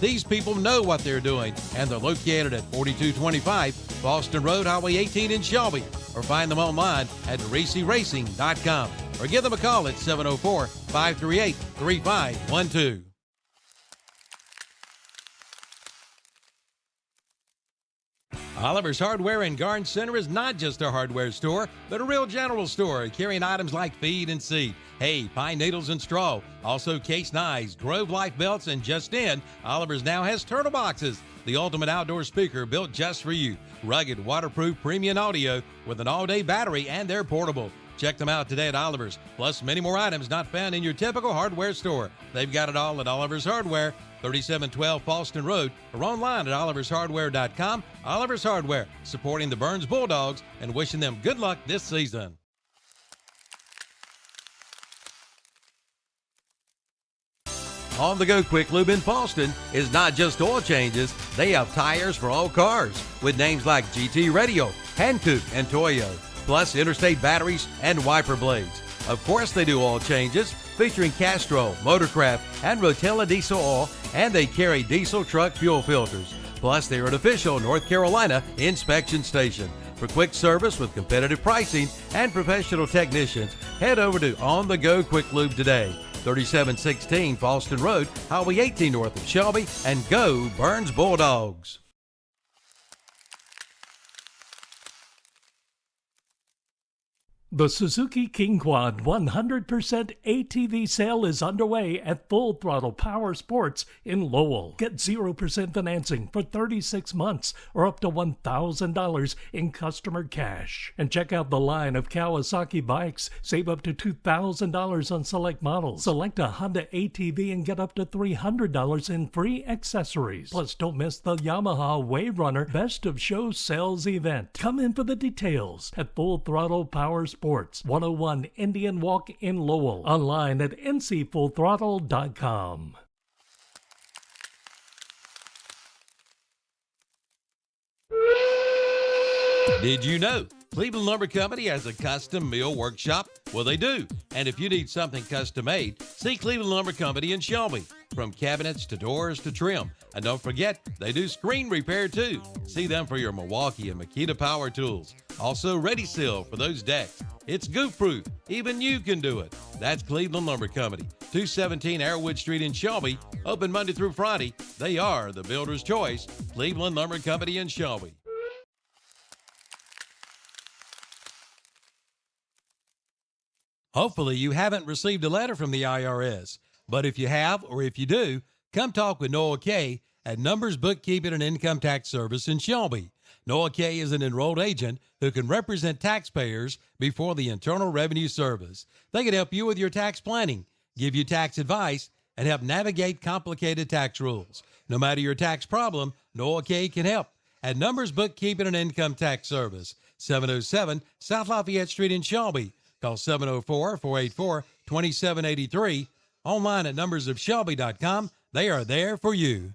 These people know what they're doing, and they're located at 4225 Boston Road, Highway 18 in Shelby, or find them online at DeRicey.Racing.com, or give them a call at 704-538-3512. Oliver's Hardware and Garden Center is not just a hardware store, but a real general store carrying items like feed and seed, hay, pine needles, and straw. Also case knives, Grove Life belts, and just in, Oliver's now has turtle boxes, the ultimate outdoor speaker built just for you. Rugged, waterproof, premium audio with an all-day battery, and they're portable. Check them out today at Oliver's, plus many more items not found in your typical hardware store. They've got it all at Oliver's Hardware, 3712 Falston Road, or online at olivershardware.com. Oliver's Hardware, supporting the Burns Bulldogs and wishing them good luck this season. On the Go Quick Lube in Falston is not just oil changes. They have tires for all cars with names like GT Radio, Hankook, and Toyo, plus interstate batteries and wiper blades. Of course they do oil changes, featuring Castrol, Motorcraft, and Rotella diesel oil, and they carry diesel truck fuel filters. Plus, they're an official North Carolina inspection station. For quick service with competitive pricing and professional technicians, head over to On The Go Quick Lube today. 3716 Falston Road, Highway 18 north of Shelby, and go Burns Bulldogs. The Suzuki King Quad 100% ATV sale is underway at Full Throttle Power Sports in Lowell. Get 0% financing for 36 months or up to $1,000 in customer cash. And check out the line of Kawasaki bikes. Save up to $2,000 on select models. Select a Honda ATV and get up to $300 in free accessories. Plus, don't miss the Yamaha Wave Runner Best of Show Sales event. Come in for the details at Full Throttle Power Sports, 101 Indian Walk in Lowell. Online at ncfullthrottle.com. Did you know Cleveland Lumber Company has a custom mill workshop? Well, they do. And if you need something custom made, see Cleveland Lumber Company in Shelby. From cabinets to doors to trim. And don't forget, they do screen repair too. See them for your Milwaukee and Makita power tools. Also Ready Seal for those decks. It's goof-proof. Even you can do it. That's Cleveland Lumber Company, 217 Arrowwood Street in Shelby. Open Monday through Friday. They are the builder's choice. Cleveland Lumber Company in Shelby. Hopefully you haven't received a letter from the IRS. But if you have, or if you do, come talk with Noah Kay at Numbers Bookkeeping and Income Tax Service in Shelby. Noah Kay is an enrolled agent who can represent taxpayers before the Internal Revenue Service. They can help you with your tax planning, give you tax advice, and help navigate complicated tax rules. No matter your tax problem, Noah Kay can help at Numbers Bookkeeping and Income Tax Service, 707 South Lafayette Street in Shelby. Call 704-484-2783. Online at numbersofshelby.com. They are there for you.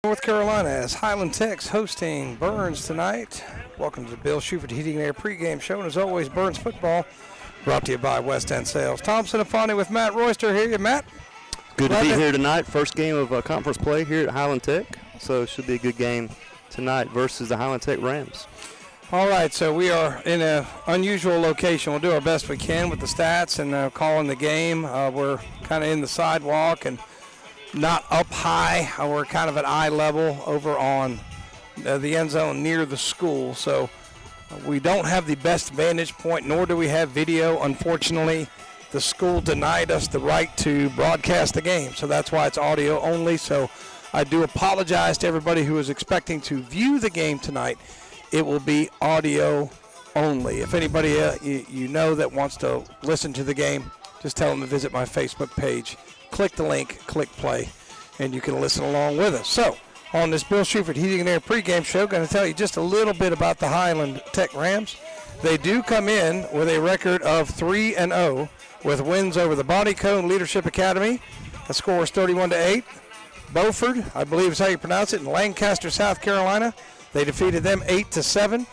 North Carolina as Highland Tech's hosting Burns tonight. Welcome to the Bill Shuford Heating and Air pregame show. And as always, Burns football brought to you by West End Sales. Thompson and Fonte with Matt Royster here. Matt? Good to be here tonight. First game of conference play here at Highland Tech. So it should be a good game tonight versus the Highland Tech Rams. All right, so we are in an unusual location. We'll do our best we can with the stats and calling the game. We're kind of in the sidewalk and not up high. We're kind of at eye level over on the end zone near the school. So we don't have the best vantage point, nor do we have video. Unfortunately, the school denied us the right to broadcast the game, so that's why it's audio only. So I do apologize to everybody who is expecting to view the game tonight. It will be audio only. If anybody you know that wants to listen to the game, just tell them to visit my Facebook page. Click the link, click play, and you can listen along with us. So on this Bill Shuford Heating and Air pregame show, going to tell you just a little bit about the Highland Tech Rams. They do come in with a record of 3-0 with wins over the Body Cone Leadership Academy. The score is 31-8. Beaufort, I believe is how you pronounce it, in Lancaster, South Carolina. They defeated them 8-7.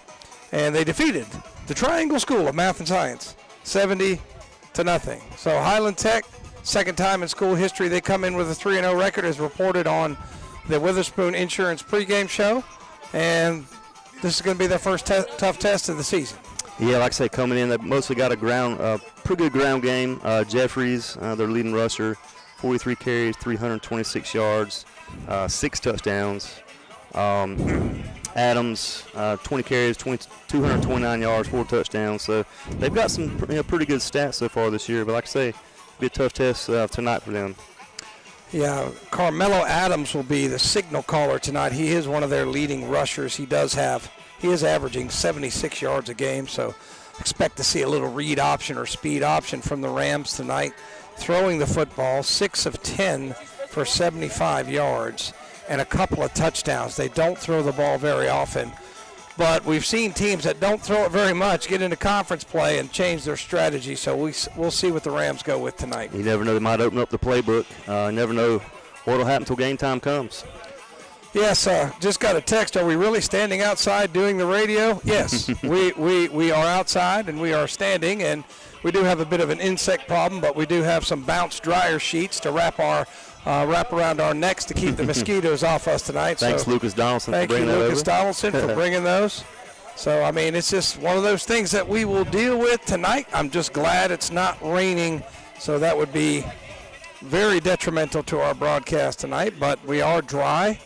and they defeated the Triangle School of Math and Science 70-0. So Highland Tech, second time in school history they come in with a 3-0 record, as reported on the Witherspoon Insurance pregame show, and this is going to be their first tough test of the season. Yeah, like I say, coming in, they mostly got a pretty good ground game. Jeffries, their leading rusher, 43 carries, 326 yards, 6 touchdowns. Adams, 20 carries, 229 yards, 4 touchdowns. So they've got some pretty good stats so far this year. But like I say, it'll be a tough test tonight for them. Yeah, Carmelo Adams will be the signal caller tonight. He is one of their leading rushers. He is averaging 76 yards a game, so expect to see a little read option or speed option from the Rams tonight. Throwing the football, 6 of 10 for 75 yards and a couple of touchdowns. They don't throw the ball very often, but we've seen teams that don't throw it very much get into conference play and change their strategy, so we'll see what the Rams go with tonight. You never know. They might open up the playbook. Never know what will happen until game time comes. Yes, just got a text. Are we really standing outside doing the radio? Yes, we are outside and we are standing, and we do have a bit of an insect problem, but we do have some bounce dryer sheets to wrap around our necks to keep the mosquitoes off us tonight. Thanks, Lucas Donaldson, for bringing Thank you, Lucas Donaldson, for bringing those. So, I mean, it's just one of those things that we will deal with tonight. I'm just glad it's not raining, so that would be very detrimental to our broadcast tonight, but we are dry.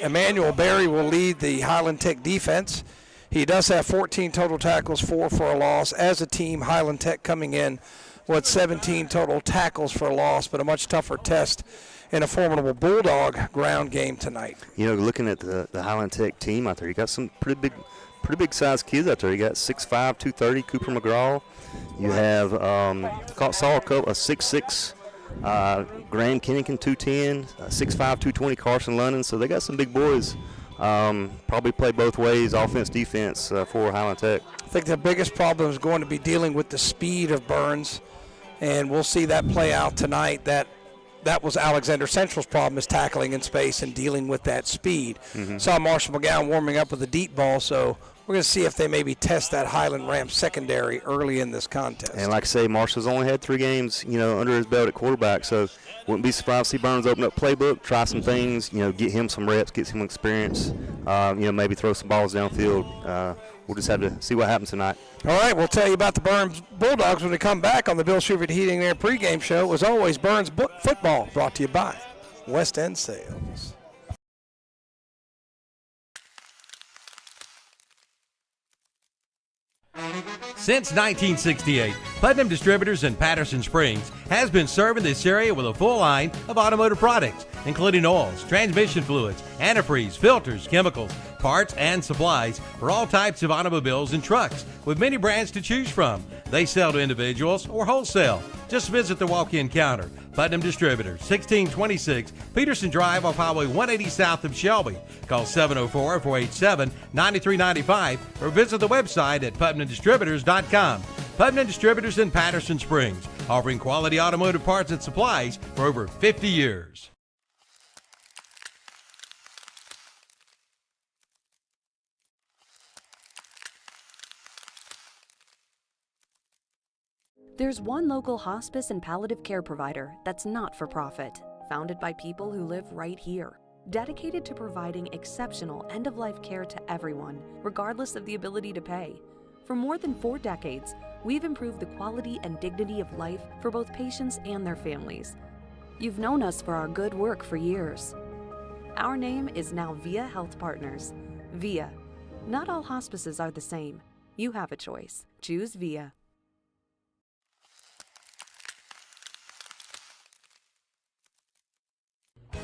Emmanuel Berry will lead the Highland Tech defense. He does have 14 total tackles, 4 for a loss. As a team, Highland Tech coming in with 17 total tackles for a loss, but a much tougher test in a formidable Bulldog ground game tonight. You know, looking at the Highland Tech team out there, you got some pretty big sized kids out there. You got 6'5", 230 Cooper McGraw. You have saw a 6'6". Graham Kennington, 210, 6'5", 220 Carson London. So they got some big boys. Probably play both ways, offense, defense, for Highland Tech. I think the biggest problem is going to be dealing with the speed of Burns, and we'll see that play out tonight. That was Alexander Central's problem, is tackling in space and dealing with that speed. Saw Marshall McGowan warming up with a deep ball, so we're going to see if they maybe test that Highland Rams secondary early in this contest. And like I say, Marshall's only had 3 games, under his belt at quarterback, so wouldn't be surprised to see Burns open up playbook, try some things, get him some reps, get some experience, maybe throw some balls downfield. We'll just have to see what happens tonight. All right, we'll tell you about the Burns Bulldogs when we come back on the Bill Shuvert Heating and Air pregame show. As always, Burns Football, brought to you by West End Sales. Since 1968, Putnam Distributors in Patterson Springs has been serving this area with a full line of automotive products, including oils, transmission fluids, antifreeze, filters, chemicals, parts, and supplies for all types of automobiles and trucks, with many brands to choose from. They sell to individuals or wholesale. Just visit the walk-in counter. Putnam Distributors, 1626 Peterson Drive off Highway 180 south of Shelby. Call 704-487-9395 or visit the website at putnamdistributors.com. Putnam Distributors in Patterson Springs, offering quality automotive parts and supplies for over 50 years. There's one local hospice and palliative care provider that's not for profit, founded by people who live right here, dedicated to providing exceptional end-of-life care to everyone, regardless of the ability to pay. For more than 4 decades, we've improved the quality and dignity of life for both patients and their families. You've known us for our good work for years. Our name is now VIA Health Partners. VIA. Not all hospices are the same. You have a choice. Choose VIA.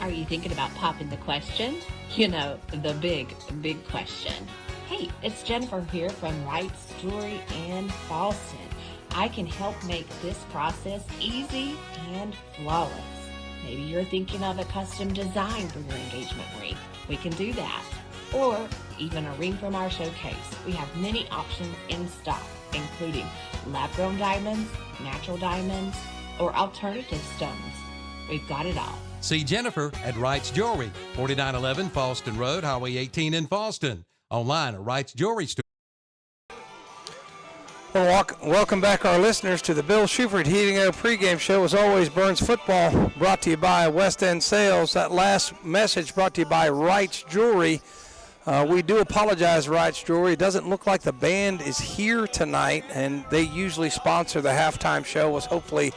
Are you thinking about popping the question? The big question. Hey, it's Jennifer here from Wright's Jewelry in Boston. I can help make this process easy and flawless. Maybe you're thinking of a custom design for your engagement ring. We can do that. Or even a ring from our showcase. We have many options in stock, including lab-grown diamonds, natural diamonds, or alternative stones. We've got it all. See Jennifer at Wright's Jewelry, 4911 Falston Road, Highway 18 in Falston. Online at Wright's Jewelry Store. Well, welcome back our listeners to the Bill Shuford Heating Air Pregame Show. As always, Burns Football brought to you by West End Sales. That last message brought to you by Wright's Jewelry. We do apologize, Wright's Jewelry. It doesn't look like the band is here tonight, and they usually sponsor the halftime show. Was hopefully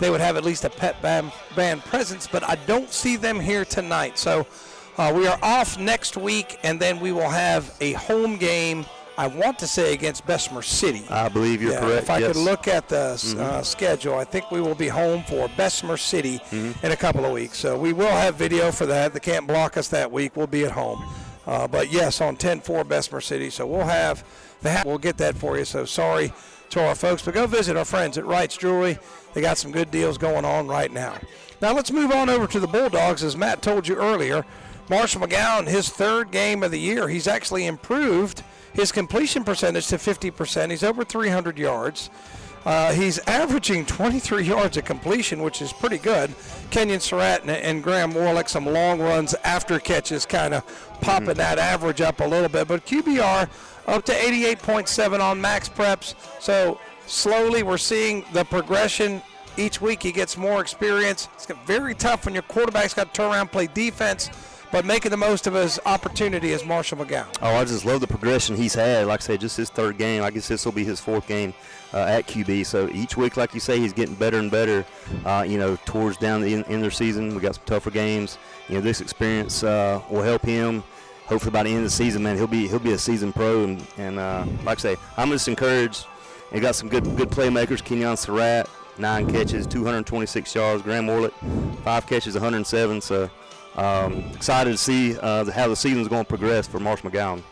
they would have at least a pet band presence, but I don't see them here tonight. So we are off next week, and then we will have a home game, I want to say, against Bessemer City. I believe you're correct. If I could look at the schedule, I think we will be home for Bessemer City in a couple of weeks. So we will have video for that. They can't block us that week. We'll be at home. But, yes, on 10-4 Bessemer City. So we'll have we'll get that for you. So sorry to our folks. But go visit our friends at Wright's Jewelry. They got some good deals going on right now. Now let's move on over to the Bulldogs. As Matt told you earlier, Marshall McGowan, his third game of the year, he's actually improved his completion percentage to 50%. He's over 300 yards. He's averaging 23 yards of completion, which is pretty good. Kenyon Surratt and Graham Warlick, some long runs after catches, kind of popping that average up a little bit. But QBR up to 88.7 on max preps. So slowly we're seeing the progression. Each week he gets more experience. It's very tough when your quarterback's got to turn around and play defense, but making the most of his opportunity is Marshall McGowan. Oh, I just love the progression he's had. Like I say, just his third game. I guess this will be his fourth game at QB. So each week, like you say, he's getting better and better. Towards down the end of the season, we got some tougher games. This experience will help him. Hopefully by the end of the season, man, he'll be a seasoned pro. And like I say, I'm just encouraged. He got some good playmakers. Kenyon Surratt, 9 catches, 226 yards. Graham Warlick, 5 catches, 107. So. Excited to see how the season's going to progress for Marshall McGowan.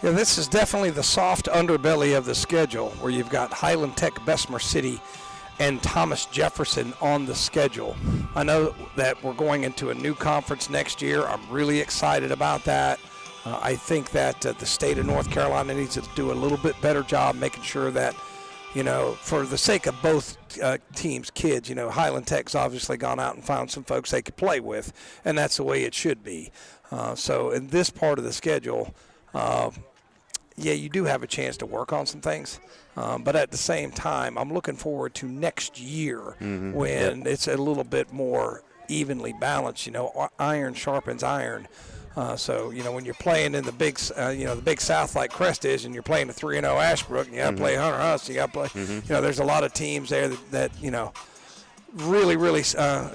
Yeah, this is definitely the soft underbelly of the schedule, where you've got Highland Tech, Bessemer City, and Thomas Jefferson on the schedule. I know that we're going into a new conference next year. I'm really excited about that. I think that the state of North Carolina needs to do a little bit better job making sure that, for the sake of both teams' kids, Highland Tech's obviously gone out and found some folks they could play with, and that's the way it should be. So in this part of the schedule, you do have a chance to work on some things. But at the same time, I'm looking forward to next year when it's a little bit more evenly balanced. Iron sharpens iron. So when you're playing in the big South like Crest is, and you're playing the 3-0 Ashbrook, and you got to play Hunter Huss, you got to play. There's a lot of teams there that really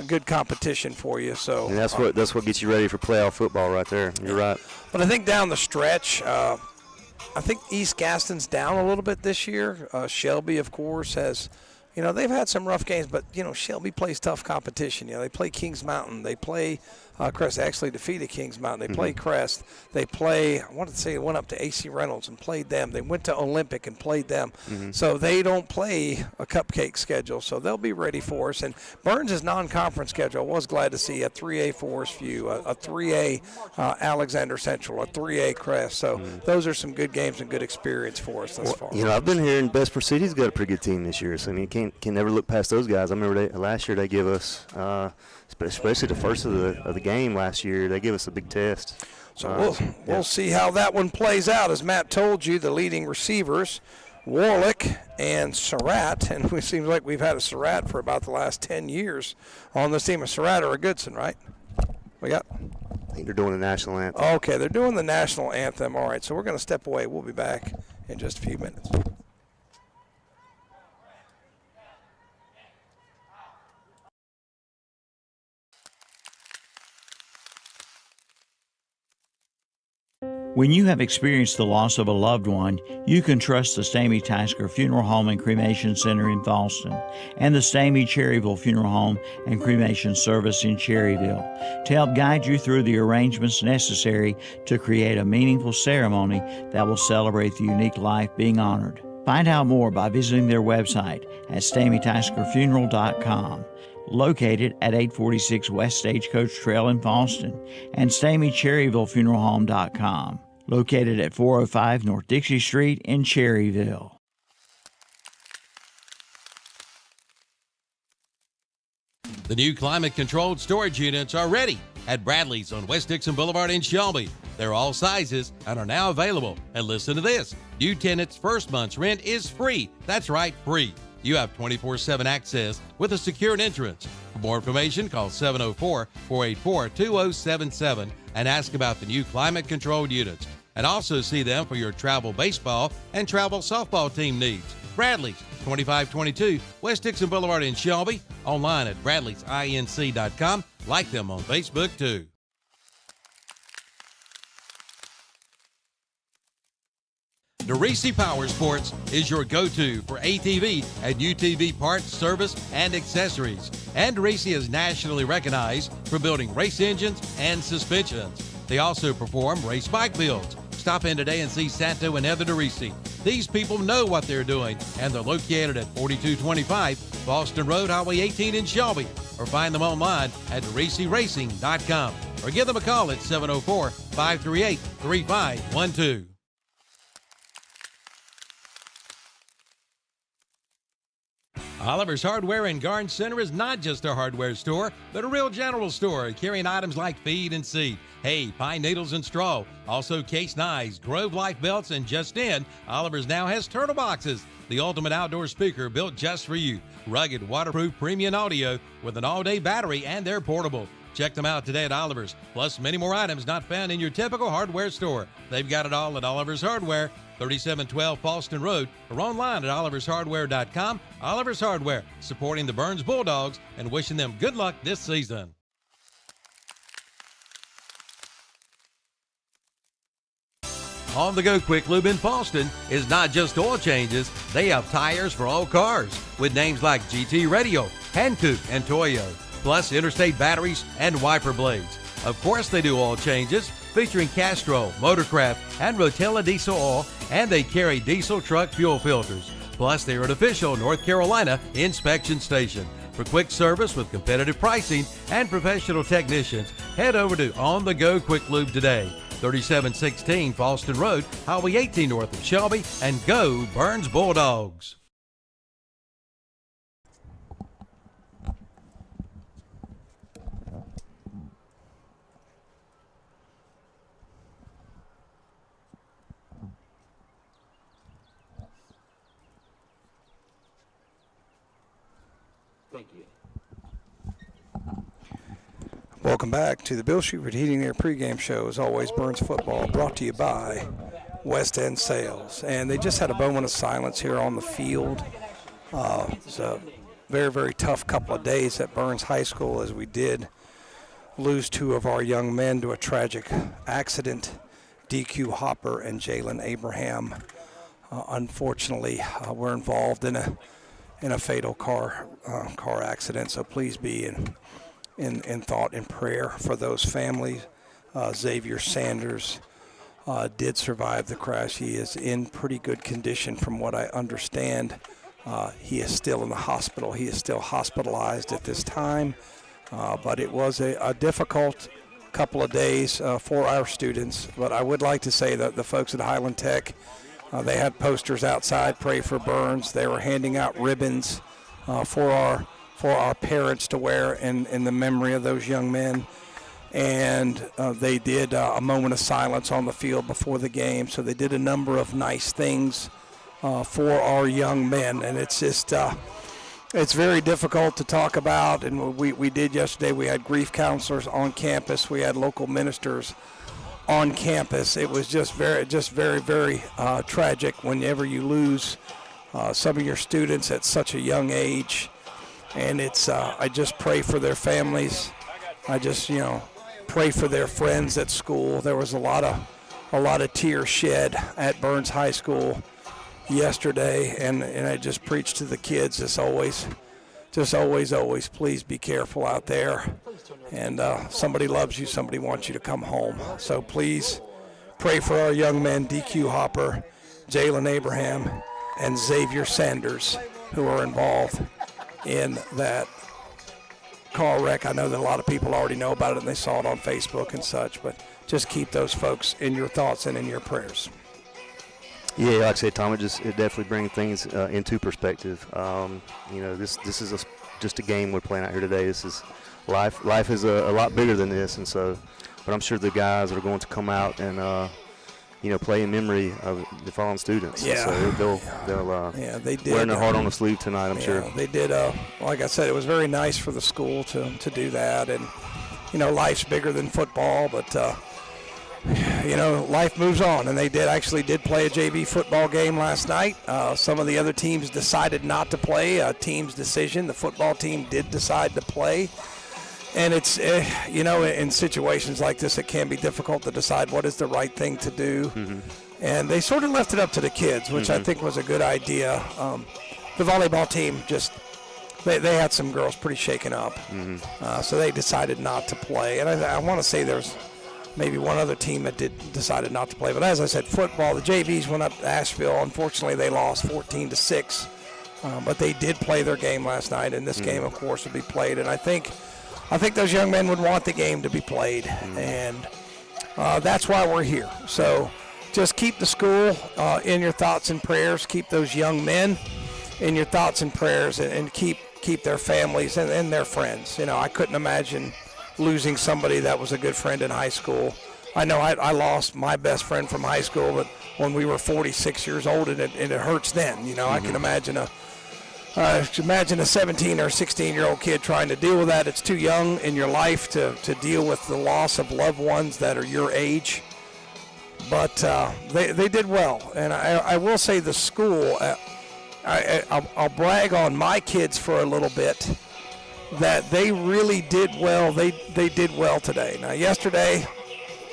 good competition for you. So and that's what gets you ready for playoff football right there. You're right. But I think down the stretch, I think East Gaston's down a little bit this year. Shelby, of course, has. They've had some rough games, but, Shelby plays tough competition. They play Kings Mountain. They play Crest. Actually defeated Kings Mountain. They play Crest. They play, I wanted to say, they went up to AC Reynolds and played them. They went to Olympic and played them. So they don't play a cupcake schedule, so they'll be ready for us. And Burns' non-conference schedule, I was glad to see a 3A Forest View, a 3A Alexander Central, a 3A Crest. So those are some good games and good experience for us thus far. I've been here in Bessemer City's got a pretty good team this year. So, can never look past those guys. I remember last year they gave us, especially the first of the game last year, they gave us a big test. So we'll see how that one plays out. As Matt told you, the leading receivers, Warlick and Surratt, and it seems like we've had a Surratt for about the last 10 years on this team. A Surratt or a Goodson, right? I think they're doing the national anthem. Okay, they're doing the national anthem. All right, so we're going to step away. We'll be back in just a few minutes. When you have experienced the loss of a loved one, you can trust the Stamey Tasker Funeral Home and Cremation Center in Fallston and the Stamey Cherryville Funeral Home and Cremation Service in Cherryville to help guide you through the arrangements necessary to create a meaningful ceremony that will celebrate the unique life being honored. Find out more by visiting their website at StameyTaskerFuneral.com. Located at 846 West Stagecoach Trail in Fallston, and StameyCherryvilleFuneralHome.com, located at 405 North Dixie Street in Cherryville. The new climate-controlled storage units are ready at Bradley's on West Dixon Boulevard in Shelby. They're all sizes and are now available. And listen to this. New tenants' first month's rent is free. That's right, free. You have 24/7 access with a secured entrance. For more information, call 704-484-2077 and ask about the new climate-controlled units. And also see them for your travel baseball and travel softball team needs. Bradley's, 2522 West Dixon Boulevard in Shelby. Online at bradleysinc.com. Like them on Facebook, too. DeRisi Power Sports is your go-to for ATV and UTV parts, service, and accessories. And DeRisi is nationally recognized for building race engines and suspensions. They also perform race bike builds. Stop in today and see Santo and Heather DeRisi. These people know what they're doing, and they're located at 4225 Boston Road, Highway 18 in Shelby. Or find them online at DeRisiRacing.com. Or give them a call at 704-538-3512. Oliver's Hardware and Garden Center is not just a hardware store, but a real general store carrying items like feed and seed, hay, pine needles, and straw. Also case knives, Grove Life belts, and just in, Oliver's now has turtle boxes, the ultimate outdoor speaker built just for you. Rugged, waterproof, premium audio with an all-day battery, and they're portable. Check them out today at Oliver's, plus many more items not found in your typical hardware store. They've got it all at Oliver's Hardware, 3712 Paulston Road, or online at olivershardware.com. Oliver's Hardware, supporting the Burns Bulldogs and wishing them good luck this season. On the Go Quick Lube in Paulston is not just oil changes. They have tires for all cars with names like GT Radio, Hankook, and Toyo, plus interstate batteries and wiper blades. Of course, they do oil changes featuring Castrol, Motorcraft, and Rotella diesel oil, and they carry diesel truck fuel filters. Plus, they are an official North Carolina inspection station. For quick service with competitive pricing and professional technicians, head over to On The Go Quick Lube today, 3716 Falston Road, Highway 18 north of Shelby, and go Burns Bulldogs. Thank you. Welcome back to the Bill Shuford Heating Air pregame show. As always, Burns football brought to you by West End Sales. And they just had a moment of silence here on the field. It's a very, very tough couple of days at Burns High School as we did lose two of our young men to a tragic accident, DQ Hopper and Jalen Abraham. Unfortunately, were involved in a fatal car accident. So please be in thought and prayer for those families. Xavier Sanders did survive the crash. He is in pretty good condition from what I understand. He is still in the hospital. He is still hospitalized at this time. But it was a difficult couple of days for our students. But I would like to say that the folks at Highland Tech, they had posters outside, Pray for Burns. They were handing out ribbons for our parents to wear in the memory of those young men. And they did a moment of silence on the field before the game. So they did a number of nice things for our young men. And it's just, it's very difficult to talk about. And we did yesterday. We had grief counselors on campus. We had local ministers on campus. It was just very, very tragic whenever you lose some of your students at such a young age. And it's, I just pray for their families. I just, pray for their friends at school. There was a lot of tears shed at Burns High School yesterday, and I just preached to the kids as always. Just always, please be careful out there. And somebody loves you, somebody wants you to come home. So please pray for our young men, DQ Hopper, Jalen Abraham, and Xavier Sanders, who are involved in that car wreck. I know that a lot of people already know about it and they saw it on Facebook and such, but just keep those folks in your thoughts and in your prayers. Yeah, like I said, Tom, it definitely brings things into perspective. This is just a game we're playing out here today. This is life. Life is a lot bigger than this, and so but I'm sure the guys are going to come out and play in memory of the fallen students. Yeah. So they'll they did. wearing their heart on the sleeve tonight, I'm sure. They did. Like I said, it was very nice for the school to do that. And, life's bigger than football, but, life moves on. And they did play a JV football game last night. Some of the other teams decided not to play. A team's decision. The football team did decide to play. And it's, in situations like this, it can be difficult to decide what is the right thing to do. Mm-hmm. And they sort of left it up to the kids, which I think was a good idea. The volleyball team they had some girls pretty shaken up. Mm-hmm. So they decided not to play. And I want to say there's maybe one other team that decided not to play. But as I said, football, the JVs went up to Asheville. Unfortunately, they lost 14-6. But they did play their game last night, and this game, of course, will be played. And I think those young men would want the game to be played, and that's why we're here. So just keep the school in your thoughts and prayers. Keep those young men in your thoughts and prayers, and keep their families and their friends. I couldn't imagine losing somebody that was a good friend in high school. I know I lost my best friend from high school, but when we were 46 years old, and it hurts then. I can imagine imagine a 17 or 16-year-old kid trying to deal with that. It's too young in your life to deal with the loss of loved ones that are your age. But they did well. And I will say the school, I'll brag on my kids for a little bit, that they really did well. They did well today. Now, yesterday,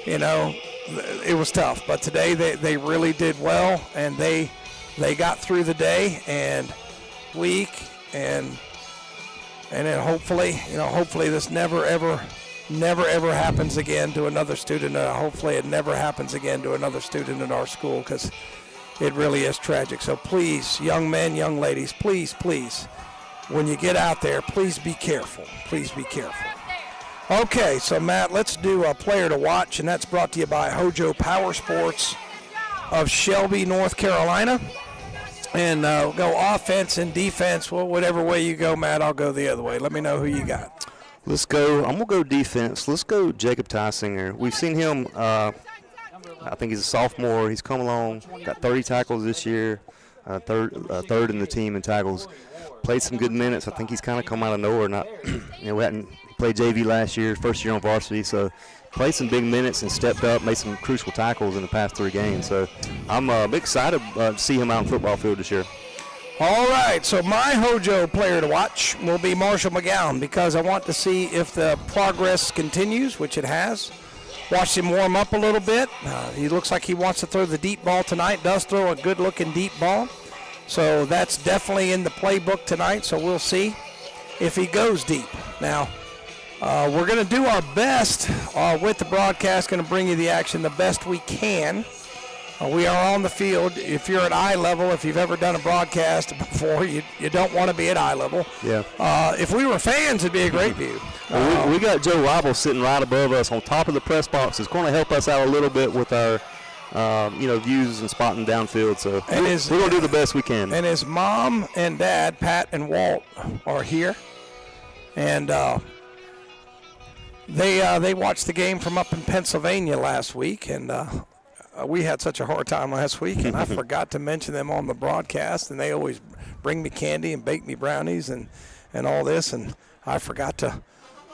it was tough. But today they really did well, and they got through the day and week, and then hopefully this never ever happens again to another student. Hopefully it never happens again to another student in our school, because it really is tragic. So please, young men, young ladies, please, when you get out there, please be careful. Please be careful. Okay, so Matt, let's do a player to watch, and that's brought to you by Hojo Power Sports of Shelby, North Carolina. And we'll go offense and defense. Well, whatever way you go, Matt, I'll go the other way. Let me know who you got. I'm going to go defense. Let's go Jacob Tysinger. We've seen him, I think he's a sophomore. He's come along, got 30 tackles this year, third in the team in tackles. Played some good minutes. I think he's kind of come out of nowhere. We hadn't played JV last year, first year on varsity, so played some big minutes and stepped up, made some crucial tackles in the past 3 games. So I'm excited to see him out on the football field this year. All right, so my Hojo player to watch will be Marshall McGowan, because I want to see if the progress continues, which it has. Watched him warm up a little bit. He looks like he wants to throw the deep ball tonight, does throw a good-looking deep ball. So that's definitely in the playbook tonight, so we'll see if he goes deep. Now, we're going to do our best with the broadcast, going to bring you the action the best we can. We are on the field. If you're at eye level, if you've ever done a broadcast before, you don't want to be at eye level. Yeah. If we were fans, it'd be a great view. Well, we got Joe Weibel sitting right above us on top of the press box. It's going to help us out a little bit with our views and spotting downfield. So we're going to do the best we can. And his mom and dad, Pat and Walt, are here. And they watched the game from up in Pennsylvania last week, and we had such a hard time last week, and I forgot to mention them on the broadcast, and they always bring me candy and bake me brownies and all this, and I forgot to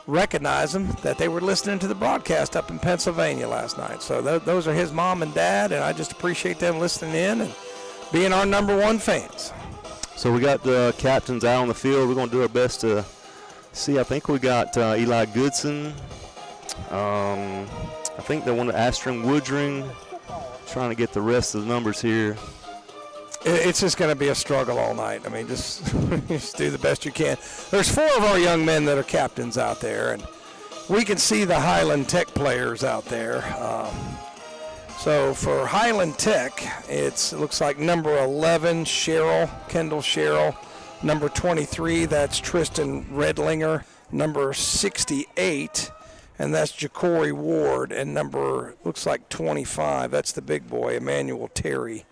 recognize them that they were listening to the broadcast up in Pennsylvania last night. So those are his mom and dad, and I just appreciate them listening in and being our number one fans. So we got the captains out on the field. We're going to do our best to see. I think we got Eli Goodson. I think they wanted Astron Woodring. Trying to get the rest of the numbers here. It's just going to be a struggle all night. I mean, just do the best you can. There's 4 of our young men that are captains out there, and we can see the Highland Tech players out there. So for Highland Tech, it looks like number 11, Kendall Sherrill. Number 23, that's Tristan Redlinger. Number 68, and that's Ja'Cory Ward. And looks like 25, that's the big boy, Emmanuel Terry,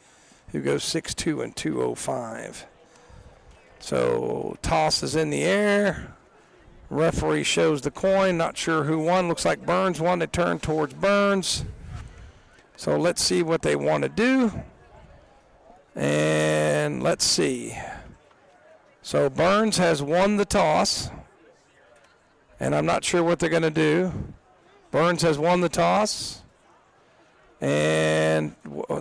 who goes 6'2" and 205. So toss is in the air. Referee shows the coin. Not sure who won. Looks like Burns won. They turn towards Burns. So let's see what they want to do. And let's see. So Burns has won the toss. And I'm not sure what they're going to do. Burns has won the toss. And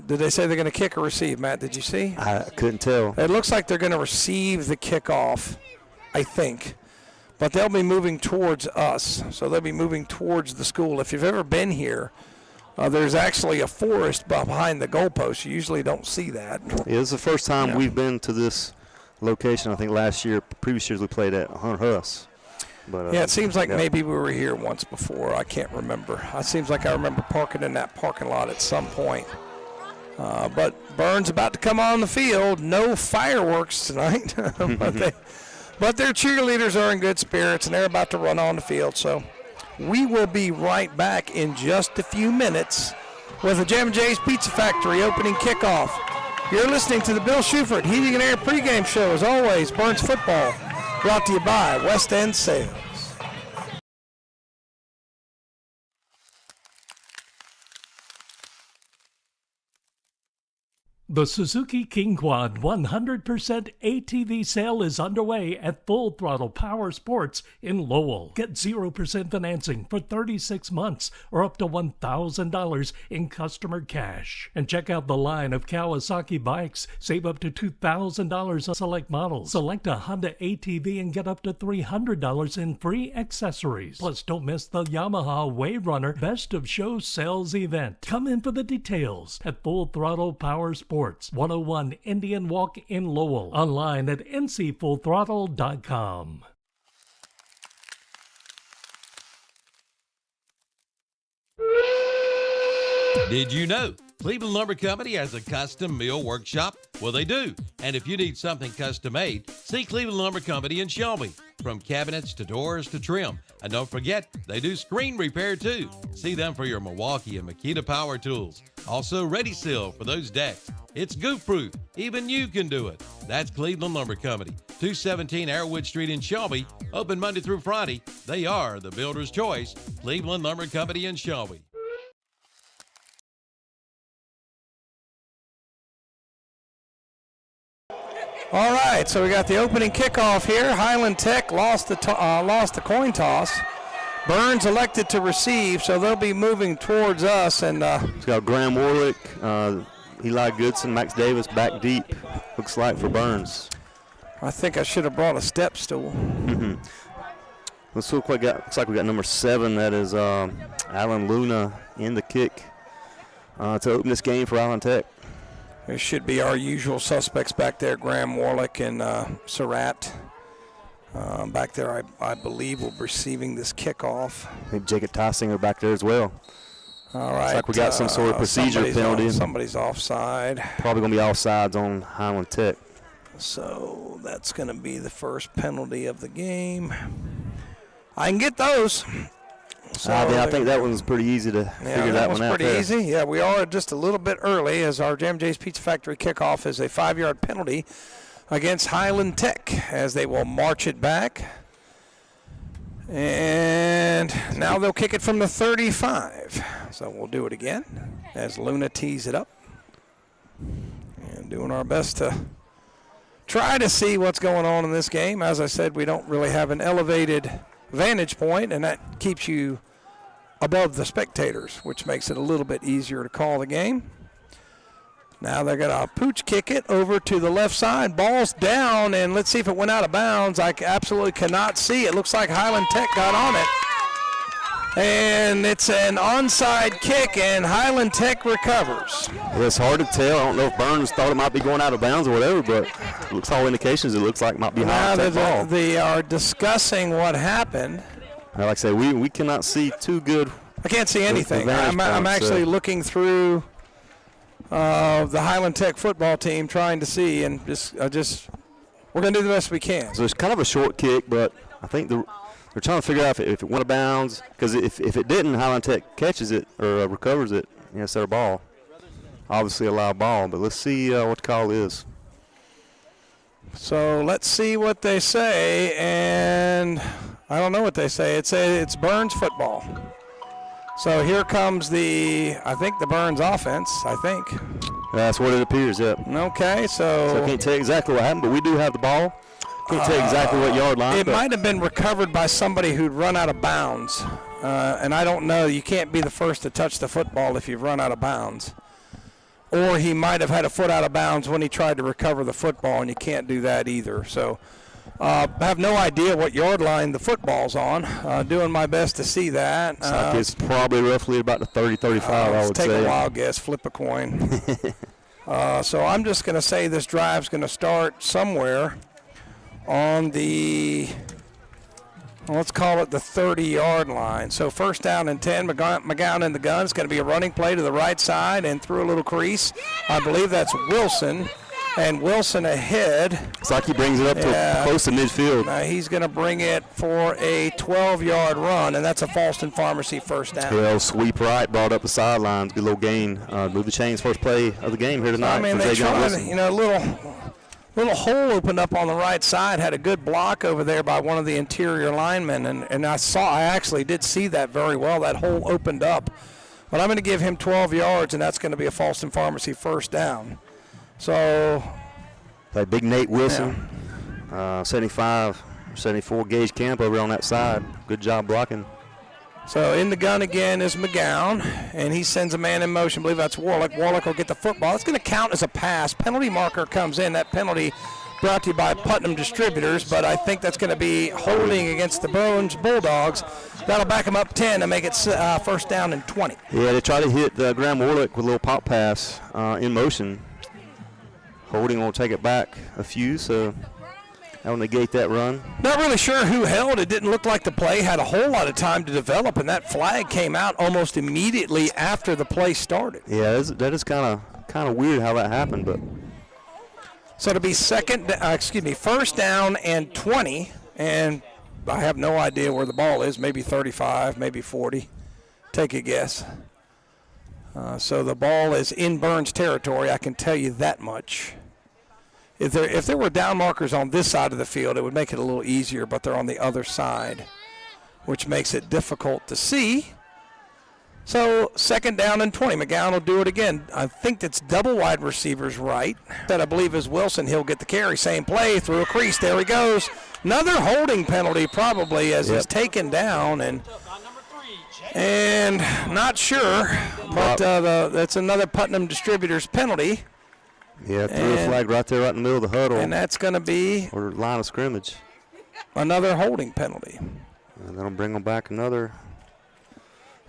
did they say they're going to kick or receive, Matt? Did you see? I couldn't tell. It looks like they're going to receive the kickoff, I think. But they'll be moving towards us. So they'll be moving towards the school. If you've ever been here, there's actually a forest behind the goalpost. You usually don't see that. Yeah, this is the first time we've been to this location. I think last year, previous years we played at Hunter Huss. But, it seems like maybe we were here once before. I can't remember. It seems like I remember parking in that parking lot at some point. But Burns about to come on the field. No fireworks tonight. but their cheerleaders are in good spirits, and they're about to run on the field. So we will be right back in just a few minutes with the Jam & J's Pizza Factory opening kickoff. You're listening to the Bill Shuford Heating and Air pregame show. As always, Burns football brought to you by West End Sales. The Suzuki King Quad 100% ATV sale is underway at Full Throttle Power Sports in Lowell. Get 0% financing for 36 months or up to $1,000 in customer cash. And check out the line of Kawasaki bikes. Save up to $2,000 on select models. Select a Honda ATV and get up to $300 in free accessories. Plus, don't miss the Yamaha Wave Runner Best of Show sales event. Come in for the details at Full Throttle Power Sports. 101 Indian Walk in Lowell. Online at ncfullthrottle.com. Did you know Cleveland Lumber Company has a custom mill workshop? Well, they do. And if you need something custom made, see Cleveland Lumber Company in Shelby. From cabinets to doors to trim. And don't forget, they do screen repair too. See them for your Milwaukee and Makita power tools. Also Ready Seal for those decks. It's goof-proof. Even you can do it. That's Cleveland Lumber Company, 217 Airwood Street in Shelby. Open Monday through Friday. They are the builder's choice. Cleveland Lumber Company in Shelby. All right, so we got the opening kickoff here. Highland Tech lost the coin toss. Burns elected to receive, so they'll be moving towards us. And it's got Graham Warwick, Eli Goodson, Max Davis back deep. Looks like for Burns. I think I should have brought a step stool. Looks like we got number 7. That is Alan Luna in the kick to open this game for Highland Tech. There should be our usual suspects back there, Graham Warlick and Surratt. Back there, I believe, will be receiving this kickoff. I think Jacob Tysinger back there as well. All right. Looks like we got some sort of procedure penalty. Somebody's offside. Probably going to be offsides on Highland Tech. So that's going to be the first penalty of the game. I can get those. So I think that one's pretty easy to figure that one out. Pretty easy. Yeah, we are just a little bit early as our Jam J's Pizza Factory kickoff is a 5-yard penalty against Highland Tech as they will march it back. And now they'll kick it from the 35. So we'll do it again as Luna tees it up. And doing our best to try to see what's going on in this game. As I said, we don't really have an elevated vantage point, and that keeps you above the spectators, which makes it a little bit easier to call the game. Now they're going to pooch kick it over to the left side. Ball's down, and let's see if it went out of bounds. I absolutely cannot see. It looks like Highland Tech got on it. And it's an onside kick, and Highland Tech recovers. It's hard to tell. I don't know if Burns thought it might be going out of bounds or whatever, but it looks all indications it looks like it might be Highland Tech ball. They are discussing what happened. Like I say, we cannot see too good. I can't see anything. I'm actually looking through the Highland Tech football team trying to see, and we're going to do the best we can. So it's kind of a short kick, but I think they're trying to figure out if it went out of bounds, because if it didn't, Highland Tech catches it or recovers it, it's their ball. Obviously a live ball, but let's see what the call is. So let's see what they say, and I don't know what they say. It's Burns football. So here comes I think the Burns offense, I think. That's what it appears, yep. Okay, So I can't tell you exactly what happened, but we do have the ball. Can't tell you exactly what yard line. It might have been recovered by somebody who'd run out of bounds. And I don't know. You can't be the first to touch the football if you've run out of bounds. Or he might have had a foot out of bounds when he tried to recover the football, and you can't do that either. So I have no idea what yard line the football's on. Doing my best to see that. It's probably roughly about the 30, 35, I would say. Take a wild guess, flip a coin. So I'm just going to say this drive's going to start somewhere on the, let's call it the 30-yard line. So first down and 10, McGowan in the gun. It's going to be a running play to the right side and through a little crease. I believe that's Wilson. And Wilson ahead. It's like he brings it up to close to midfield. He's going to bring it for a 12-yard run, and that's a Falston Pharmacy first down. Well, sweep right, brought up the sidelines, good little gain. Move the chains, first play of the game here tonight. I mean, they tried, a little hole opened up on the right side, had a good block over there by one of the interior linemen, and I actually did see that very well. That hole opened up. But I'm going to give him 12 yards, and that's going to be a Falston Pharmacy first down. So, that big Nate Wilson, 75, 74 gauge camp over on that side. Good job blocking. So in the gun again is McGowan, and he sends a man in motion. I believe that's Warlick. Warlick will get the football. It's going to count as a pass. Penalty marker comes in. That penalty brought to you by Putnam Distributors, but I think that's going to be holding against the Bulldogs. That'll back them up 10 and make it first down and 20. Yeah, they try to hit Graham Warlick with a little pop pass in motion. Holding will take it back a few, so that'll negate that run. Not really sure who held. It didn't look like the play had a whole lot of time to develop, and that flag came out almost immediately after the play started. Yeah, that is kind of weird how that happened, but. So to be first down and 20, and I have no idea where the ball is. Maybe 35, maybe 40. Take a guess. So the ball is in Burns territory. I can tell you that much. If there were down markers on this side of the field, it would make it a little easier, but they're on the other side, which makes it difficult to see. So second down and 20. McGowan will do it again. I think that's double wide receivers right. That I believe is Wilson. He'll get the carry. Same play through a crease. There he goes. Another holding penalty probably as he's taken down and not sure, but that's another Putnam Distributors penalty. Yeah, threw a flag right there, right in the middle of the huddle. And that's going to be or line of scrimmage. Another holding penalty. And that'll bring them back another.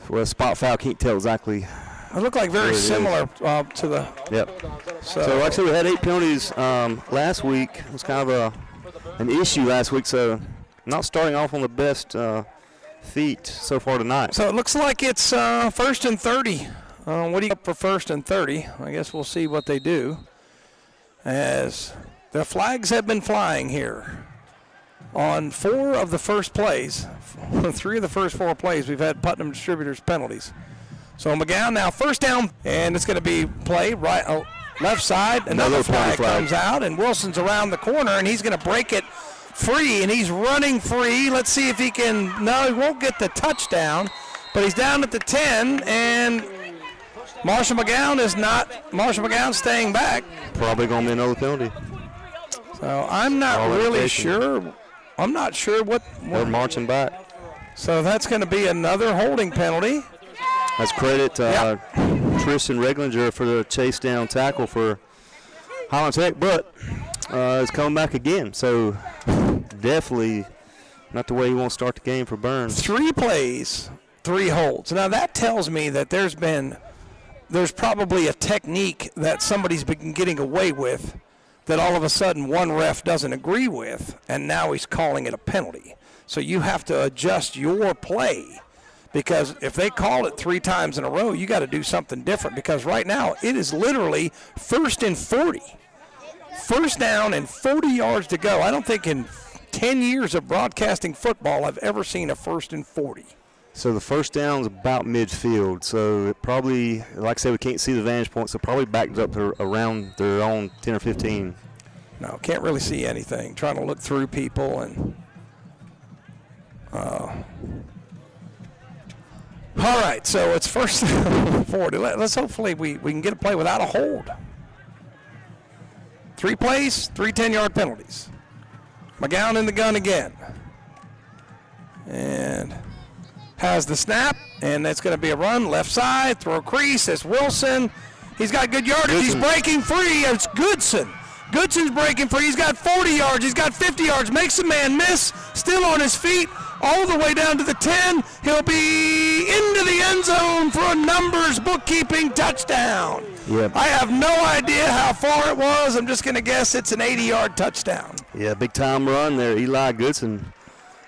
Well, spot foul, can't tell exactly. It looked like very similar to the. Yep. So like I said, we had 8 penalties last week. It was kind of an issue last week, so not starting off on the best feet so far tonight. So it looks like it's first and 30. What do you got for first and 30? I guess we'll see what they do. As the flags have been flying here. On 4 of the first plays, 3 of the first 4 plays, we've had Putnam Distributors penalties. So McGowan now first down, and it's going to be play right left side. Another flag comes out, and Wilson's around the corner, and he's going to break it free, and he's running free. Let's see if he can. No, he won't get the touchdown, but he's down at the 10, and Marshall McGowan is not. Marshall McGowan staying back. Probably going to be another penalty. So I'm not really sure. I'm not sure what. They're marching back. So that's going to be another holding penalty. Let's credit Tristan Reglinger for the chase down tackle for Highland Tech, but it's coming back again. So definitely not the way you want to start the game for Burns. 3 plays, 3 holds. Now that tells me that there's probably a technique that somebody's been getting away with that all of a sudden one ref doesn't agree with, and now he's calling it a penalty. So you have to adjust your play, because if they call it 3 times in a row, you got to do something different, because right now it is literally first and 40. First down and 40 yards to go. I don't think in 10 years of broadcasting football I've ever seen a first and 40. So the first down's about midfield. So it probably, like I said, we can't see the vantage point, so probably backed up to around their own 10 or 15. No, can't really see anything. Trying to look through people, and All right, so it's first and 40. Let's hopefully we can get a play without a hold. 3 plays, 3 10-yard penalties. McGowan in the gun again. And has the snap, and that's going to be a run left side, throw crease. It's Wilson. He's got good yardage. He's breaking free. It's Goodson. Goodson's breaking free. He's got 40 yards. He's got 50 yards. Makes a man miss. Still on his feet. All the way down to the 10. He'll be into the end zone for a numbers bookkeeping touchdown. Yep. I have no idea how far it was. I'm just going to guess it's an 80-yard touchdown. Yeah, big time run there. Eli Goodson.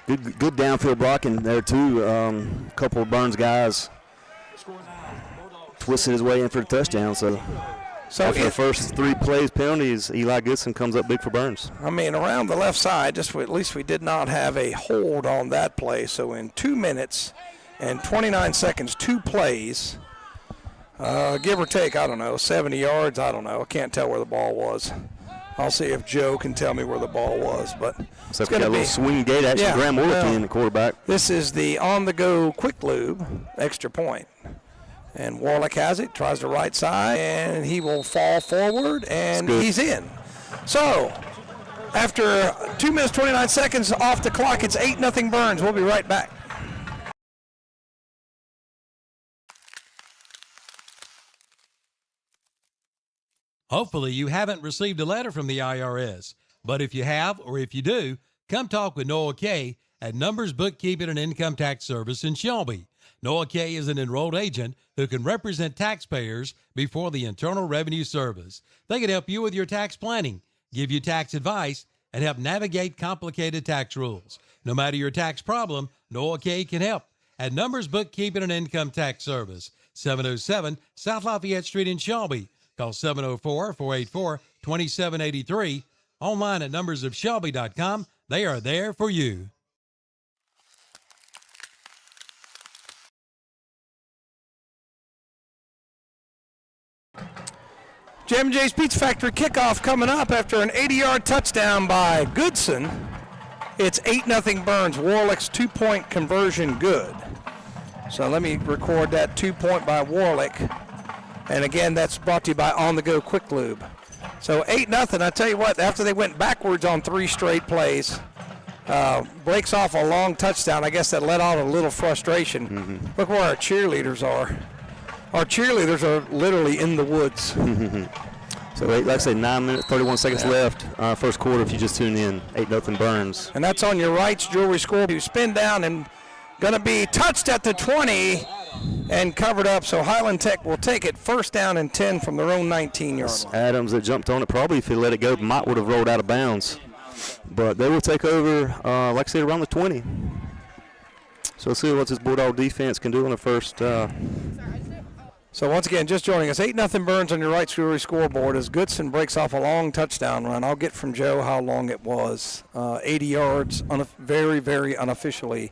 Good downfield blocking there, too. A couple of Burns guys twisted his way in for the touchdown. So after the first 3 plays penalties, Eli Goodson comes up big for Burns. I mean, around the left side, at least we did not have a hold on that play. So in 2 minutes and 29 seconds, 2 plays, give or take, I don't know, 70 yards, I don't know. I can't tell where the ball was. I'll see if Joe can tell me where the ball was. But so it's going to be a little swing gate action. Yeah, Graham Orlick in the quarterback. This is the on-the-go quick lube extra point. And Warlick has it, tries the right side, and he will fall forward, and he's in. So, after 2 minutes, 29 seconds off the clock, it's 8-0 Burns. We'll be right back. Hopefully you haven't received a letter from the IRS, but if you have or if you do, come talk with Noah Kay at Numbers Bookkeeping and Income Tax Service in Shelby. Noah Kay is an enrolled agent who can represent taxpayers before the Internal Revenue Service. They can help you with your tax planning, give you tax advice, and help navigate complicated tax rules. No matter your tax problem, Noah Kay can help at Numbers Bookkeeping and Income Tax Service, 707 South Lafayette Street in Shelby. Call 704-484-2783. Online at numbersofshelby.com. They are there for you. Jam & J's Pizza Factory kickoff coming up after an 80-yard touchdown by Goodson. It's 8-0 Burns. Warlick's 2-point conversion good. So let me record that 2-point by Warlick. And again, that's brought to you by On The Go Quick Lube. So 8-0. I tell you what, after they went backwards on 3 straight plays, breaks off a long touchdown. I guess that let out a little frustration. Mm-hmm. Look where our cheerleaders are. Our cheerleaders are literally in the woods. So, like I say, 9 minutes, 31 seconds left. First quarter, if you just tune in, 8-0 Burns. And that's on your Wright's Jewelry School. You spin down and going to be touched at the 20 and covered up. So Highland Tech will take it first down and 10 from their own 19-yard line. Adams that jumped on it probably, if he let it go, might would have rolled out of bounds. But they will take over, like I said, around the 20. So let's see what this Bulldog defense can do on the first. So once again, just joining us, 8-0 Burns on your Wright's Jewelry scoreboard as Goodson breaks off a long touchdown run. I'll get from Joe how long it was. 80 yards, very, very unofficially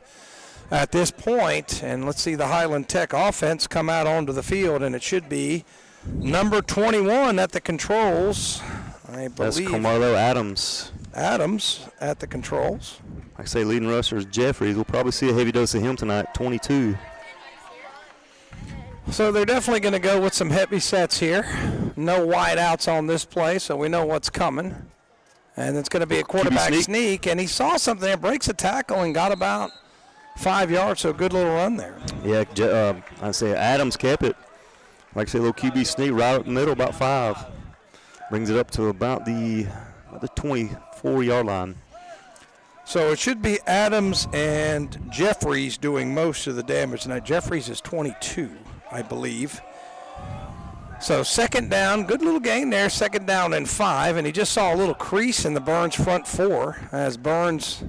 at this point. And let's see the Highland Tech offense come out onto the field, and it should be number 21 at the controls. I believe that's Camarlo Adams. Adams at the controls. Like I say, leading rusher is Jeffries. We'll probably see a heavy dose of him tonight, 22. So they're definitely going to go with some heavy sets here. No wide outs on this play, so we know what's coming. And it's going to be a quarterback sneak. And he saw something there, breaks a tackle, and got about 5 yards, so a good little run there. Yeah, I say Adams kept it. Like I say, a little QB sneak right up the middle, about 5. Brings it up to about the 24-yard line. So it should be Adams and Jeffries doing most of the damage. Now, Jeffries is 22. I believe. So second down, good little gain there, second down and 5, and he just saw a little crease in the Burns front 4 as Burns,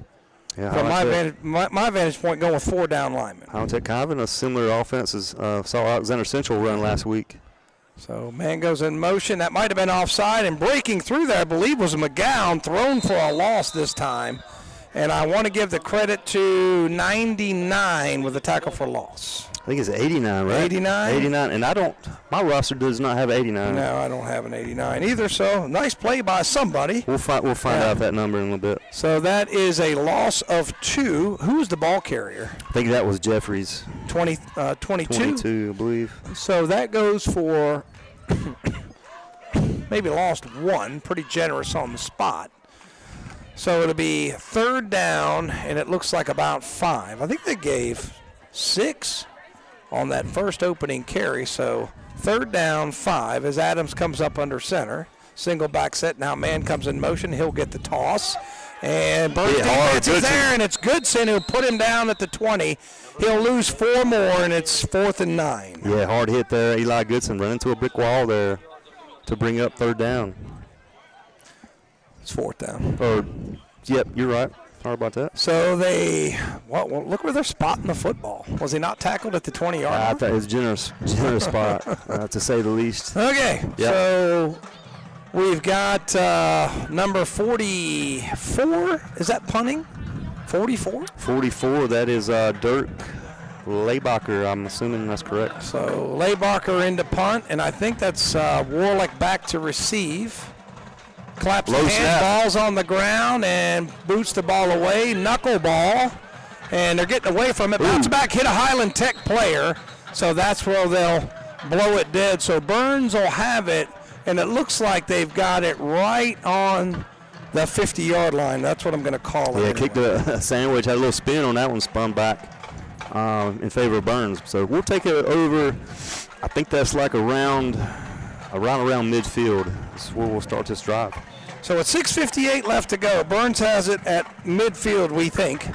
from my vantage point, going with 4 down linemen. Highland Tech kind of in a similar offense as saw Alexander Central run last week. So man goes in motion. That might have been offside, and breaking through there, I believe, was McGowan, thrown for a loss this time. And I want to give the credit to 99 with a tackle for loss. I think it's 89, right? 89? 89, and my roster does not have 89. No, I don't have an 89 either, so nice play by somebody. We'll find out that number in a little bit. So that is a loss of 2. Who's the ball carrier? I think that was Jeffries. 22? 22, I believe. So that goes for maybe lost 1, pretty generous on the spot. So it'll be 3rd down, and it looks like about 5. I think they gave 6 on that first opening carry. So 3rd down, 5 as Adams comes up under center. Single back set. Now man comes in motion. He'll get the toss. And Burns defense is there, and it's Goodson who'll put him down at the 20. He'll lose 4 more, and it's 4th and 9. Yeah, hard hit there. Eli Goodson running into a brick wall there to bring up 3rd down. It's 4th down. Yep, you're right. Sorry about that. So well, look where they're spotting the football. Was he not tackled at the 20-yard line? I thought it was a generous spot, to say the least. Okay, yep. So we've got number 44. Is that punting? 44? 44, that is Dirk Leibacher. I'm assuming that's correct. So Leibacher into punt, and I think that's Warlick back to receive. Claps the hand, ball's on the ground, and boots the ball away. Knuckleball, and they're getting away from it. Bounce back, hit a Highland Tech player, so that's where they'll blow it dead. So Burns will have it, and it looks like they've got it right on the 50-yard line. That's what I'm going to call it. Yeah, kicked a sandwich, had a little spin on that one, spun back in favor of Burns. So we'll take it over. I think that's like around midfield. That's where we'll start this drive. So with 6:58 left to go, Burns has it at midfield, we think,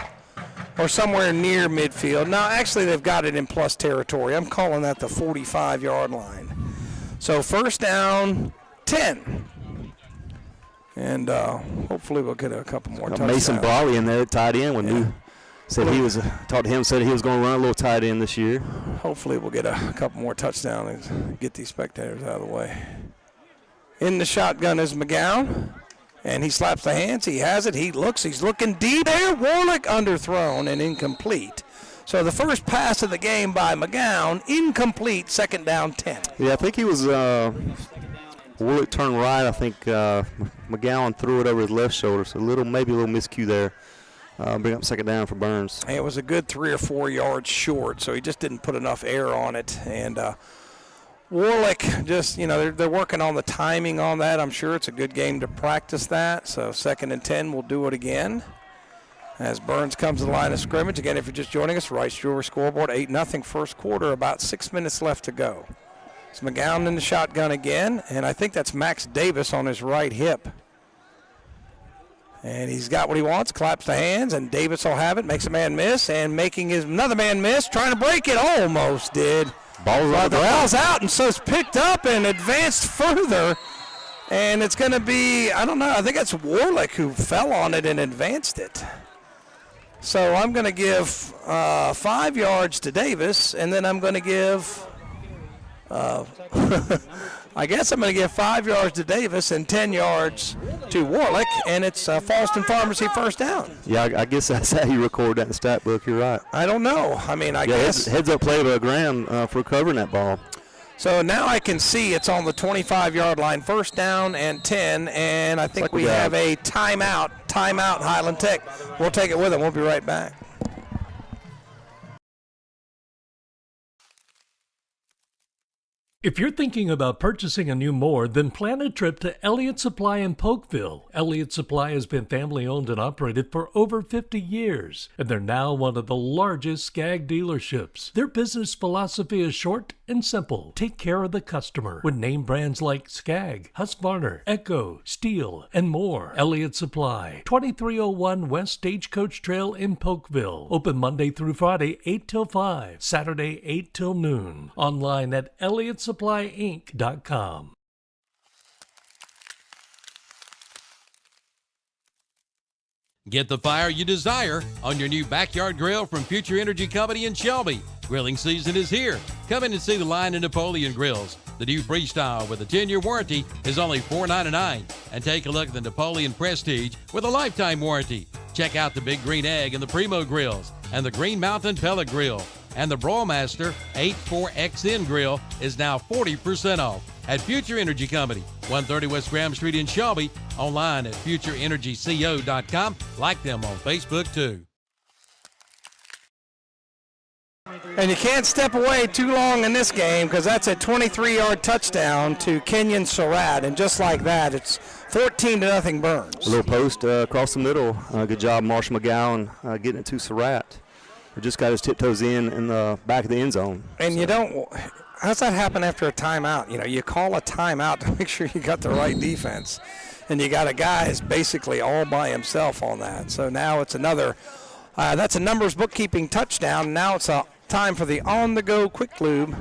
or somewhere near midfield. Now, actually, they've got it in plus territory. I'm calling that the 45-yard line. So 1st down, 10. And hopefully we'll get a couple more touchdowns. Mason Brawley in there, tight end, when he said he was going to run a little tight end this year. Hopefully we'll get a couple more touchdowns and get these spectators out of the way. In the shotgun is McGowan, and he slaps the hands. He has it. He's looking deep there. Warlick underthrown and incomplete. So the first pass of the game by McGowan, incomplete, 2nd down, 10. Yeah, I think he was Warlick turned right. I think McGowan threw it over his left shoulder, so maybe a little miscue there. Bring up 2nd down for Burns. It was a good 3 or 4 yards short, so he just didn't put enough air on it. And Warlick just, they're working on the timing on that. I'm sure it's a good game to practice that. So 2nd and 10, we'll do it again. As Burns comes to the line of scrimmage. Again, if you're just joining us, Rice Jewelry scoreboard, 8-0 first quarter, about 6 minutes left to go. It's McGowan in the shotgun again, and I think that's Max Davis on his right hip. And he's got what he wants, claps the hands, and Davis will have it, makes a man miss, and making another man miss, trying to break it, almost did. Ball's out, and so it's picked up and advanced further. And it's going to be, I don't know, I think it's Warlick who fell on it and advanced it. So I'm going to give 5 yards to Davis, and then I'm going to give, I guess I'm going to give 5 yards to Davis and 10 yards to Warlick, and it's Falston Pharmacy 1st down. Yeah, I guess that's how you record that in the stat book. You're right. I don't know. I mean, I guess. Heads up play by Graham for covering that ball. So now I can see it's on the 25-yard line, 1st down and 10, and I think we have a timeout. Timeout, Highland Tech. We'll take it with them. We'll be right back. If you're thinking about purchasing a new mower, then plan a trip to Elliott Supply in Polkville. Elliott Supply has been family-owned and operated for over 50 years, and they're now one of the largest Skag dealerships. Their business philosophy is short and simple. Take care of the customer with name brands like Skag, Husqvarna, Echo, Steel, and more. Elliott Supply, 2301 West Stagecoach Trail in Polkville. Open Monday through Friday, 8 till 5, Saturday, 8 till noon. Online at ElliottSupplyInc.com. Get the fire you desire on your new backyard grill from Future Energy Company in Shelby. Grilling season is here. Come in and see the line of Napoleon grills. The new Freestyle with a 10-year warranty is only $4.99. And take a look at the Napoleon Prestige with a lifetime warranty. Check out the Big Green Egg and the Primo Grills and the Green Mountain Pellet Grill. And the Broilmaster 84XN Grill is now 40% off at Future Energy Company, 130 West Graham Street in Shelby. Online at futureenergyco.com. Like them on Facebook, too. And you can't step away too long in this game because that's a 23-yard touchdown to Kenyon Surratt. And just like that, it's 14-0 Burns. A little post across the middle. Good job, Marshall McGowan, getting it to Surratt, who just got his tiptoes in the back of the end zone. And you don't – how's that happen after a timeout? You know, you call a timeout to make sure you got the right defense. And you got a guy who's basically all by himself on that. So now it's another that's a numbers bookkeeping touchdown. Now it's a time for the on-the-go quick lube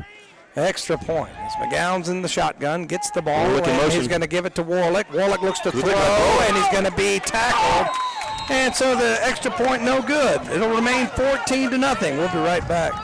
extra point. As McGowan's in the shotgun, gets the ball, and he's going to give it to Warlick. Warlick looks to throw, and he's going to be tackled. And so the extra point, no good. It'll remain 14-0. We'll be right back.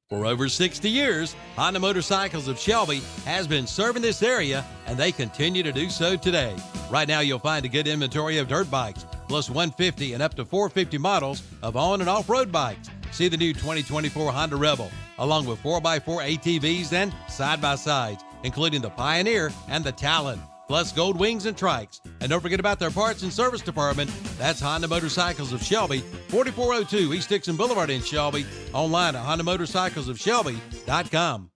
For over 60 years, Honda Motorcycles of Shelby has been serving this area, and they continue to do so today. Right now, you'll find a good inventory of dirt bikes, plus 150 and up to 450 models of on- and off-road bikes. See the new 2024 Honda Rebel, along with 4x4 ATVs and side-by-sides, including the Pioneer and the Talon, plus Gold Wings and Trikes. And don't forget about their parts and service department. That's Honda Motorcycles of Shelby, 4402 East Dixon Boulevard in Shelby. Online at HondaMotorcyclesofShelby.com.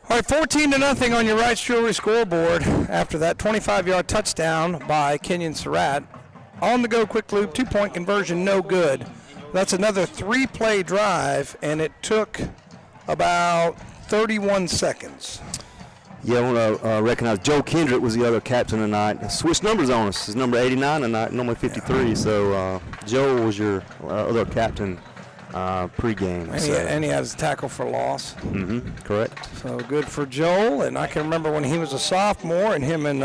All right, 14-0 on your Wright's Jewelry scoreboard after that 25-yard touchdown by Kenyon Surratt. On the go quick lube, 2-point conversion, no good. That's another 3-play drive, and it took about 31 seconds. Yeah, I want to recognize Joe Kendrick was the other captain tonight. Switched numbers on us. His number 89 tonight, normally 53. So Joe was your other captain pregame. And he has a tackle for loss. Mm-hmm, correct. So good for Joel. And I can remember when he was a sophomore, and him and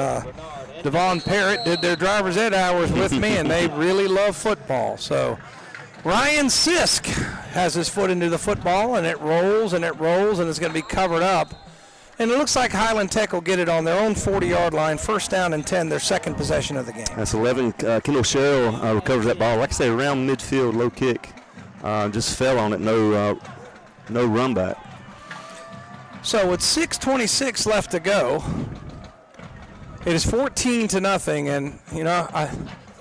Devon Parrott did their driver's ed hours with me, and they really love football. So Ryan Sisk has his foot into the football, and it rolls, and it's going to be covered up. And it looks like Highland Tech will get it on their own 40-yard line, 1st down and 10, their second possession of the game. That's 11. Kendall Sherrill recovers that ball. Like I say, around midfield, low kick. Just fell on it, no run back. So with 6:26 left to go, it is 14-0, and you know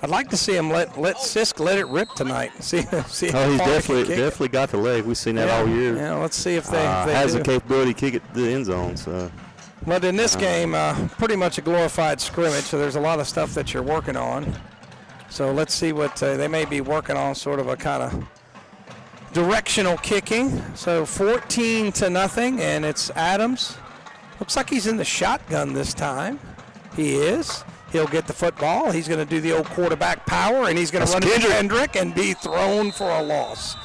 I'd like to see him let Sisk let it rip tonight. See he's definitely got the leg. We've seen that all year. Yeah, let's see if they has do. the capability to kick it to the end zone. So. But in this game, pretty much a glorified scrimmage. So there's a lot of stuff that you're working on. So let's see what they may be working on. Sort of a kind of directional kicking. So 14-0, and it's Adams. Looks like he's in the shotgun this time. He is. He'll get the football. He's going to do the old quarterback power, and he's going to run into Kendrick and be thrown for a loss.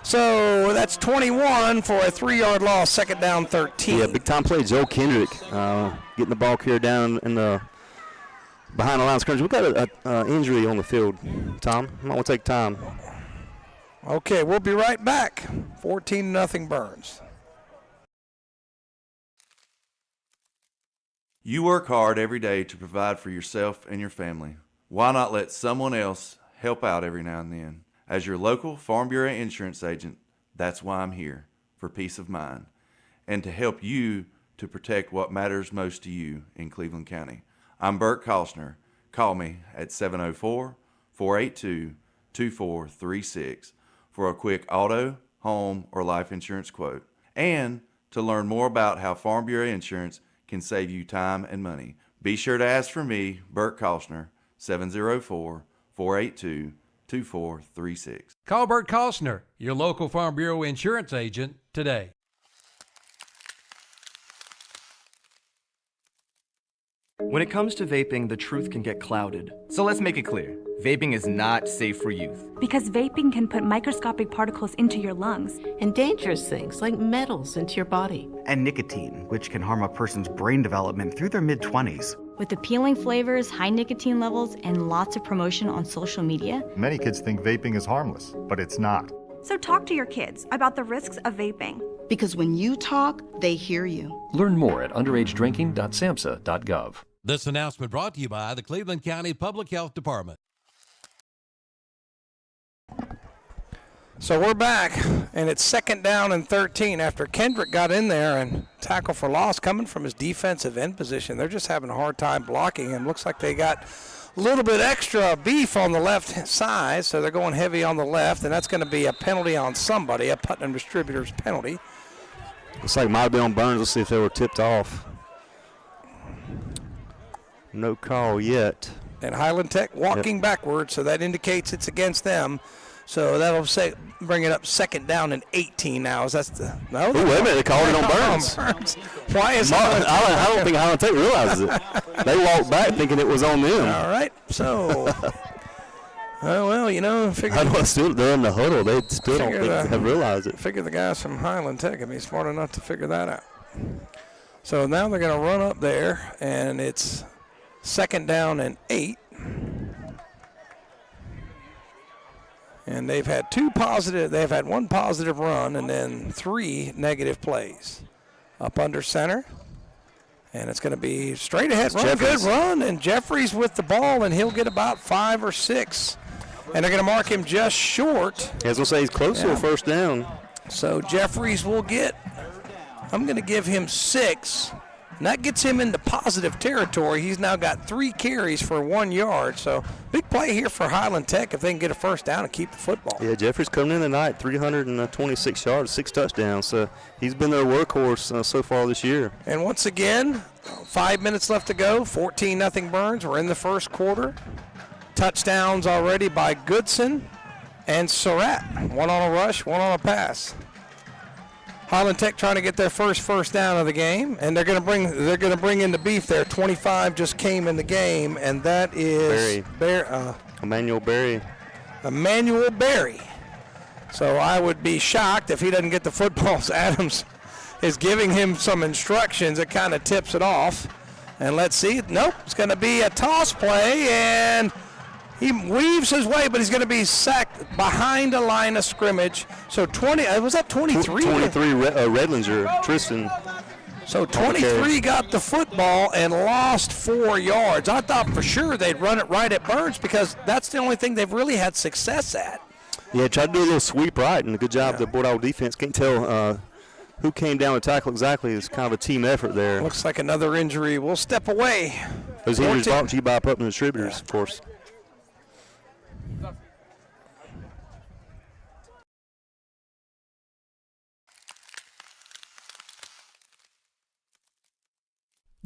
So that's 21 for a 3-yard loss, 2nd down, 13. Yeah, big-time play. Joe Kendrick getting the ball carried down in the behind the line of scrimmage. We've got an injury on the field, Tom. Might want to take time. Okay, we'll be right back. 14-0 Burns. You work hard every day to provide for yourself and your family. Why not let someone else help out every now and then? As your local Farm Bureau insurance agent, that's why I'm here, for peace of mind, and to help you to protect what matters most to you in Cleveland County. I'm Bert Kostner. Call me at 704-482-2436 for a quick auto, home, or life insurance quote, and to learn more about how Farm Bureau Insurance can save you time and money. Be sure to ask for me, Bert Kostner, 704-482-2436. Call Bert Kostner, your local Farm Bureau insurance agent, today. When it comes to vaping, the truth can get clouded. So let's make it clear. Vaping is not safe for youth. Because vaping can put microscopic particles into your lungs. And dangerous things like metals into your body. And nicotine, which can harm a person's brain development through their mid-20s. With appealing flavors, high nicotine levels, and lots of promotion on social media. Many kids think vaping is harmless, but it's not. So talk to your kids about the risks of vaping. Because when you talk, they hear you. Learn more at underagedrinking.samhsa.gov. This announcement brought to you by the Cleveland County Public Health Department. So we're back, and it's 2nd down and 13 after Kendrick got in there and tackle for loss coming from his defensive end position. They're just having a hard time blocking him. Looks like they got a little bit extra beef on the left side, so they're going heavy on the left, and that's going to be a penalty on somebody, a Putnam Distributors penalty. Looks like it might be on Burns. Let's see if they were tipped off. No call yet. And Highland Tech walking backwards, so that indicates it's against them. So that'll bring it up 2nd down and 18 now. Is that the no? Oh, wait a minute! They called it on Burns. Why is I don't think Highland Tech realizes it. They walked back thinking it was on them. All right, so. Well, you know, they're in the huddle. They still don't think they have realized it. Figure the guys from Highland Tech would be smart enough to figure that out. So now they're going to run up there, and it's 2nd down and 8. And they've had one positive run and then 3 negative plays. Up under center. And it's going to be straight ahead run, good run. And Jeffries with the ball, and he'll get about 5 or 6. And they're going to mark him just short. I was going to say he's close to a 1st down. So Jeffries will get, I'm going to give him 6. And that gets him into positive territory. He's now got 3 carries for 1 yard. So big play here for Highland Tech if they can get a 1st down and keep the football. Yeah, Jeffries coming in tonight, 326 yards, 6 touchdowns. So he's been their workhorse so far this year. And once again, 5 minutes left to go, 14-0 Burns. We're in the 1st quarter. Touchdowns already by Goodson and Surratt. 1 on a rush, 1 on a pass. Highland Tech trying to get their first down of the game, and they're going to bring in the beef there. 25 just came in the game, and that is Emmanuel Berry. Emmanuel Berry. So I would be shocked if he doesn't get the football. Adams is giving him some instructions. It kind of tips it off. And let's see. Nope, it's going to be a toss play, and he weaves his way, but he's going to be sacked behind a line of scrimmage. So 20, was that 23? 23, Redlinger, Tristan. So 23 got the football and lost 4 yards. I thought for sure they'd run it right at Burns because that's the only thing they've really had success at. Yeah, tried to do a little sweep right, and a good job of the Bordeaux defense. Can't tell who came down to tackle exactly. It's kind of a team effort there. Looks like another injury. We'll step away. Those injuries brought to you by Putnam Distributors, of course.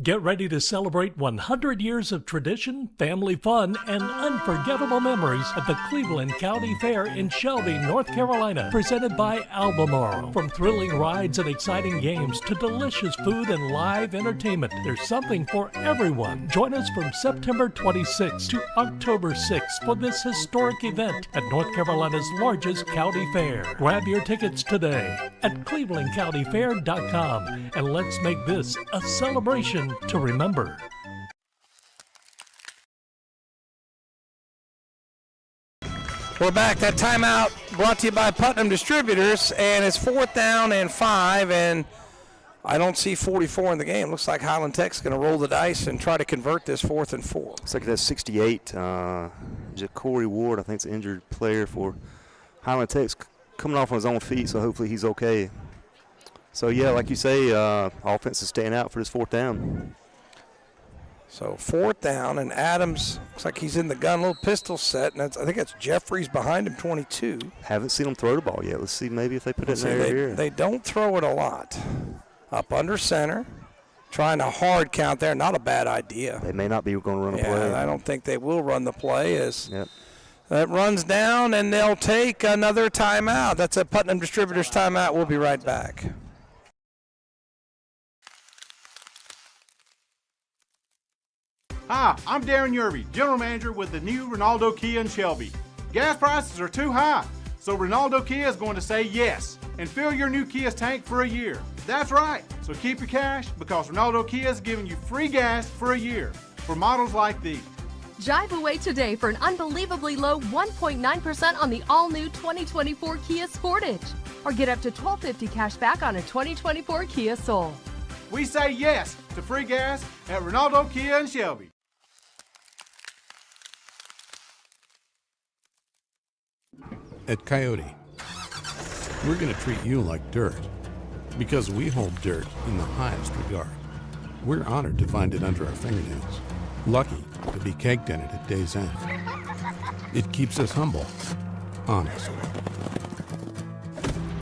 Get ready to celebrate 100 years of tradition, family fun, and unforgettable memories at the Cleveland County Fair in Shelby, North Carolina, presented by Albemarle. From thrilling rides and exciting games to delicious food and live entertainment, there's something for everyone. Join us from September 26th to October 6th for this historic event at North Carolina's largest county fair. Grab your tickets today at clevelandcountyfair.com, and let's make this a celebration to remember. We're back. That timeout brought to you by Putnam Distributors, and it's 4th down and 5, and I don't see 44 in the game. Looks like Highland Tech's going to roll the dice and try to convert this 4th and 4. Looks like that's 68. Corey Ward, I think, is an injured player for Highland Tech's coming off on his own feet, so hopefully he's okay. So, yeah, like you say, offense is staying out for this 4th down. So 4th down, and Adams looks like he's in the gun, little pistol set, and I think that's Jeffries behind him, 22. Haven't seen him throw the ball yet. Let's see maybe if they put it in there here. They don't throw it a lot. Up under center, trying a hard count there, not a bad idea. They may not be going to run a play. I don't think they will run the play as that runs down, and they'll take another timeout. That's a Putnam Distributors timeout. We'll be right back. Hi, I'm Darren Yerby, General Manager with the new Ronaldo Kia in Shelby. Gas prices are too high, so Ronaldo Kia is going to say yes and fill your new Kia's tank for a year. That's right, so keep your cash because Ronaldo Kia is giving you free gas for a year for models like these. Drive away today for an unbelievably low 1.9% on the all-new 2024 Kia Sportage. Or get up to $1,250 cash back on a 2024 Kia Soul. We say yes to free gas at Ronaldo Kia in Shelby. At Coyote, we're going to treat you like dirt because we hold dirt in the highest regard. We're honored to find it under our fingernails, lucky to be caked in it at day's end. It keeps us humble, honest.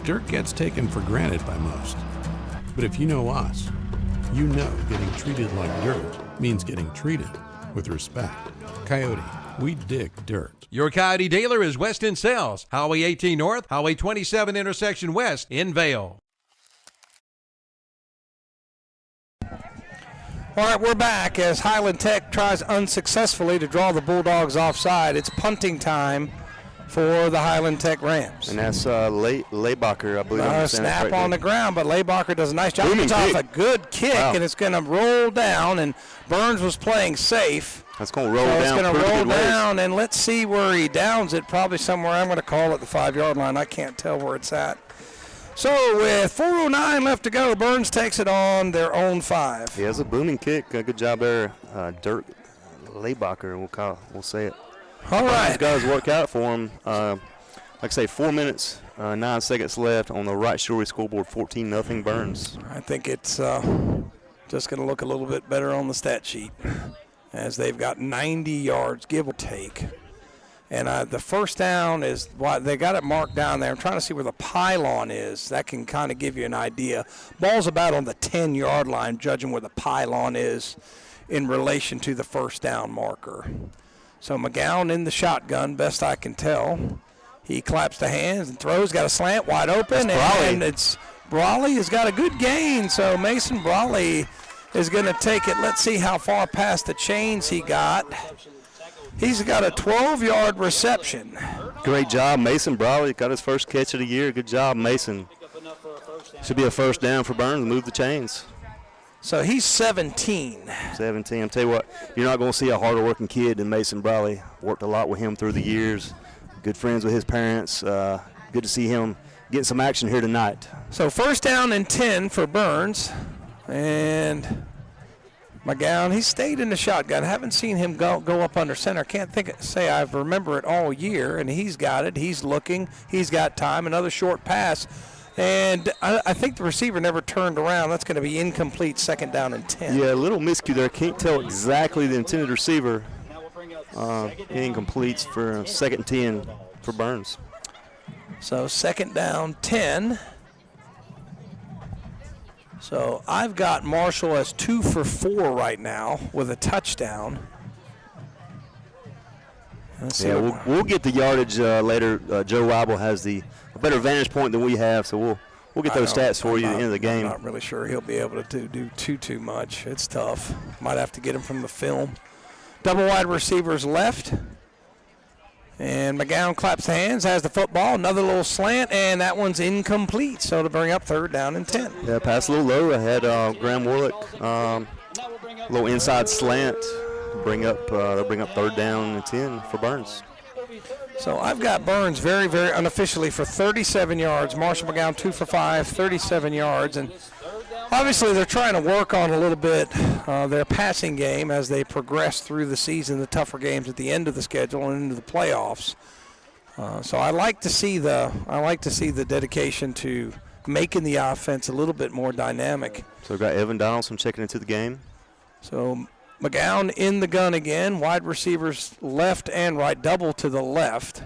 Dirt gets taken for granted by most, but if you know us, you know getting treated like dirt means getting treated with respect. Coyote, we dig dirt. Your Coyote dealer is Weston Sales, Highway 18 North, Highway 27 intersection west in Vail. All right, we're back as Highland Tech tries unsuccessfully to draw the Bulldogs offside. It's punting time for the Highland Tech Rams. And that's Laybacher, I believe. Snap on the ground, but Laybacher does a nice job. It's off a good kick, and it's going to roll down, and Burns was playing safe. That's going to roll down. It's going to roll down, and let's see where he downs it. Probably somewhere. I'm going to call it the 5-yard line. I can't tell where it's at. So with 4:09 left to go, Burns takes it on their own 5. He has a booming kick. Good job there, Dirk Laybacher. We'll say it. All right. These guys work out for him. Like I say, 4 minutes, 9 seconds left on the Wright Story scoreboard. 14-0 Burns. I think it's just going to look a little bit better on the stat sheet as they've got 90 yards, give or take. And the first down is they got it marked down there. I'm trying to see where the pylon is. That can kind of give you an idea. Ball's about on the 10-yard line, judging where the pylon is in relation to the first down marker. So McGowan in the shotgun, best I can tell. He claps the hands and throws, got a slant wide open. And it's Brawley has got a good gain. So Mason Brawley is going to take it. Let's see how far past the chains he got. He's got a 12-yard reception. Great job, Mason Brawley. Got his first catch of the year. Good job, Mason. Should be a first down for Burns. Move the chains. So he's 17. 17. I'll tell you what, you're not going to see a harder working kid than Mason Brawley. Worked a lot with him through the years. Good friends with his parents. Good to see him getting some action here tonight. So first down and 10 for Burns. And McGowan, he stayed in the shotgun. Haven't seen him go up under center. Can't say I remember it all year. And he's got it. He's looking. He's got time. Another short pass. And I think the receiver never turned around. That's going to be incomplete, second down and 10. Yeah, a little miscue there. Can't tell exactly the intended receiver. Incompletes for second 10 for Burns. So second down 10. So I've got Marshall as 2 for 4 right now with a touchdown. Yeah, we'll get the yardage later. Joe Weibel has a better vantage point than we have, so we'll get those stats for you at the end of the game. I'm not really sure he'll be able to do too much. It's tough. Might have to get him from the film. Double wide receivers left. And McGowan claps the hands, has the football, another little slant, and that one's incomplete. So to bring up third down and 10. Yeah, pass a little low. I had Graham Warlick, little inside slant. They'll bring up third down and 10 for Burns. So I've got Burns very, very unofficially for 37 yards. Marshall McGowan 2 for 5, 37 yards. And obviously they're trying to work on a little bit their passing game as they progress through the season, the tougher games at the end of the schedule and into the playoffs. So I like to see the dedication to making the offense a little bit more dynamic. So we've got Evan Donaldson checking into the game. So McGowan in the gun again. Wide receivers left and right, double to the left.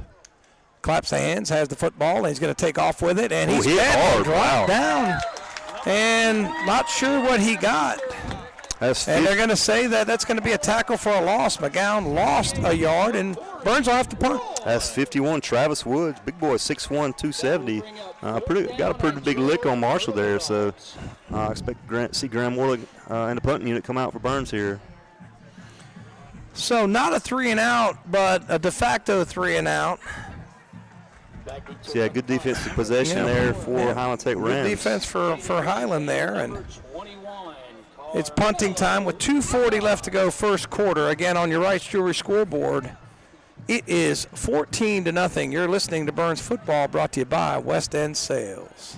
Claps the hands, has the football, and he's going to take off with it. And he's dropped down. And not sure what he got. And they're going to say that that's going to be a tackle for a loss. McGowan lost a yard, and Burns will have to punt. That's 51, Travis Woods. Big boy, 6'1", 270. Got a pretty big lick on Marshall there, so I expect to see Graham Warlick and the punting unit come out for Burns here. So not a 3-and-out, but a de facto 3-and-out. So yeah, good defensive possession there for Highland Tech Rams. Good defense for Highland there, and It's punting time with 2:40 left to go first quarter. Again, on your Wright's Jewelry scoreboard, it is 14-0. You're listening to Burns Football, brought to you by West End Sales.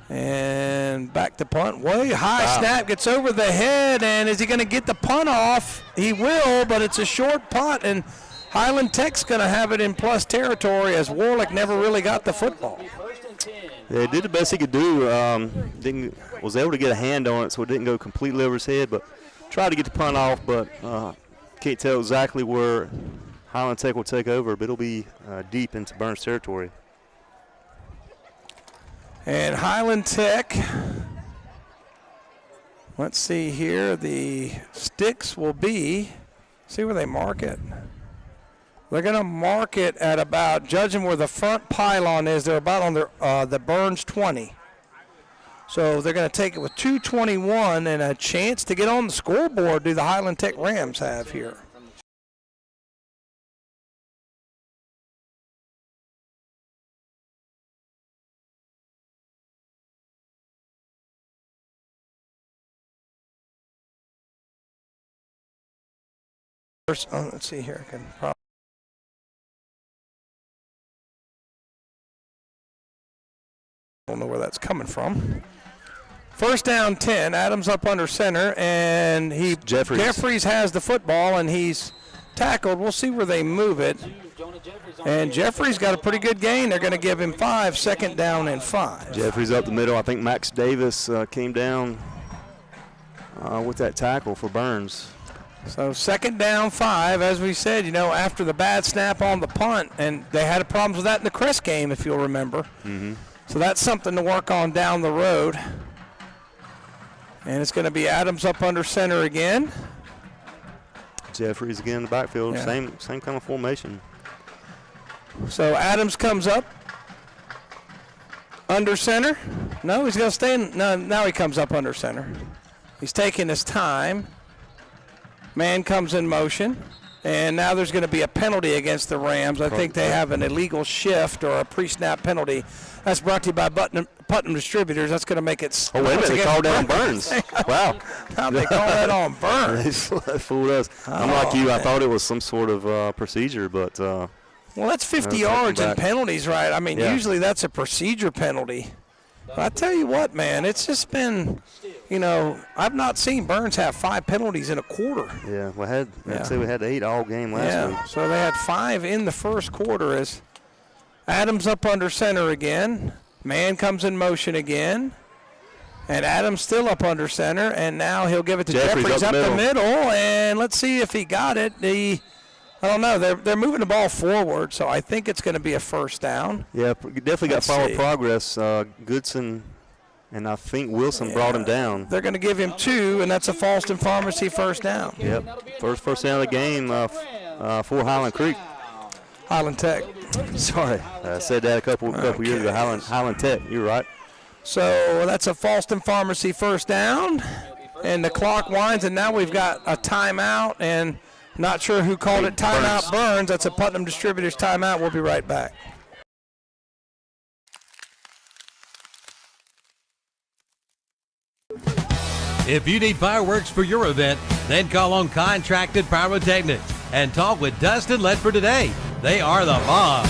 And back to punt. Way high snap, gets over the head, and is he going to get the punt off? He will, but it's a short punt, and Highland Tech's going to have it in plus territory as Warlick never really got the football. Yeah, he did the best he could do. Was able to get a hand on it, so it didn't go completely over his head, but tried to get the punt off, but can't tell exactly where Highland Tech will take over, but it'll be deep into Burns territory. And Highland Tech, let's see here, the sticks will be, see where they mark it. They're going to mark it at about, judging where the front pylon is, they're about on the Burns 20. So they're going to take it with 2:21 and a chance to get on the scoreboard. Do the Highland Tech Rams have here? First, let's see here. I can probably. Don't know where that's coming from. First down 10. Adams up under center, and Jeffries has the football, and he's tackled. We'll see where they move it. And Jeffries got a pretty good gain. They're going to give him 5, second down and 5. Jeffries up the middle. I think Max Davis came down with that tackle for Burns. So second down 5, as we said, after the bad snap on the punt, and they had problems with that in the Crest game, if you'll remember. Mm-hmm. So that's something to work on down the road. And it's going to be Adams up under center again. Jeffries again in the backfield, Yeah. same kind of formation. So Adams comes up under center. No, he's going to stay in. No, now he comes up under center. He's taking his time. Man comes in motion. And now there's going to be a penalty against the Rams. I think they have an illegal shift or a pre-snap penalty. That's brought to you by Putnam Distributors. That's going to make it. Oh, wait a minute. They called down Burns. Wow. How they call that on Burns? That fooled us. I'm like you. I thought it was some sort of procedure, but. Well, that's 50 yards and penalties, right? I mean, usually that's a procedure penalty. But I tell you what, man, it's just been, I've not seen Burns have 5 penalties in a quarter. Yeah, I'd say we had 8 all game last week. So they had 5 in the first quarter as Adams up under center again. Man comes in motion again. And Adams still up under center, and now he'll give it to Jeffries up the middle. And let's see if he got it. I don't know. They're moving the ball forward, so I think it's going to be a first down. Yeah, definitely got forward progress. Goodson and I think Wilson brought him down. They're going to give him 2, and that's a Falston Pharmacy first down. Yep, first down of the game for Highland Creek. Highland Tech. Sorry, I said that a couple years ago. Highland Tech, you're right. So that's a Falston Pharmacy first down, and the clock winds, and now we've got a timeout, and not sure who called it. Timeout Burns. That's a Putnam Distributors timeout. We'll be right back. If you need fireworks for your event, then call on Contracted Pyrotechnics and talk with Dustin Ledford today. They are the bomb.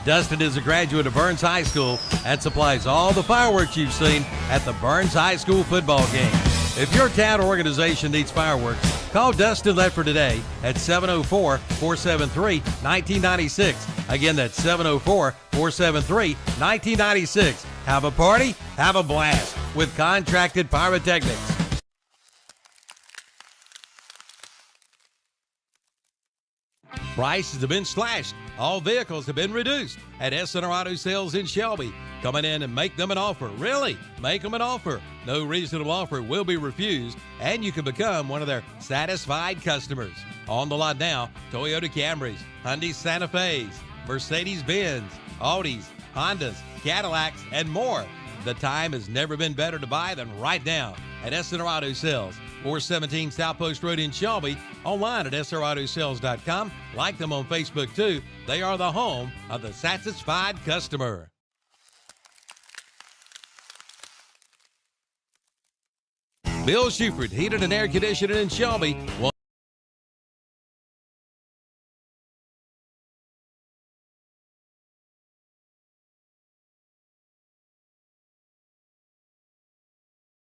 Dustin is a graduate of Burns High School and supplies all the fireworks you've seen at the Burns High School football game. If your town or organization needs fireworks, call Dustin Ledford today at 704-473-1996. Again, that's 704-473-1996. Have a party, have a blast with Contracted Pyrotechnics. Prices have been slashed. All vehicles have been reduced at SNR Auto Sales in Shelby. Come in and make them an offer. Really, make them an offer. No reasonable offer will be refused, and you can become one of their satisfied customers. On the lot now, Toyota Camrys, Hyundai Santa Fe's, Mercedes-Benz, Audis, Hondas, Cadillacs, and more. The time has never been better to buy than right now at SNR Auto Sales. 417 South Post Road in Shelby. Online at srautosales.com. Like them on Facebook, too. They are the home of the satisfied customer. Bill Shuford, Heating and Air Conditioning in Shelby.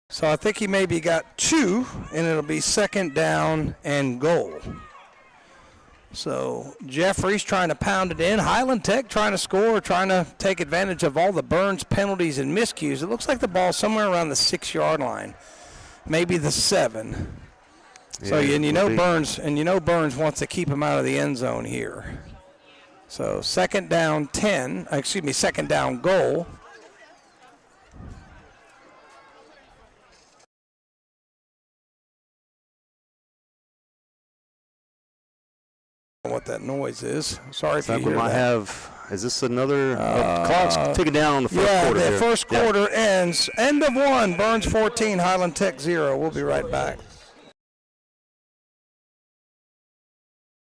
So I think he maybe got 2, and it'll be 2nd down and goal. So Jeffries trying to pound it in. Highland Tech trying to score, trying to take advantage of all the Burns penalties and miscues. It looks like the ball's somewhere around the 6-yard line, maybe the 7. Yeah, so and you know Burns wants to keep him out of the end zone here. So 2nd down goal. What that noise is. Sorry if you hear that. Is this another clock's ticking down on the first quarter? Yeah, the first quarter ends. End of 1, Burns 14, Highland Tech 0. We'll be right back.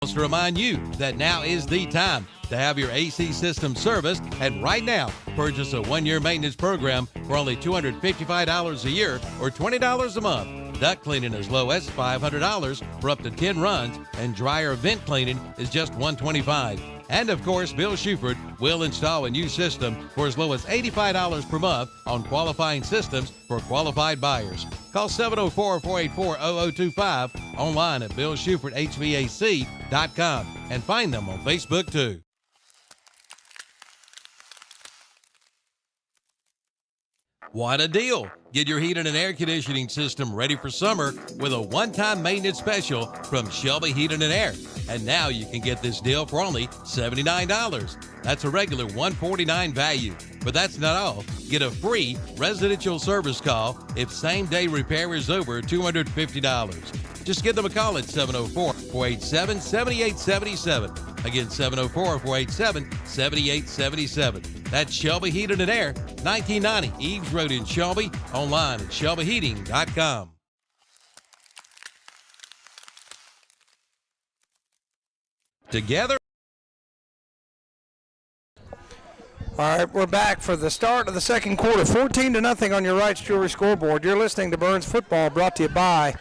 Wants to remind you that now is the time to have your AC system serviced, and right now, purchase a 1-year maintenance program for only $255 a year or $20 a month. Duct cleaning as low as $500 for up to 10 runs, and dryer vent cleaning is just $125. And of course, Bill Shuford will install a new system for as low as $85 per month on qualifying systems for qualified buyers. Call 704-484-0025, online at BillShufordHVAC.com, and find them on Facebook too. What a deal! Get your heating and air conditioning system ready for summer with a one-time maintenance special from Shelby Heating and Air. And now you can get this deal for only $79. That's a regular $149 value. But that's not all. Get a free residential service call if same-day repair is over $250. Just give them a call at 704-487-7877. Again, 704-487-7877. That's Shelby Heating and Air, 1990 Eves Road in Shelby. Online at shelbyheating.com. Together. All right, we're back for the start of the second quarter. 14-0 on your Wright's Jewelry scoreboard. You're listening to Burns Football, brought to you by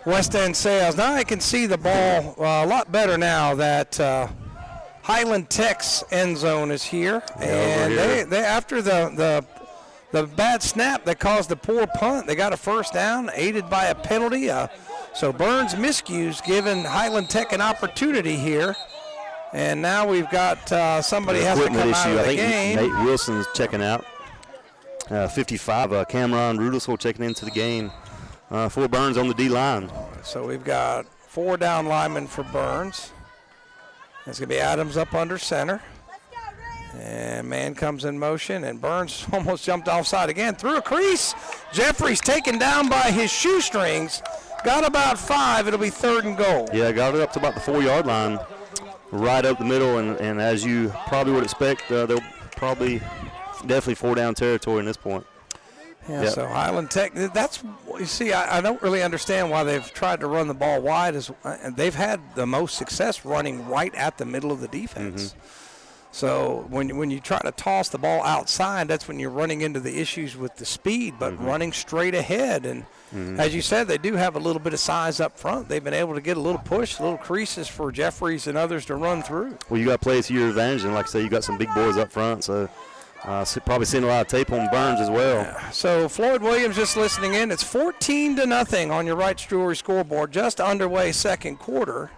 West End Sales. Now I can see the ball a lot better now that Highland Tech's end zone is here. And they after the bad snap that caused the poor punt, they got a first down, aided by a penalty. So Burns miscues giving Highland Tech an opportunity here. And now we've got somebody has to come out of the game. Nate Wilson's checking out. 55, Cameron Rudelsville checking into the game for Burns on the D-line. So we've got 4 down linemen for Burns. It's going to be Adams up under center. And man comes in motion, and Burns almost jumped offside again. Through a crease. Jeffries taken down by his shoestrings. Got about 5. It'll be 3rd and goal. Yeah, got it up to about the 4-yard line. Right up the middle, and as you probably would expect, they'll probably definitely 4-down territory in this point. Yeah, yep. So Highland Tech, that's, you see, I don't really understand why they've tried to run the ball wide. They've had the most success running right at the middle of the defense. Mm-hmm. So when you try to toss the ball outside, that's when you're running into the issues with the speed, but running straight ahead. And as you said, they do have a little bit of size up front. They've been able to get a little push, little creases for Jeffries and others to run through. Well, you got to play to your advantage, and like I say, you got some big boys up front, so probably seeing a lot of tape on Burns as well. Yeah. So Floyd Williams just listening in. It's 14-0 on your Wright's Jewelry scoreboard, just underway second quarter.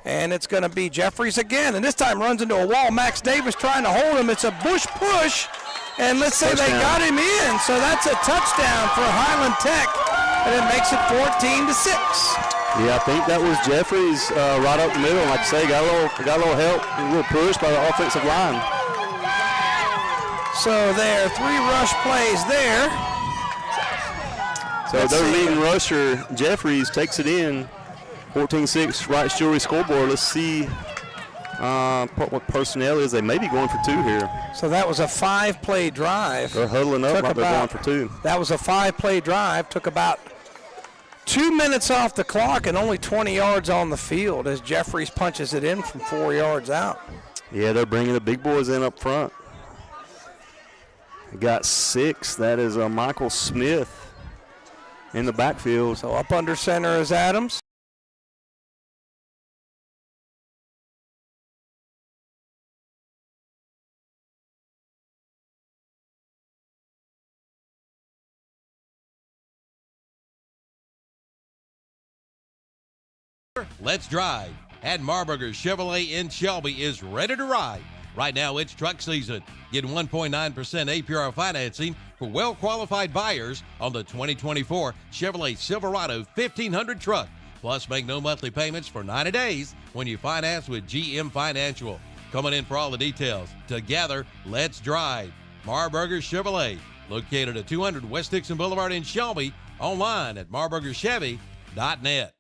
And it's going to be Jeffries again, and this time runs into a wall. Max Davis trying to hold him. It's a bush push, and let's say they got him in. So that's a touchdown for Highland Tech, and it makes it 14-6. Yeah, I think that was Jeffries right up the middle. Like I say, got a little help, a little push by the offensive line. So there, 3 rush plays there. So their leading rusher, Jeffries, takes it in. 14-6 Wright's Jewelry scoreboard. Let's see what personnel is. They may be going for 2 here. So that was a 5-play drive. They're huddling up like they're going for 2. That was a 5-play drive. Took about 2 minutes off the clock and only 20 yards on the field as Jeffries punches it in from 4 yards out. Yeah, they're bringing the big boys in up front. They got 6. That is Michael Smith. in the backfield. So up under center is Adams. Let's drive. And Marburger Chevrolet in Shelby is ready to ride. Right now, it's truck season. Get 1.9% APR financing for well-qualified buyers on the 2024 Chevrolet Silverado 1500 truck. Plus, make no monthly payments for 90 days when you finance with GM Financial. Coming in for all the details. Together, let's drive. Marburger Chevrolet, located at 200 West Dixon Boulevard in Shelby. Online at marburgerchevy.net.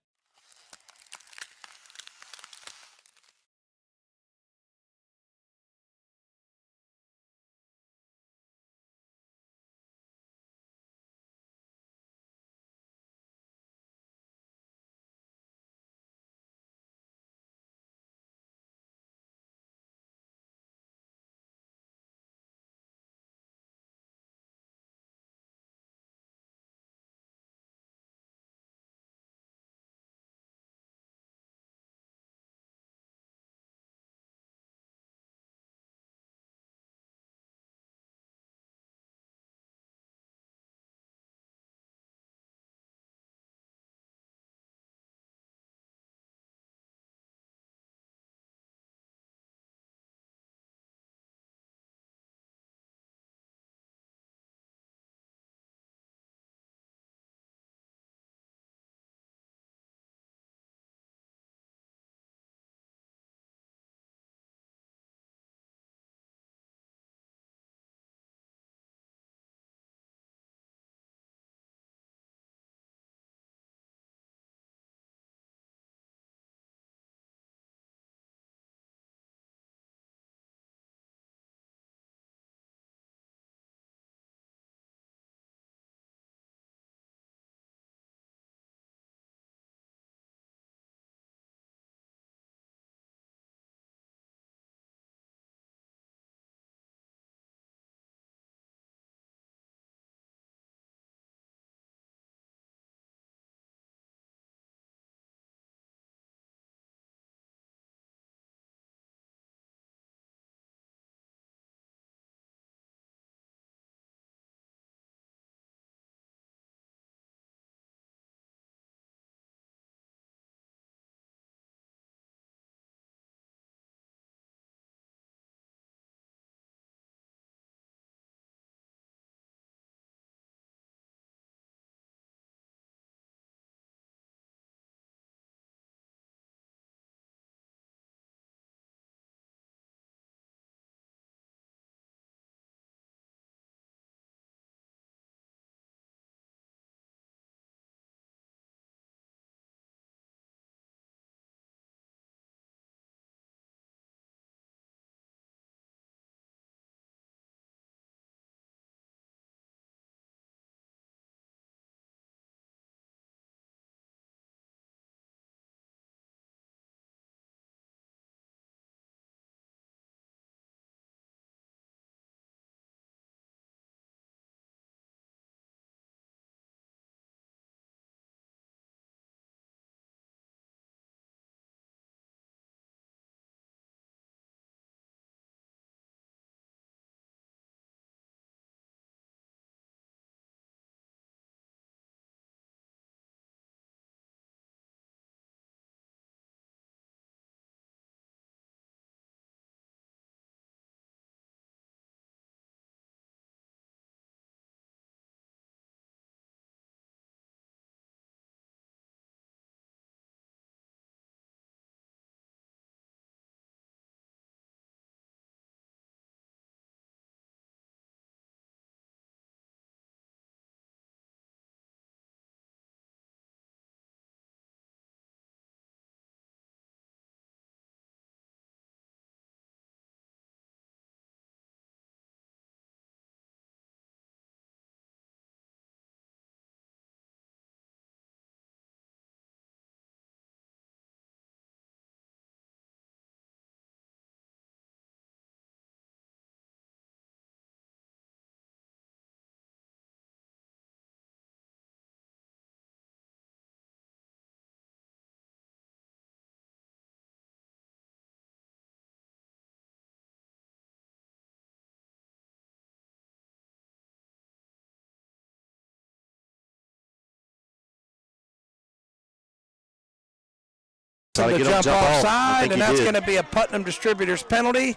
To jump offside, and that's going to be a Putnam Distributors penalty.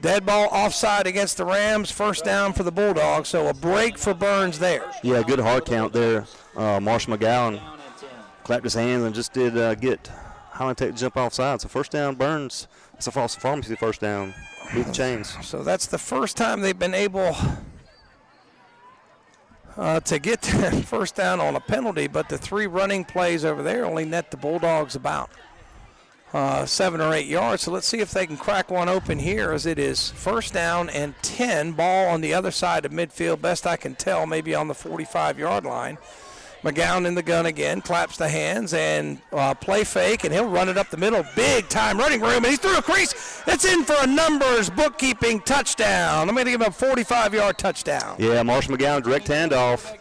Dead ball offside against the Rams, first down for the Bulldogs, so a break for Burns there. Yeah, good hard count there. Marshall McGowan clapped his hands and just did get Highland Tech to jump offside. So first down, Burns. It's a false pharmacy first down. Beat the chains. So that's the first time they've been able to get that first down on a penalty, but the 3 running plays over there only net the Bulldogs about 7 or 8 yards. So let's see if they can crack one open here, as it is first down and 10. Ball on the other side of midfield, best I can tell, maybe on the 45-yard line. McGowan in the gun again, claps the hands and play fake, and he'll run it up the middle. Big time running room, and he's through a crease. It's in for a numbers bookkeeping touchdown. I'm going to give him a 45-yard touchdown. Yeah, Marshall McGowan direct handoff.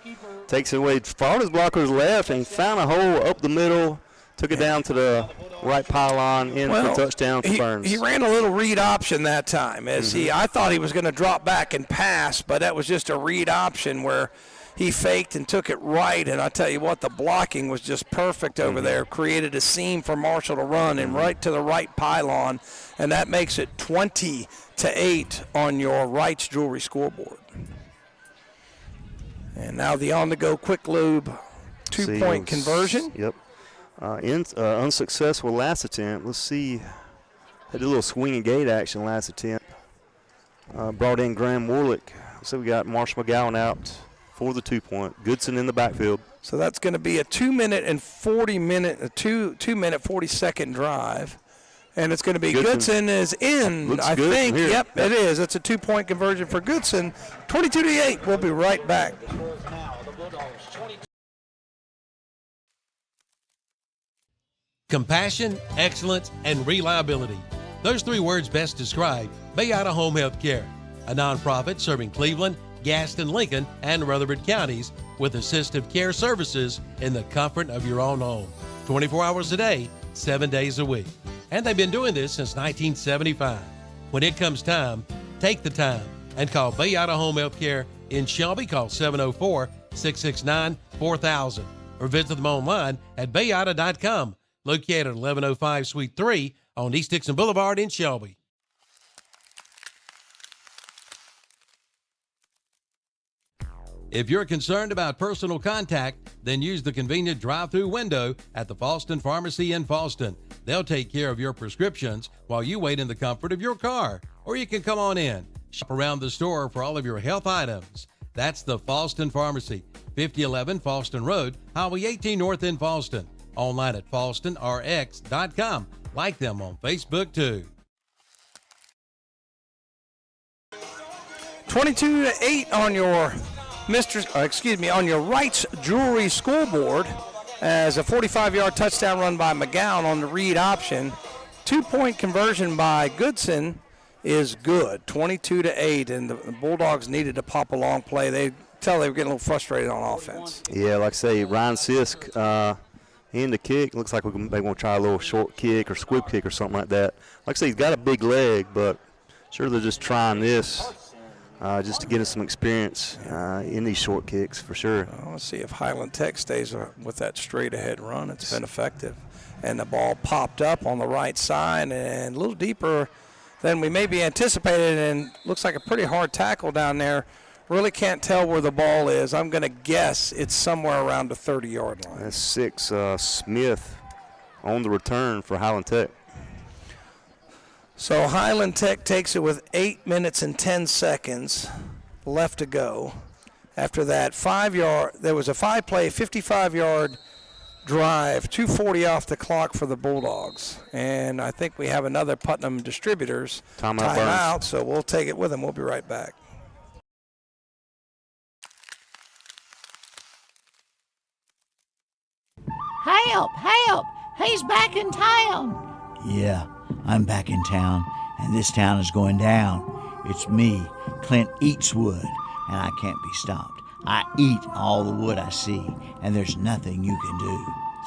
Takes it away, followed his blocker's left and found a hole up the middle. Took it down to the right pylon in for touchdown for Burns. He ran a little read option that time. I thought he was going to drop back and pass, but that was just a read option where he faked and took it right. And I tell you what, the blocking was just perfect over there. Created a seam for Marshall to run and right to the right pylon, and that makes it 20-8 on your Wright's Jewelry scoreboard. And now the on-the-go quick lube 2-point conversion. Yep. Unsuccessful last attempt. Let's see. Had a little swing and gate action last attempt. Brought in Graham Warlick. So we got Marshall McGowan out for the 2-point. Goodson in the backfield. So that's going to be a 2-minute 40-second drive. And it's going to be Goodson is in, looks I good think. Yep, it is. It's a 2-point conversion for Goodson. 22-8. We'll be right back. Compassion, excellence, and reliability. Those 3 words best describe Bayada Home Health Care, a nonprofit serving Cleveland, Gaston, Lincoln, and Rutherford counties with assistive care services in the comfort of your own home. 24 hours a day, 7 days a week. And they've been doing this since 1975. When it comes time, take the time and call Bayada Home Health Care in Shelby. Call 704-669-4000 or visit them online at bayada.com. Located at 1105 Suite 3 on East Dixon Boulevard in Shelby. If you're concerned about personal contact, then use the convenient drive-through window at the Falston Pharmacy in Falston. They'll take care of your prescriptions while you wait in the comfort of your car. Or you can come on in, shop around the store for all of your health items. That's the Falston Pharmacy, 5011 Falston Road, Highway 18 North in Falston. Online at falstonrx.com. Like them on Facebook too. 22-8 on your on your Wright's Jewelry scoreboard, as a 45-yard touchdown run by McGowan on the read option. 2-point conversion by Goodson is good. 22-8, and the Bulldogs needed to pop a long play. They were getting a little frustrated on offense. Yeah, like I say, Ryan Sisk. In the kick, looks like they want to try a little short kick or squib kick or something like that. Like I say, he's got a big leg, but sure they're just trying this just to get us some experience in these short kicks for sure. Let's see if Highland Tech stays with that straight-ahead run. It's been effective. And the ball popped up on the right side and a little deeper than we maybe anticipated, and looks like a pretty hard tackle down there. Really can't tell where the ball is. I'm going to guess it's somewhere around the 30-yard line. That's 6. Smith on the return for Highland Tech. So Highland Tech takes it with 8 minutes and 10 seconds left to go. After that there was a 5-play, 55-yard drive, 2:40 off the clock for the Bulldogs. And I think we have another Putnam Distributors timeout, so we'll take it with them. We'll be right back. Help! Help! He's back in town! Yeah, I'm back in town, and this town is going down. It's me, Clint Eats Wood, and I can't be stopped. I eat all the wood I see, and there's nothing you can do.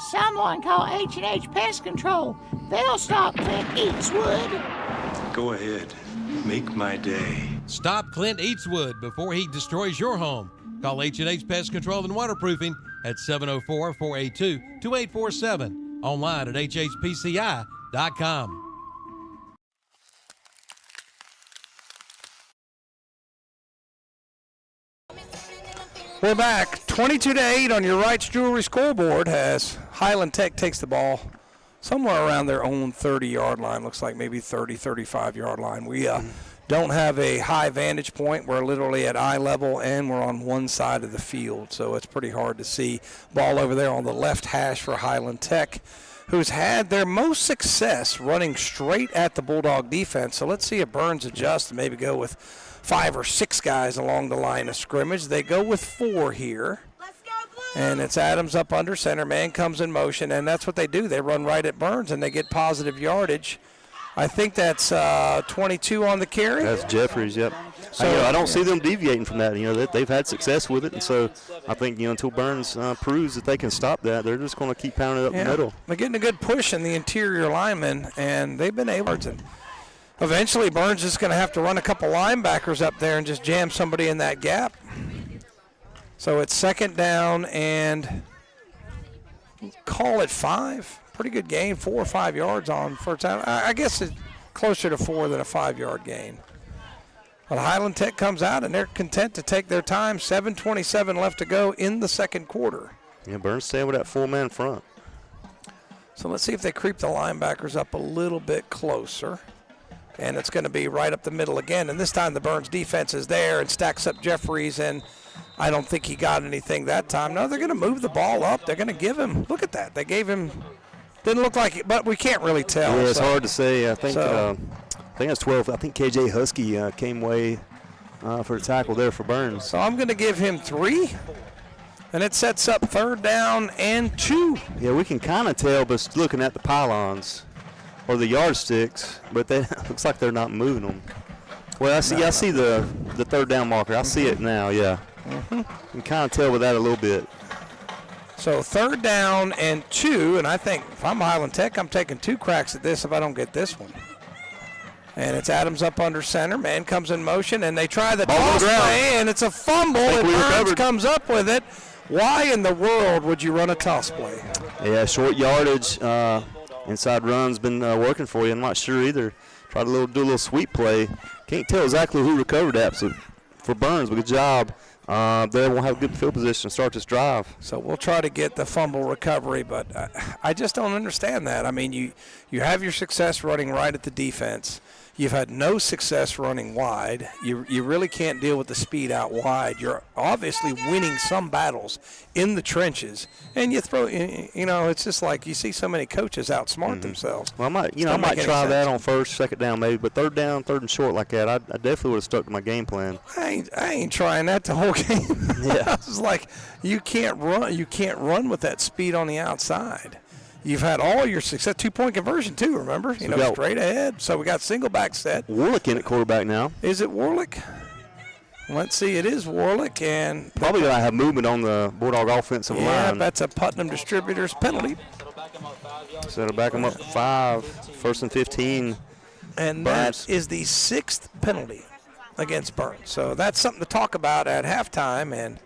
Someone call H&H Pest Control. They'll stop Clint Eats Wood. Go ahead. Make my day. Stop Clint Eats Wood before he destroys your home. Call H&H Pest Control and Waterproofing at 704-482-2847. Online at hhpci.com. We're back 22-8 on your Wright's Jewelry scoreboard as Highland Tech takes the ball somewhere around their own 30-yard line. Looks like maybe 30, 35-yard line. We don't have a high vantage point. We're literally at eye level, and we're on one side of the field, so it's pretty hard to see. Ball over there on the left hash for Highland Tech, who's had their most success running straight at the Bulldog defense. So let's see if Burns adjusts and maybe go with 5 or 6 guys along the line of scrimmage. They go with 4 here. And it's Adams up under center. Man comes in motion, and that's what they do. They run right at Burns, and they get positive yardage. I think that's 22 on the carry. That's Jeffries, yep. So, I don't see them deviating from that. They've had success with it, and so I think until Burns proves that they can stop that, they're just going to keep pounding it up the middle. They're getting a good push in the interior linemen, and they've been able to. Eventually, Burns is going to have to run a couple linebackers up there and just jam somebody in that gap. So it's second down and call it 5. Pretty good gain, 4 or 5 yards on first down. I guess it's closer to 4 than a 5-yard gain. But Highland Tech comes out, and they're content to take their time. 7:27 left to go in the second quarter. Yeah, Burns staying with that 4-man front. So let's see if they creep the linebackers up a little bit closer. And it's going to be right up the middle again. And this time the Burns defense is there and stacks up Jeffries, and I don't think he got anything that time. No, they're going to move the ball up. They're going to give him, look at that. They gave him, didn't look like it, but we can't really tell. Yeah, it's hard to say. I think that's 12. I think KJ Husky came away for a tackle there for Burns. So I'm going to give him 3. And it sets up third down and 2. Yeah, we can kind of tell, but looking at the pylons or the yardsticks, but it looks like they're not moving them. Well, I see the third down marker. I see it now, yeah. You can kind of tell with that a little bit. So third down and 2, and I think if I'm Highland Tech, I'm taking 2 cracks at this if I don't get this one. And it's Adams up under center. Man comes in motion, and they try the toss play, and it's a fumble, and Burns comes up with it. Why in the world would you run a toss play? Yeah, short yardage. Inside run's been working for you. I'm not sure either. Tried to do a little sweep play. Can't tell exactly who recovered that. So for Burns, good job. They won't have a good field position to start this drive. So we'll try to get the fumble recovery, but I just don't understand that. I mean, you have your success running right at the defense. You've had no success running wide. You really can't deal with the speed out wide. You're obviously winning some battles in the trenches, and you throw. It's just like you see so many coaches outsmart themselves. Well, I might try that on first, second down maybe, but third down, third and short like that, I definitely would have stuck to my game plan. I ain't trying that the whole game. Yeah, it's like you can't run. You can't run with that speed on the outside. You've had all your success, 2-point conversion too, remember? Straight ahead. So we got single back set. Warlick in at quarterback now. Is it Warlick? Let's see, it is Warlick. And probably going to have movement on the Bulldog offensive line. Yeah, that's a Putnam Distributors penalty. So it'll back them up 5, first and 15. And Burns. that is the 6th penalty against Burns. So that's something to talk about at halftime. And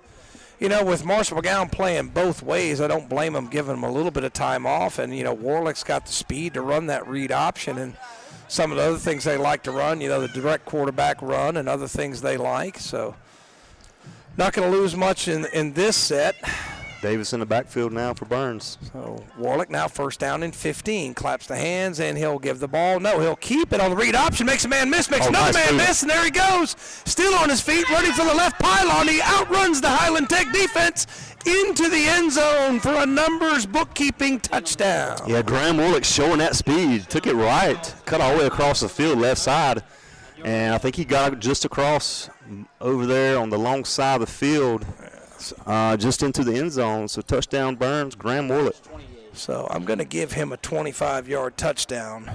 with Marshall McGowan playing both ways, I don't blame him giving him a little bit of time off. And, Warlick's got the speed to run that read option and some of the other things they like to run, the direct quarterback run and other things they like. So not going to lose much in this set. Davis in the backfield now for Burns. So Warlick now first down and 15. Claps the hands, and he'll give the ball. No, he'll keep it on the read option. Makes a man miss, makes another man miss, and there he goes. Still on his feet, running for the left pylon. He outruns the Highland Tech defense into the end zone for a numbers bookkeeping touchdown. Yeah, Graham Warlick showing that speed. Took it right. Cut all the way across the field, left side. And I think he got just across over there on the long side of the field. Just into the end zone. So touchdown Burns, Graham Warlick. So I'm going to give him a 25-yard touchdown.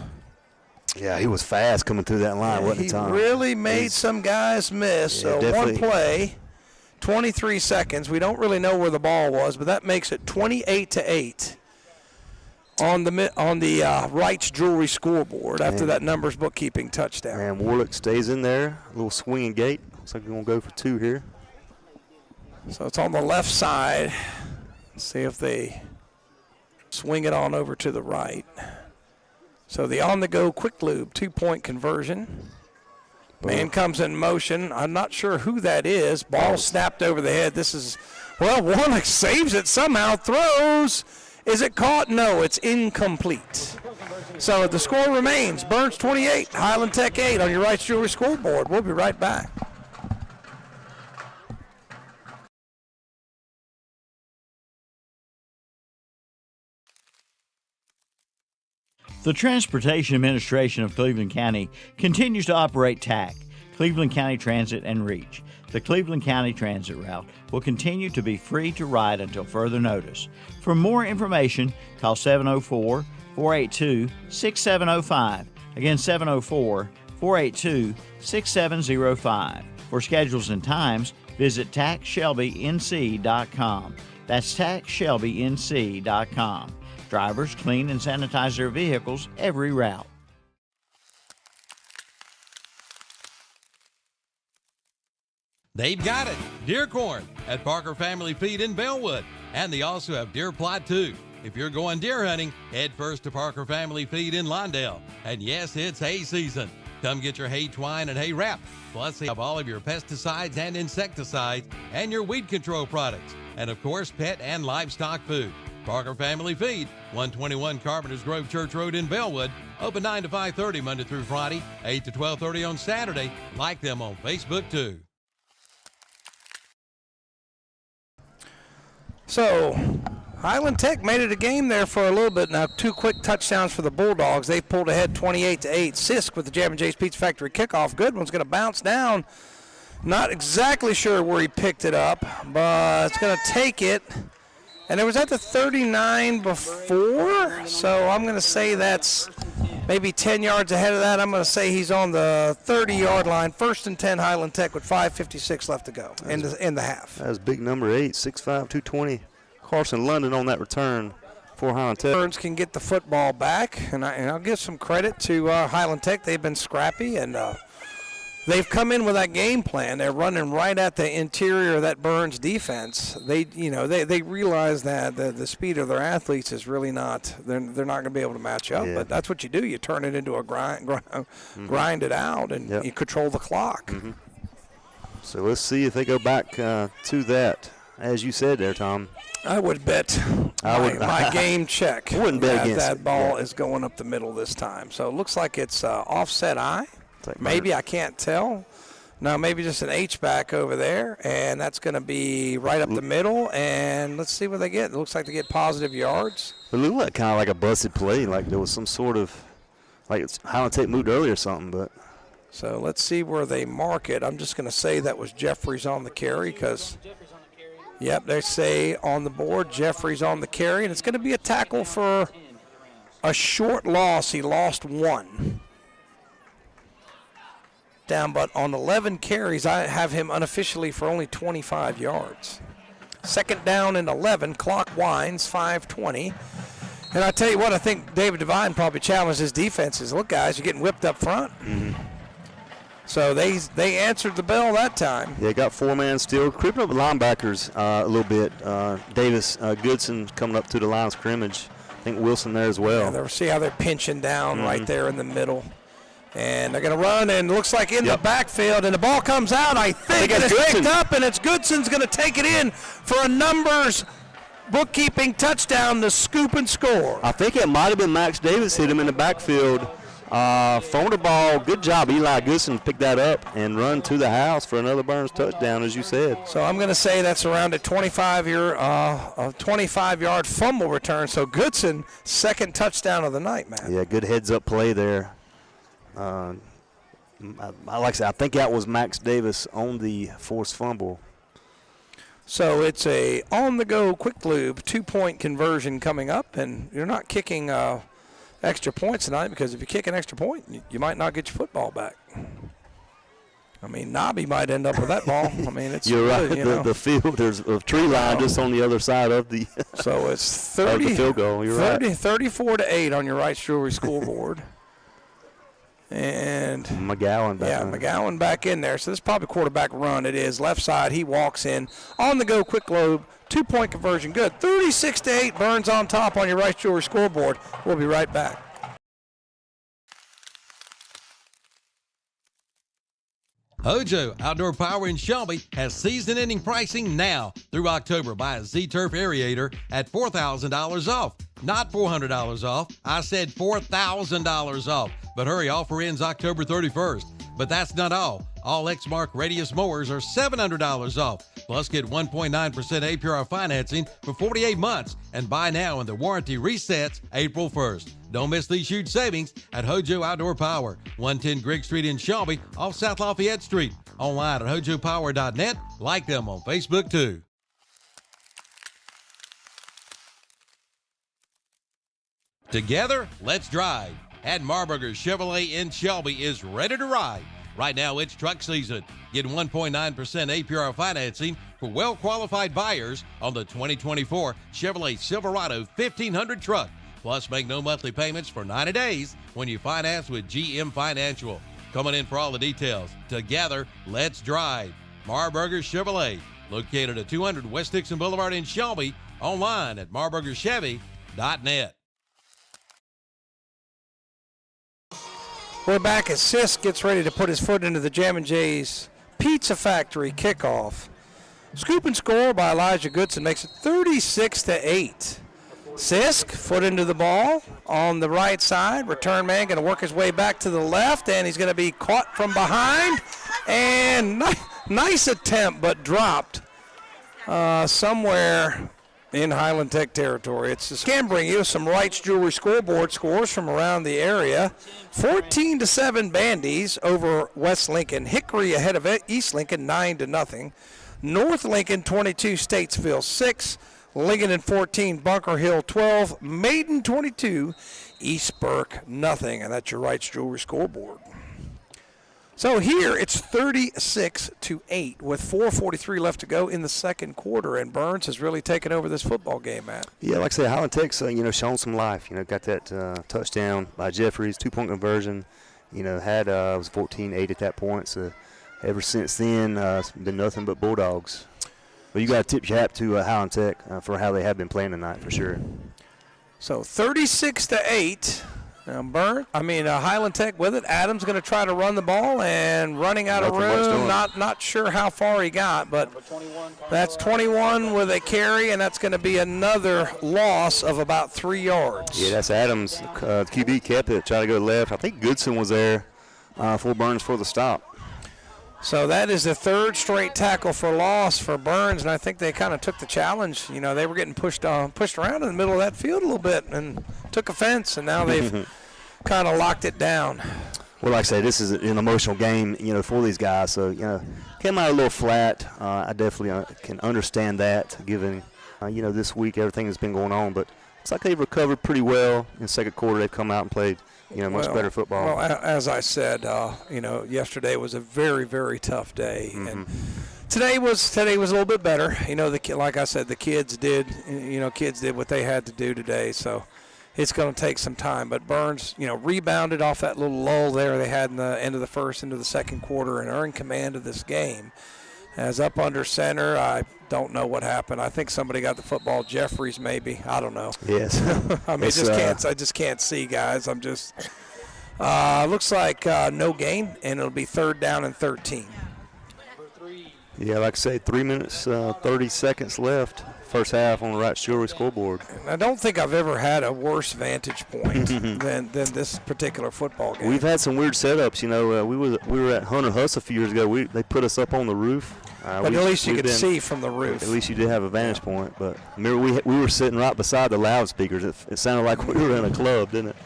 Yeah, he was fast coming through that line, wasn't he, Tom? He really made some guys miss. Yeah, so definitely. One play, 23 seconds. We don't really know where the ball was, but that makes it 28-8 on the Wright's Jewelry scoreboard after that numbers bookkeeping touchdown. And Warlick stays in there. A little swinging gate. Looks like we're going to go for 2 here. So it's on the left side. Let's see if they Swing it on over to the right. So the on-the-go quick lube 2-point conversion. Man comes in motion. I'm not sure who that is. Ball snapped over the head. This is, well, Warnock saves it somehow, throws. Is it caught? No, it's incomplete. So the score remains Burns 28, Highland Tech 8 on your Wright's Jewelry scoreboard. We'll be right back. The Transportation Administration of Cleveland County continues to operate TAC, Cleveland County Transit and Reach. The Cleveland County Transit route will continue to be free to ride until further notice. For more information, call 704-482-6705. Again, 704-482-6705. For schedules and times, visit tacshelbync.com. That's tacshelbync.com. Drivers clean and sanitize their vehicles every route. They've got it. Deer corn at Parker Family Feed in Bellwood. And they also have deer plot too. If you're going deer hunting, head first to Parker Family Feed in Lawndale. And yes, it's hay season. Come get your hay twine and hay wrap. Plus, they have all of your pesticides and insecticides and your weed control products. And of course, pet and livestock food. Parker Family Feed, 121 Carpenters Grove Church Road in Bellwood. Open 9 to 5:30 Monday through Friday, 8 to 12:30 on Saturday. Like them on Facebook too. So Highland Tech made it a game there for a little bit. Now 2 quick touchdowns for the Bulldogs. They pulled ahead 28-8. Sisk with the Jam and Jay's Pizza Factory kickoff. Goodwin's going to bounce down. Not exactly sure where he picked it up, but it's going to take it. And it was at the 39 before, so I'm going to say that's maybe 10 yards ahead of that. I'm going to say he's on the 30-yard line. 1st and 10 Highland Tech with 5:56 left to go in the half. That was big number 8, 6'5", 220. Carson London on that return for Highland Tech. Burns can get the football back, and I'll give some credit to Highland Tech. They've been scrappy, and they've come in with that game plan. They're running right at the interior of that Burns defense. They realize that the speed of their athletes is really not. They're not going to be able to match up. Yeah. But that's what you do. You turn it into a grind it out, and you control the clock. Mm-hmm. So let's see if they go back to that, as you said there, Tom. I would bet my game check. I wouldn't bet against that ball is going up the middle this time. So it looks like it's offset eye. Maybe, I can't tell. No, maybe just an H-back over there, and that's going to be right up the middle, and let's see what they get. It looks like they get positive yards. It looked like kind of like a busted play, like there was some sort of, like it's Highland Tech moved earlier or something. But so let's see where they mark it. I'm just going to say that was Jeffries on the carry because, yep, they say on the board Jeffries on the carry, and it's going to be a tackle for a short loss. He lost 1. Down, but on 11 carries, I have him unofficially for only 25 yards. 2nd down and 11, clock winds, 5:20. And I tell you what, I think David Devine probably challenged his defenses. Look, guys, you're getting whipped up front. Mm-hmm. So they answered the bell that time. Yeah, got 4-man still. Creeping up with linebackers a little bit. Davis, Goodson coming up to the line of scrimmage. I think Wilson there as well. Yeah, see how they're pinching down right there in the middle. And they're going to run, and it looks like in the backfield, and the ball comes out, I think, and it's picked up, and it's Goodson's going to take it in for a numbers bookkeeping touchdown to scoop and score. I think it might have been Max Davis hit him in the backfield. Phoned the ball. Good job. Eli Goodson picked that up and run to the house for another Burns touchdown, as you said. So I'm going to say that's around a 25-yard fumble return. So Goodson, 2nd touchdown of the night, man. Yeah, good heads-up play there. Like I said, I think that was Max Davis on the forced fumble. So it's a on-the-go quick lube 2-point conversion coming up, and you're not kicking extra points tonight because if you kick an extra point, you might not get your football back. I mean, Nobby might end up with that ball. I mean, it's you're right. The field, there's a tree line just on the other side of the. So it's 30 of the field goal. You're right. 34-8 on your Wright's Jewelry scoreboard. And McGowan back in. McGowan back in there. So this is probably quarterback run. It is left side. He walks in on the go. Quick lobe. 2-point conversion. Good. 36-8. Burns on top on your Rice Jewelry scoreboard. We'll be right back. Hojo Outdoor Power in Shelby has season-ending pricing now through October. Buy a Z-Turf aerator at $4,000 off. Not $400 off. I said $4,000 off. But hurry, offer ends October 31st. But that's not all. All Exmark radius mowers are $700 off. Plus, get 1.9% APR financing for 48 months. And buy now and the warranty resets April 1st. Don't miss these huge savings at Hojo Outdoor Power, 110 Grigg Street in Shelby, off South Lafayette Street. Online at hojopower.net. Like them on Facebook, too. Together, let's drive. At Marburger Chevrolet in Shelby is ready to ride. Right now, it's truck season. Get 1.9% APR financing for well-qualified buyers on the 2024 Chevrolet Silverado 1500 truck. Plus, make no monthly payments for 90 days when you finance with GM Financial. Coming in for all the details. Together, let's drive. Marburger Chevrolet, located at 200 West Dixon Boulevard in Shelby. Online at marburgerchevy.net. We're back as Sisk gets ready to put his foot into the Jammin' Jay's Pizza Factory kickoff. Scoop and score by Elijah Goodson makes it 36-8. Sisk, foot into the ball on the right side. Return man going to work his way back to the left, and he's going to be caught from behind. And nice attempt, but dropped somewhere in Highland Tech territory. It's can bring you some Wright's Jewelry scoreboard scores from around the area. 14-7 Bandies over West Lincoln. Hickory ahead of East Lincoln 9-0. North Lincoln 22, Statesville 6. Lincoln 14, Bunker Hill 12. Maiden 22, East Burke 0. And that's your Wright's Jewelry scoreboard. So here it's 36-8 with 4:43 left to go in the second quarter, and Burns has really taken over this football game, Matt. Yeah, like I said, Highland Tech's shown some life. Got that touchdown by Jeffries, 2-point conversion. Had it was 14-8 at that point. So ever since then, it's been nothing but Bulldogs. But you got to tip your hat to Highland Tech for how they have been playing tonight for sure. So 36-8. Highland Tech with it. Adams going to try to run the ball and running out of room. Not sure how far he got, but that's 21 with a carry, and that's going to be another loss of about 3 yards. Yeah, that's Adams. QB kept it, tried to go left. I think Goodson was there for Burns for the stop. So that is the third straight tackle for loss for Burns, and I think they kind of took the challenge. They were getting pushed around in the middle of that field a little bit and took offense, and now they've kind of locked it down. Well, like I say, this is an emotional game, for these guys. So, came out a little flat. I definitely can understand that, given, this week everything that's been going on. But it's like they've recovered pretty well. In the second quarter, they've come out and played much better football. Well, as I said, yesterday was a very, very tough day, and today was a little bit better. Like I said, the kids did what they had to do today. So it's going to take some time. But Burns, rebounded off that little lull there they had in the end of the first into the second quarter and earned command of this game. As up under center, I don't know what happened. I think somebody got the football. Jeffries, maybe. I don't know. Yes. I just can't see, guys. I'm just looks like no gain, and it'll be 3rd down and 13. Yeah, like I say, 3 minutes, 30 seconds left. First half on the Wright's Jewelry scoreboard. I don't think I've ever had a worse vantage point than this particular football game. We've had some weird setups. We were at Hunter Huss a few years ago. They put us up on the roof. But at least you could see from the roof. At least you did have a vantage point. But remember, we were sitting right beside the loudspeakers. It sounded like we were in a club, didn't it?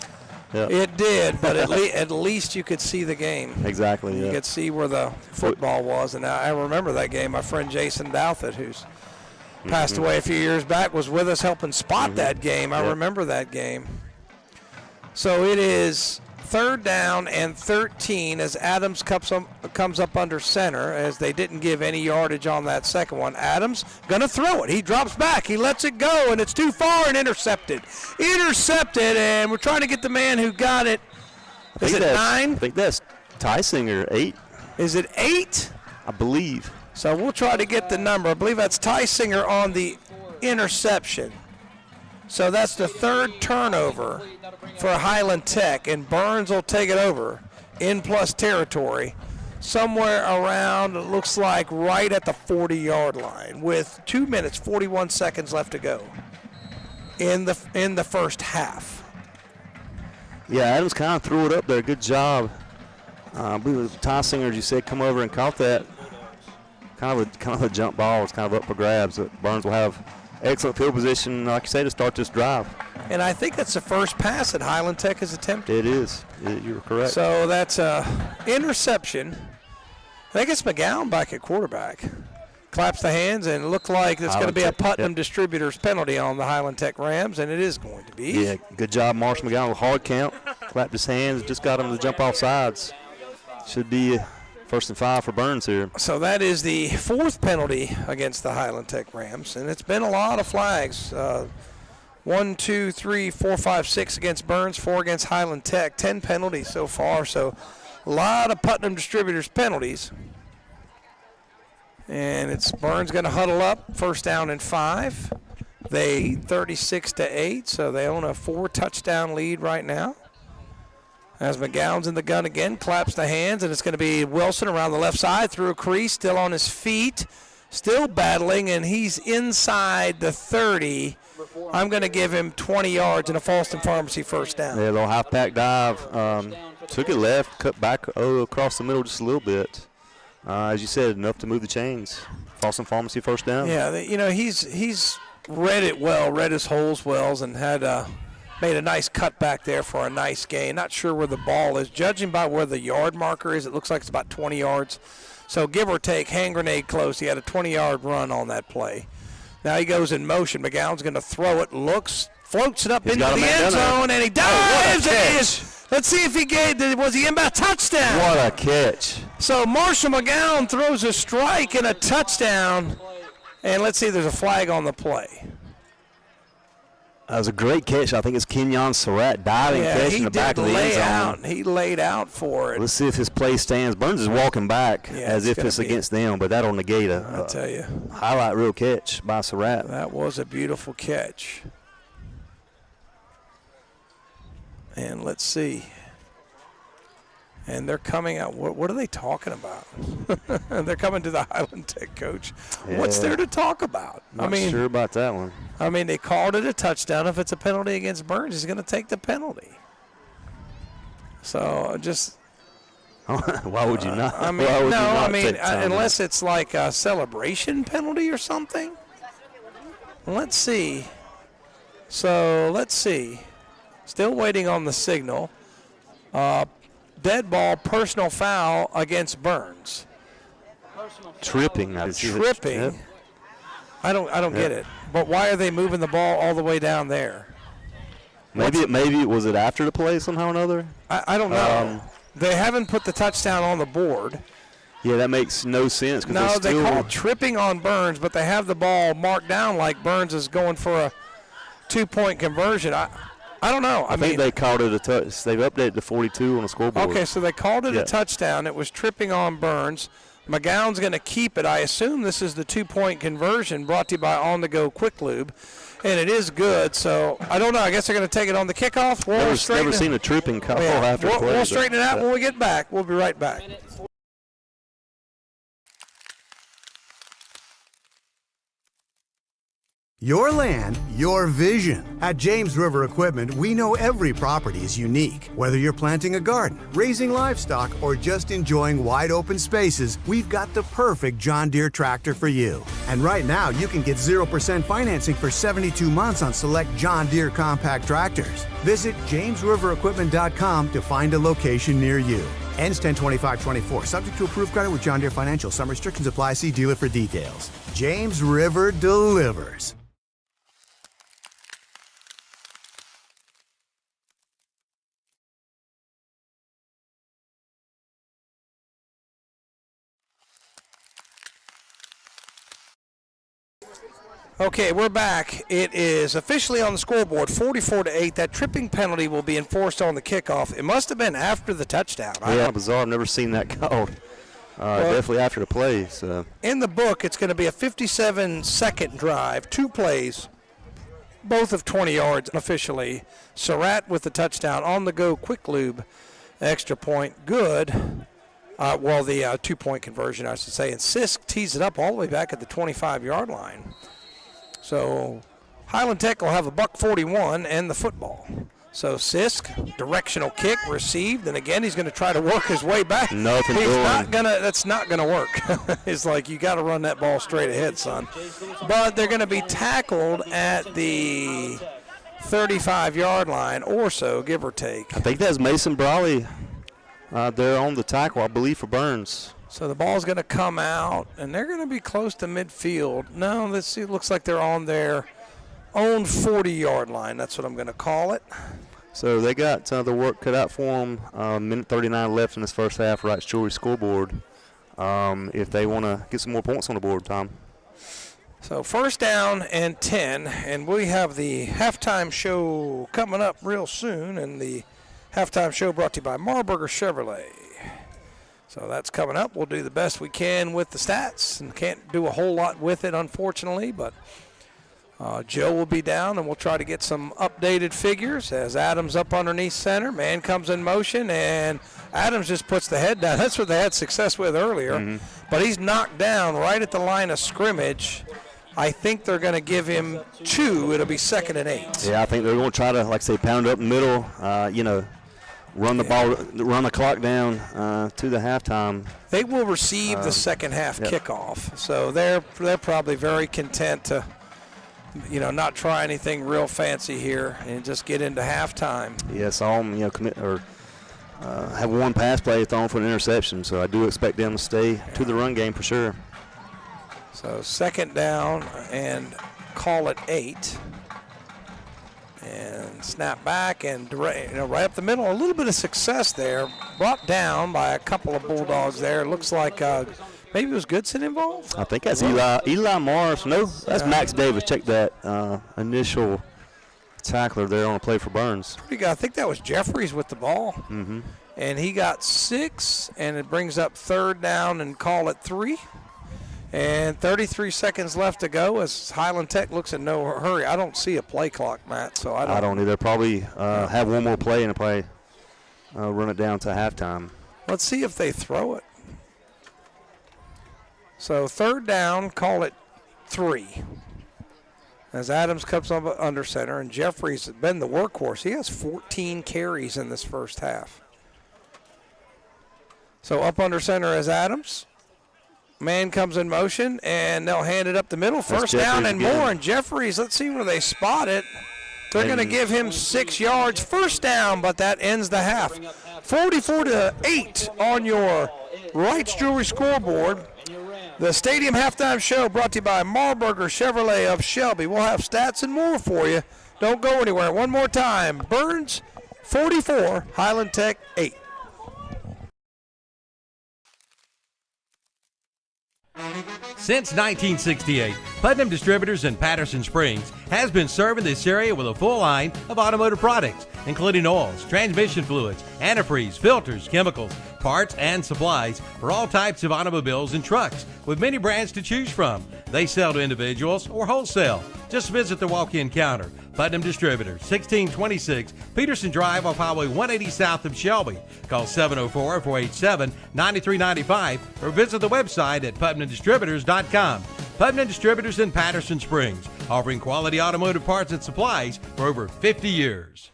Yep. It did, but at least you could see the game. Exactly. You could see where the football was. And I remember that game. My friend Jason Douthit, who's passed away a few years back, was with us helping spot that game. I remember that game. So it is 3rd down and 13 as Adams comes up under center, as they didn't give any yardage on that second one. Adams going to throw it. He drops back. He lets it go, and it's too far and intercepted. And we're trying to get the man who got it Is it 9? I think that's Tysinger, 8. Is it 8? I believe. So we'll try to get the number. I believe that's Tysinger on the interception. So that's the 3rd turnover for Highland Tech, and Burns will take it over in plus territory somewhere around, it looks like, right at the 40-yard line with 2 minutes, 41 seconds left to go in the first half. Yeah, Adams kind of threw it up there. Good job. I believe it was Tysinger, as you said, come over and caught that. Kind of a jump ball. It's kind of up for grabs. But Burns will have excellent field position, like you say, to start this drive. And I think that's the first pass that Highland Tech has attempted. It is. You're correct. So that's an interception. I think it's McGowan back at quarterback. Claps the hands, and it looked like it's going to be a Putnam Distributors penalty on the Highland Tech Rams, and it is going to be. Yeah, good job, Marshall McGowan with hard count. Clapped his hands, just got him to jump off sides. Should be 1st and 5 for Burns here. So that is the 4th penalty against the Highland Tech Rams, and it's been a lot of flags. 1, 2, 3, 4, 5, 6 against Burns, 4 against Highland Tech. 10 penalties so far, so a lot of Putnam Distributors penalties. And it's Burns going to huddle up, 1st down and 5. They 36-8, so they own a 4-touchdown lead right now. As McGowan's in the gun again, claps the hands, and it's going to be Wilson around the left side through a crease, still on his feet, still battling, and he's inside the 30. I'm going to give him 20 yards and a Falston Pharmacy 1st down. Yeah, a little half-back dive. Took it left, cut back across the middle just a little bit. As you said, enough to move the chains. Falston Pharmacy 1st down. Yeah, he's read it well, read his holes well, and had made a nice cut back there for a nice gain. Not sure where the ball is. Judging by where the yard marker is, it looks like it's about 20 yards. So give or take, hand grenade close. He had a 20-yard run on that play. Now he goes in motion. McGowan's going to throw it, floats it up into the end zone, and he dives. Let's see if was he in by a touchdown? What a catch. So Marshall McGowan throws a strike and a touchdown. And let's see if there's a flag on the play. That was a great catch. I think it's Kenyon Surratt diving catch in the back of the end zone. He laid out for it. Let's see if his play stands. Burns is walking back as if it's against them, but that'll negate I'll tell you. Highlight reel catch by Surratt. That was a beautiful catch. And let's see. And they're coming out. What are they talking about? They're coming to the Highland Tech coach. Yeah. What's there to talk about? Not sure about that one. I mean, they called it a touchdown. If it's a penalty against Burns, he's going to take the penalty. So just. Why would you not? Unless it's like a celebration penalty or something. Let's see. So let's see. Still waiting on the signal. Dead ball, personal foul against Burns. Tripping. Tripping. Yep. I don't get it. But why are they moving the ball all the way down there? Maybe it was it after the play somehow or another? I don't know. They haven't put the touchdown on the board. Yeah, that makes no sense. No, they call tripping on Burns, but they have the ball marked down like Burns is going for a 2-point conversion. I don't know. I think they called it a touch. They've updated the 42 on the scoreboard. Okay, so they called it a touchdown. It was tripping on Burns. McGowan's going to keep it. I assume this is the 2-point conversion brought to you by On The Go Quick Lube, and it is good. So I don't know. I guess they're going to take it on the kickoff. Never seen a tripping call after play. We'll straighten it out when we get back. We'll be right back. Your land, your vision. At James River Equipment, we know every property is unique. Whether you're planting a garden, raising livestock, or just enjoying wide open spaces, we've got the perfect John Deere tractor for you. And right now, you can get 0% financing for 72 months on select John Deere compact tractors. Visit JamesRiverEquipment.com to find a location near you. Ends 10/25/24. Subject to approved credit with John Deere Financial. Some restrictions apply. See dealer for details. James River delivers. Okay, we're back. It is officially on the scoreboard, 44-8. That tripping penalty will be enforced on the kickoff. It must have been after the touchdown. Yeah, bizarre. I've never seen that called. Definitely after the play. So in the book, it's going to be a 57-second drive, 2 plays, both of 20 yards officially. Surratt with the touchdown, on the go, quick lube, extra point, good. The 2-point conversion, I should say. And Sisk tees it up all the way back at the 25-yard line. So Highland Tech will have a $141 and the football. So Sisk, directional kick received, and again he's going to try to work his way back. Nothing He's doing. not gonna. That's not going to work. It's like, you got to run that ball straight ahead, son. But they're going to be tackled at the 35-yard line or so, give or take. I think that's Mason Brawley there on the tackle, I believe, for Burns. So the ball's going to come out, and they're going to be close to midfield. No, let's see. It looks like they're on their own 40-yard line. That's what I'm going to call it. So they got the work cut out for them. Minute 39 left in this first half. Wright's Jewelry scoreboard. If they want to get some more points on the board, Tom. So first down and 10, and we have the halftime show coming up real soon, and the halftime show brought to you by Marburger Chevrolet. So that's coming up. We'll do the best we can with the stats, and can't do a whole lot with it, unfortunately, but Joe will be down, and we'll try to get some updated figures as Adams up underneath center. Man comes in motion, and Adams just puts the head down. That's what they had success with earlier. But he's knocked down right at the line of scrimmage. I think they're going to give him 2. It'll be 2nd and 8. Yeah, I think they're going to try to, like I say, pound up the middle, run the ball, run the clock down to the halftime. They will receive the second half kickoff, so they're probably very content to, not try anything real fancy here and just get into halftime. Yeah, saw them, commit or have one pass play thrown for an interception, so I do expect them to stay to the run game for sure. So 2nd down and call it 8. And snap back and right up the middle. A little bit of success there. Brought down by a couple of Bulldogs there. It looks like maybe it was Goodson involved? I think that's Eli Morris. No, that's Max Davis. Check that initial tackler there on a play for Burns. I think that was Jeffries with the ball. And he got 6, and it brings up 3rd down and call it 3. And 33 seconds left to go as Highland Tech looks in no hurry. I don't see a play clock, Matt, so I don't either. Probably have one more play and probably run it down to halftime. Let's see if they throw it. So 3rd down, call it 3. As Adams comes up under center, and Jeffries has been the workhorse. He has 14 carries in this first half. So up under center is Adams. Man comes in motion, and they'll hand it up the middle. First down and more, and Jeffries, let's see where they spot it. They're going to give him 6 yards. First down, but that ends the half. 44-8 on your Wright's Jewelry scoreboard. The Stadium Halftime Show brought to you by Marburger Chevrolet of Shelby. We'll have stats and more for you. Don't go anywhere. One more time. Burns, 44, Highland Tech, 8. Since 1968, Putnam Distributors in Patterson Springs has been serving this area with a full line of automotive products, including oils, transmission fluids, antifreeze, filters, chemicals, parts, and supplies for all types of automobiles and trucks, with many brands to choose from. They sell to individuals or wholesale. Just visit the walk-in counter. Putnam Distributors, 1626 Peterson Drive off Highway 180 south of Shelby. Call 704-487-9395 or visit the website at PutnamDistributors.com. Putnam Distributors in Patterson Springs, offering quality automotive parts and supplies for over 50 years.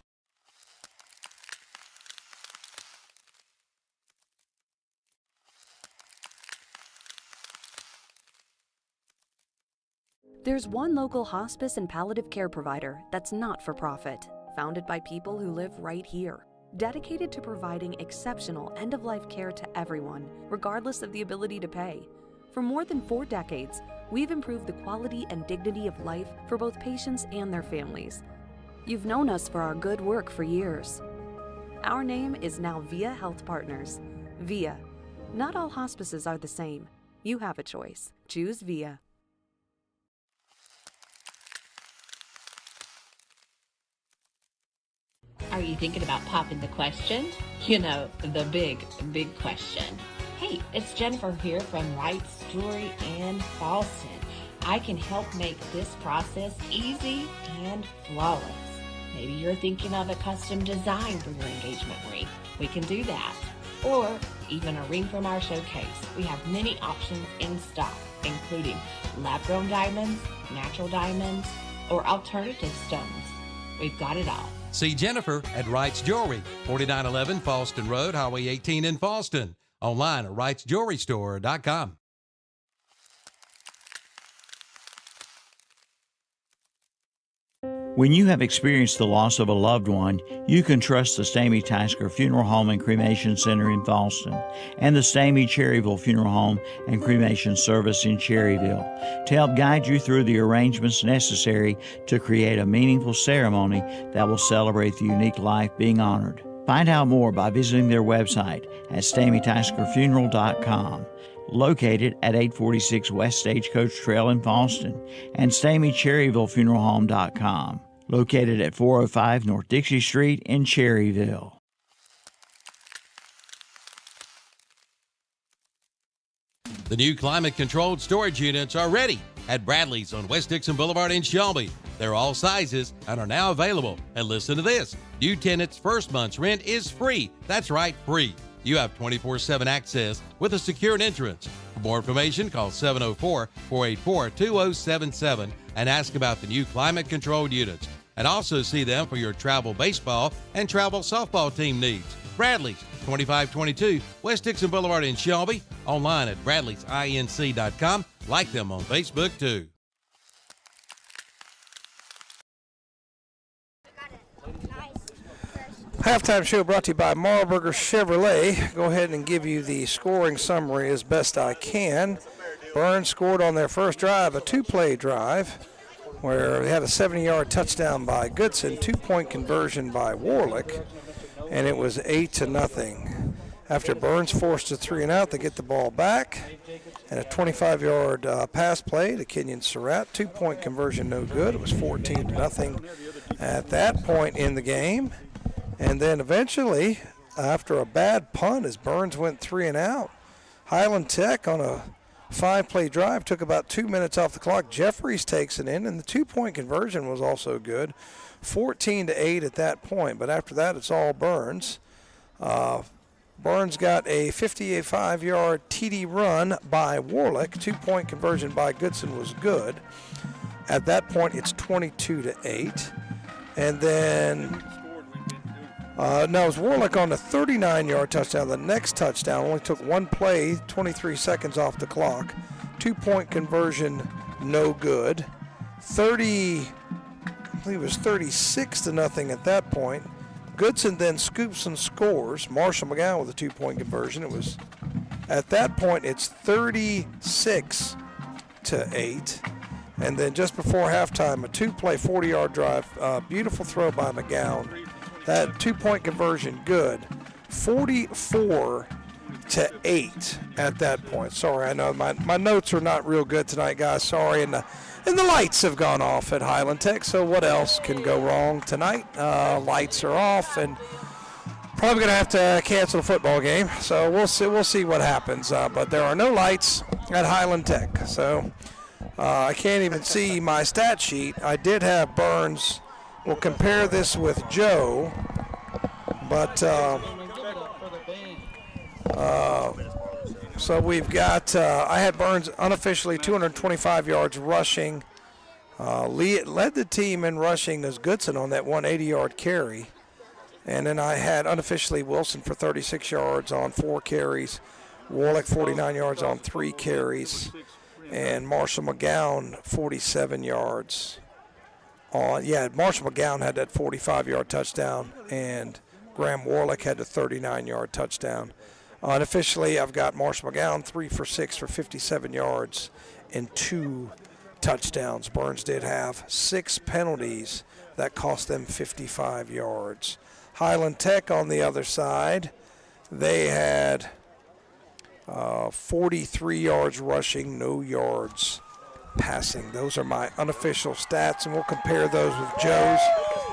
There's one local hospice and palliative care provider that's not for profit, founded by people who live right here, dedicated to providing exceptional end-of-life care to everyone, regardless of the ability to pay. For more than 4 decades, we've improved the quality and dignity of life for both patients and their families. You've known us for our good work for years. Our name is now VIA Health Partners. VIA. Not all hospices are the same. You have a choice. Choose VIA. Are you thinking about popping the question? You know, the big, big question. Hey, it's Jennifer here from Wright's Jewelry and Falston. I can help make this process easy and flawless. Maybe you're thinking of a custom design for your engagement ring. We can do that. Or even a ring from our showcase. We have many options in stock, including lab-grown diamonds, natural diamonds, or alternative stones. We've got it all. See Jennifer at Wright's Jewelry, 4911 Falston Road, Highway 18 in Falston. Online at wrightsjewelrystore.com. When you have experienced the loss of a loved one, you can trust the Stamey Tysker Funeral Home and Cremation Center in Falston and the Stamey Cherryville Funeral Home and Cremation Service in Cherryville to help guide you through the arrangements necessary to create a meaningful ceremony that will celebrate the unique life being honored. Find out more by visiting their website at StameyTyskerFuneral.com. Located at 846 West Stagecoach Trail in Falston, and StameyCherryvilleFuneralHome.com, located at 405 North Dixie Street in Cherryville. The new climate-controlled storage units are ready at Bradley's on West Dixon Boulevard in Shelby. They're all sizes and are now available. And listen to this. New tenants' first month's rent is free. That's right, free. You have 24/7 access with a secured entrance. For more information, call 704-484-2077 and ask about the new climate-controlled units. And also see them for your travel baseball and travel softball team needs. Bradley's, 2522 West Dixon Boulevard in Shelby. Online at bradleysinc.com. Like them on Facebook, too. Halftime show brought to you by Marburger Chevrolet. Go ahead and give you the scoring summary as best I can. Burns scored on their first drive, a two-play drive, where they had a 70-yard touchdown by Goodson, two-point conversion by Warlick, and it was 8-0. After Burns forced a 3-and-out, they get the ball back, and a 25-yard pass play to Kenyon Surratt, two-point conversion no good. It was 14-0 at that point in the game. And then eventually, after a bad punt as Burns went 3-and-out, Highland Tech on a 5-play drive took about 2 minutes off the clock. Jeffries takes it in, and the two-point conversion was also good, 14-8 at that point. But after that, it's all Burns. Burns got a 55-yard TD run by Warlick. Two-point conversion by Goodson was good. At that point, it's 22-8. And then... it was Warlick on the 39-yard touchdown. The next touchdown only took one play, 23 seconds off the clock. Two-point conversion, no good. I believe it was 36-0 at that point. Goodson then scoops and scores. Marshall McGowan with a two-point conversion. At that point, it's 36-8. And then just before halftime, a two-play 40-yard drive. Beautiful throw by McGowan. That two-point conversion, good. 44-8 at that point. Sorry, I know my notes are not real good tonight, guys. Sorry, and the lights have gone off at Highland Tech. So what else can go wrong tonight? Lights are off, and probably going to have to cancel the football game. So we'll see what happens. But there are no lights at Highland Tech. So I can't even see my stat sheet. I did have Burns. We'll compare this with Joe, but so we've got, I had Burns unofficially 225 yards rushing. Led the team in rushing as Goodson on that 180-yard carry. And then I had unofficially Wilson for 36 yards on 4 carries, Warlick 49 yards on 3 carries, and Marshall McGowan 47 yards. Marshall McGowan had that 45-yard touchdown, and Graham Warlick had the 39-yard touchdown. Unofficially, I've got Marshall McGowan 3 for 6 for 57 yards and 2 touchdowns. Burns did have 6 penalties that cost them 55 yards. Highland Tech on the other side, they had 43 yards rushing, no yards passing. Those are my unofficial stats, and we'll compare those with Joe's.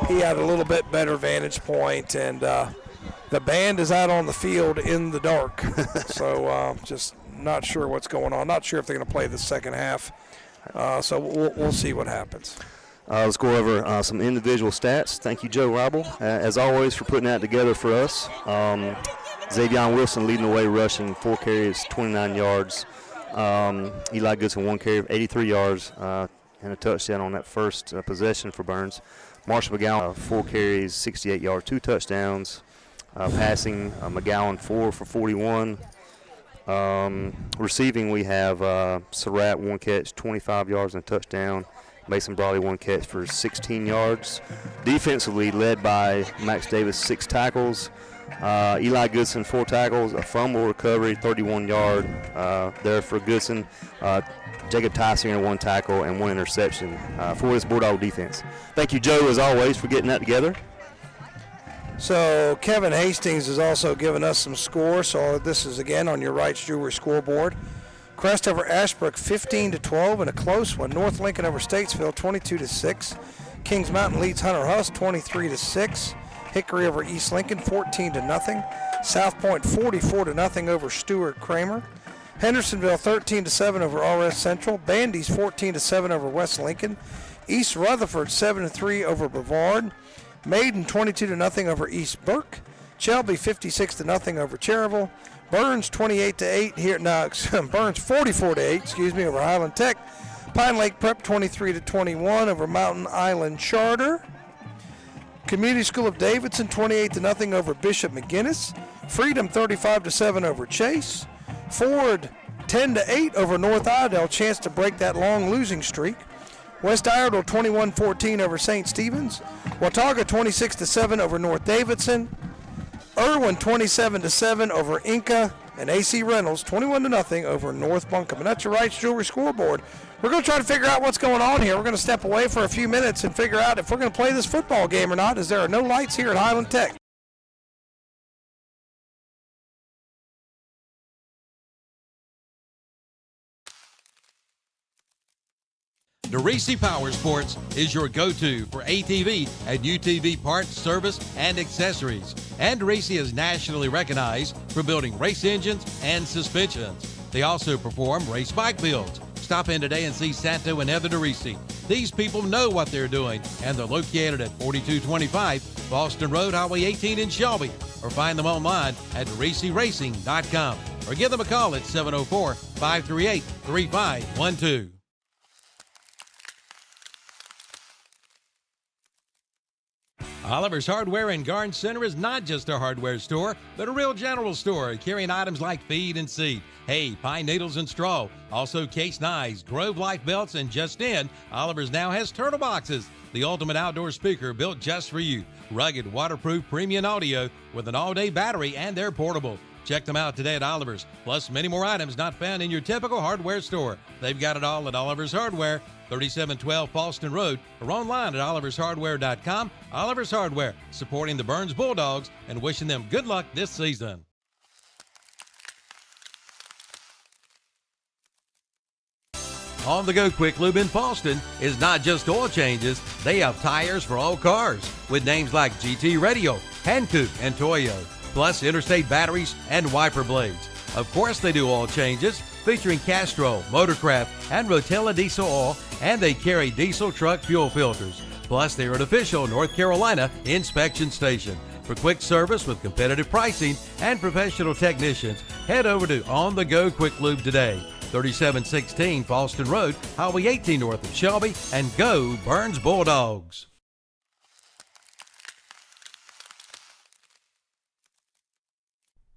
he had a little bit better vantage point, and the band is out on the field in the dark. So just not sure what's going on. Not sure if they're going to play the second half. So we'll see what happens. Let's go over some individual stats. Thank you, Joe Ribble, as always, for putting that together for us. Xavion Wilson leading the way rushing, 4 carries, 29 yards. Eli Goodson, 1 carry, 83 yards, and a touchdown on that first possession for Burns. Marshall McGowan, 4 carries, 68 yards, 2 touchdowns. Passing, McGowan, 4 for 41. Receiving, we have Surratt, 1 catch, 25 yards and a touchdown. Mason Brawley, 1 catch for 16 yards. Defensively, led by Max Davis, 6 tackles. Eli Goodson, 4 tackles, a fumble recovery, 31-yard there for Goodson. Jacob Tysinger, 1 tackle and 1 interception for this Bulldog defense. Thank you, Joe, as always, for getting that together. So Kevin Hastings has also given us some scores. So this is again on your Wright's Jewelry scoreboard. Crest over Ashbrook 15-12 and a close one. North Lincoln over Statesville 22-6. Kings Mountain leads Hunter Huss 23-6. Hickory over East Lincoln 14-0. South Point 44-0 over Stuart Kramer. Hendersonville 13-7 over RS Central. Bandy's 14-7 over West Lincoln. East Rutherford 7-3 over Brevard. Maiden 22-0 over East Burke. Shelby 56-0 over Cherryville. Burns 28-8 here. No, Burns 44-8. Over Highland Tech. Pine Lake Prep 23-21 over Mountain Island Charter. Community School of Davidson 28-0 over Bishop McGinnis. Freedom 35-7 over Chase. Ford 10-8 over North Iredell. Chance to break that long losing streak. West Iredell 21-14 over St. Stephen's. Watauga 26-7 over North Davidson. Irwin 27-7 over Inca. And AC Reynolds 21-0 over North Buncombe. And that's your Wright's Jewelry scoreboard. We're going to try to figure out what's going on here. We're going to step away for a few minutes and figure out if we're going to play this football game or not, as there are no lights here at Highland Tech. DeRisi Power Sports is your go-to for ATV and UTV parts, service, and accessories. And DeRisi is nationally recognized for building race engines and suspensions. They also perform race bike builds. Stop in today and see Santo and Heather DeRisi. These people know what they're doing, and they're located at 4225 Boston Road, Highway 18 in Shelby. Or find them online at DeRisiRacing.com. Or give them a call at 704-538-3512. Oliver's Hardware and Garden Center is not just a hardware store, but a real general store carrying items like feed and seed, hay, pine needles, and straw. Also case knives, Grove Life belts, and just in, Oliver's now has turtle boxes, the ultimate outdoor speaker built just for you. Rugged, waterproof, premium audio with an all-day battery, and they're portable. Check them out today at Oliver's, plus many more items not found in your typical hardware store. They've got it all at Oliver's Hardware, 3712 Paulston Road, or online at olivershardware.com. Oliver's Hardware, supporting the Burns Bulldogs and wishing them good luck this season. On the Go Quick Lube in Paulston is not just oil changes. They have tires for all cars with names like GT Radio, Hankook, and Toyo, plus interstate batteries and wiper blades. Of course they do oil changes, featuring Castrol, Motorcraft, and Rotella diesel oil, and they carry diesel truck fuel filters. Plus, they're an official North Carolina inspection station. For quick service with competitive pricing and professional technicians, head over to On The Go Quick Lube today, 3716 Falston Road, Highway 18 north of Shelby, and go Burns Bulldogs.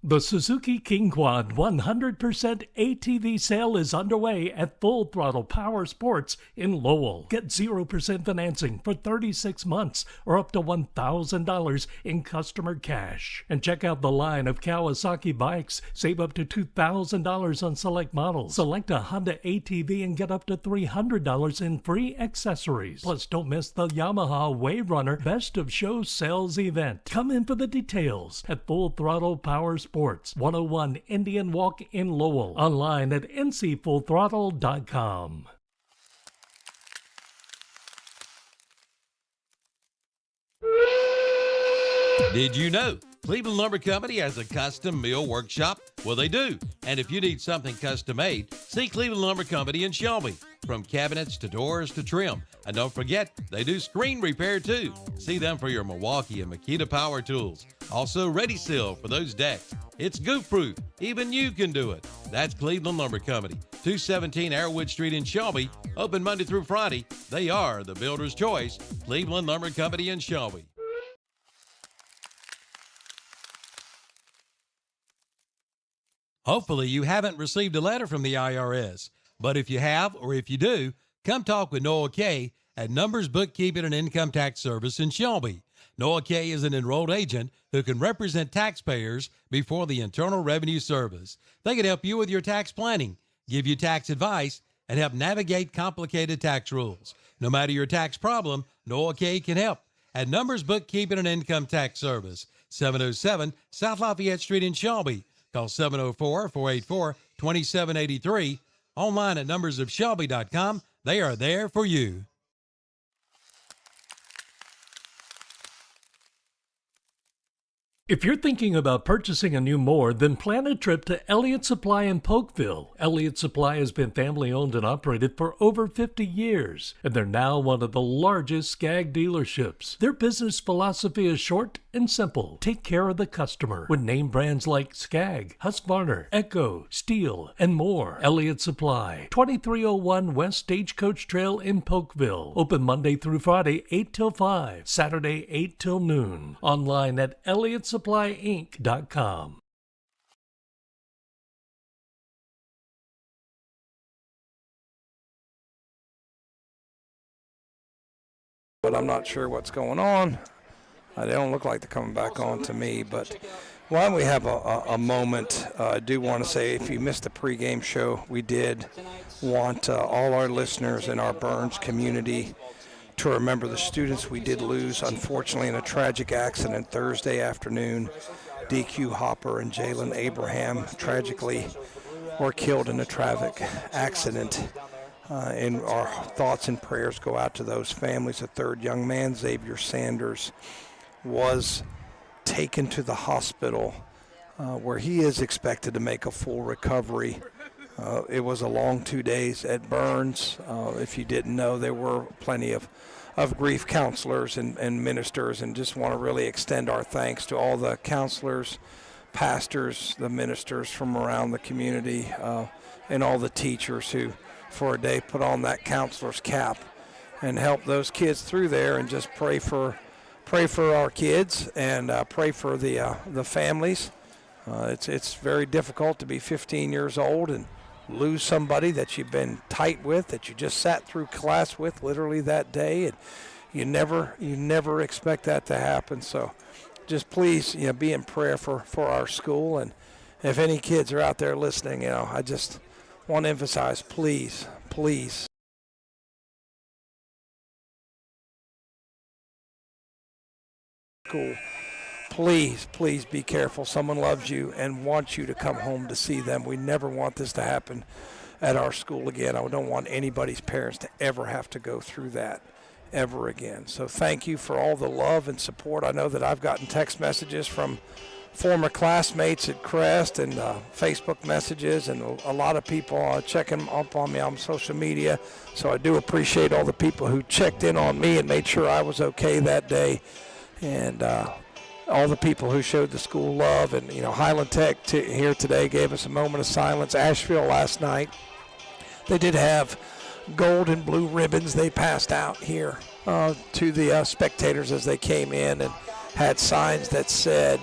The Suzuki King Quad 100% ATV sale is underway at Full Throttle Power Sports in Lowell. Get 0% financing for 36 months or up to $1,000 in customer cash. And check out the line of Kawasaki bikes. Save up to $2,000 on select models. Select a Honda ATV and get up to $300 in free accessories. Plus, don't miss the Yamaha Wave Runner Best of Show Sales event. Come in for the details at Full Throttle Power Sports, 101 Indian Walk in Lowell. Online at ncfullthrottle.com. Did you know Cleveland Lumber Company has a custom mill workshop? Well, they do. And if you need something custom made, see Cleveland Lumber Company in Shelby. From cabinets to doors to trim. And don't forget, they do screen repair too. See them for your Milwaukee and Makita power tools. Also, Ready Seal for those decks. It's goof-proof. Even you can do it. That's Cleveland Lumber Company, 217 Arrowwood Street in Shelby. Open Monday through Friday. They are the builder's choice. Cleveland Lumber Company in Shelby. Hopefully you haven't received a letter from the IRS. But if you have, or if you do, come talk with Noah Kay at Numbers Bookkeeping and Income Tax Service in Shelby. Noah Kay is an enrolled agent who can represent taxpayers before the Internal Revenue Service. They can help you with your tax planning, give you tax advice, and help navigate complicated tax rules. No matter your tax problem, Noah Kay can help at Numbers Bookkeeping and Income Tax Service, 707 South Lafayette Street in Shelby. Call 704-484-2783. Online at numbersofshelby.com. They are there for you. If you're thinking about purchasing a new mower, then plan a trip to Elliott Supply in Polkville. Elliott Supply has been family owned and operated for over 50 years, and they're now one of the largest Skag dealerships. Their business philosophy is short and simple. Take care of the customer with name brands like Skag, Husqvarna, Echo, Steel, and more. Elliott Supply, 2301 West Stagecoach Trail in Polkville. Open Monday through Friday, 8 till 5, Saturday, 8 till noon. Online at ElliottSupplyInc.com. But I'm not sure what's going on. They don't look like they're coming back on to me, but while we have a moment, I do want to say if you missed the pregame show, we did want all our listeners in our Burns community to remember the students we did lose, unfortunately, in a tragic accident Thursday afternoon. DQ Hopper and Jalen Abraham tragically were killed in a traffic accident. And our thoughts and prayers go out to those families. The third young man, Xavier Sanders, was taken to the hospital where he is expected to make a full recovery. It was a long 2 days at Burns. If you didn't know, there were plenty of grief counselors and ministers, and just want to really extend our thanks to all the counselors, pastors, the ministers from around the community, and all the teachers who, for a day, put on that counselor's cap and help those kids through there, and just pray for our kids and pray for the families. It's very difficult to be 15 years old and lose somebody that you've been tight with, that you just sat through class with literally that day, and you never expect that to happen. So just please, be in prayer for our school. And if any kids are out there listening, I just want to emphasize, please school. Please be careful. Someone loves you and wants you to come home to see them. We never want this to happen at our school again. I don't want anybody's parents to ever have to go through that ever again. So thank you for all the love and support. I know that I've gotten text messages from former classmates at Crest and Facebook messages, and a lot of people checking up on me on social media. So I do appreciate all the people who checked in on me and made sure I was okay that day. And all the people who showed the school love, and Highland Tech here today gave us a moment of silence. Asheville last night, they did have gold and blue ribbons they passed out here to the spectators as they came in, and had signs that said,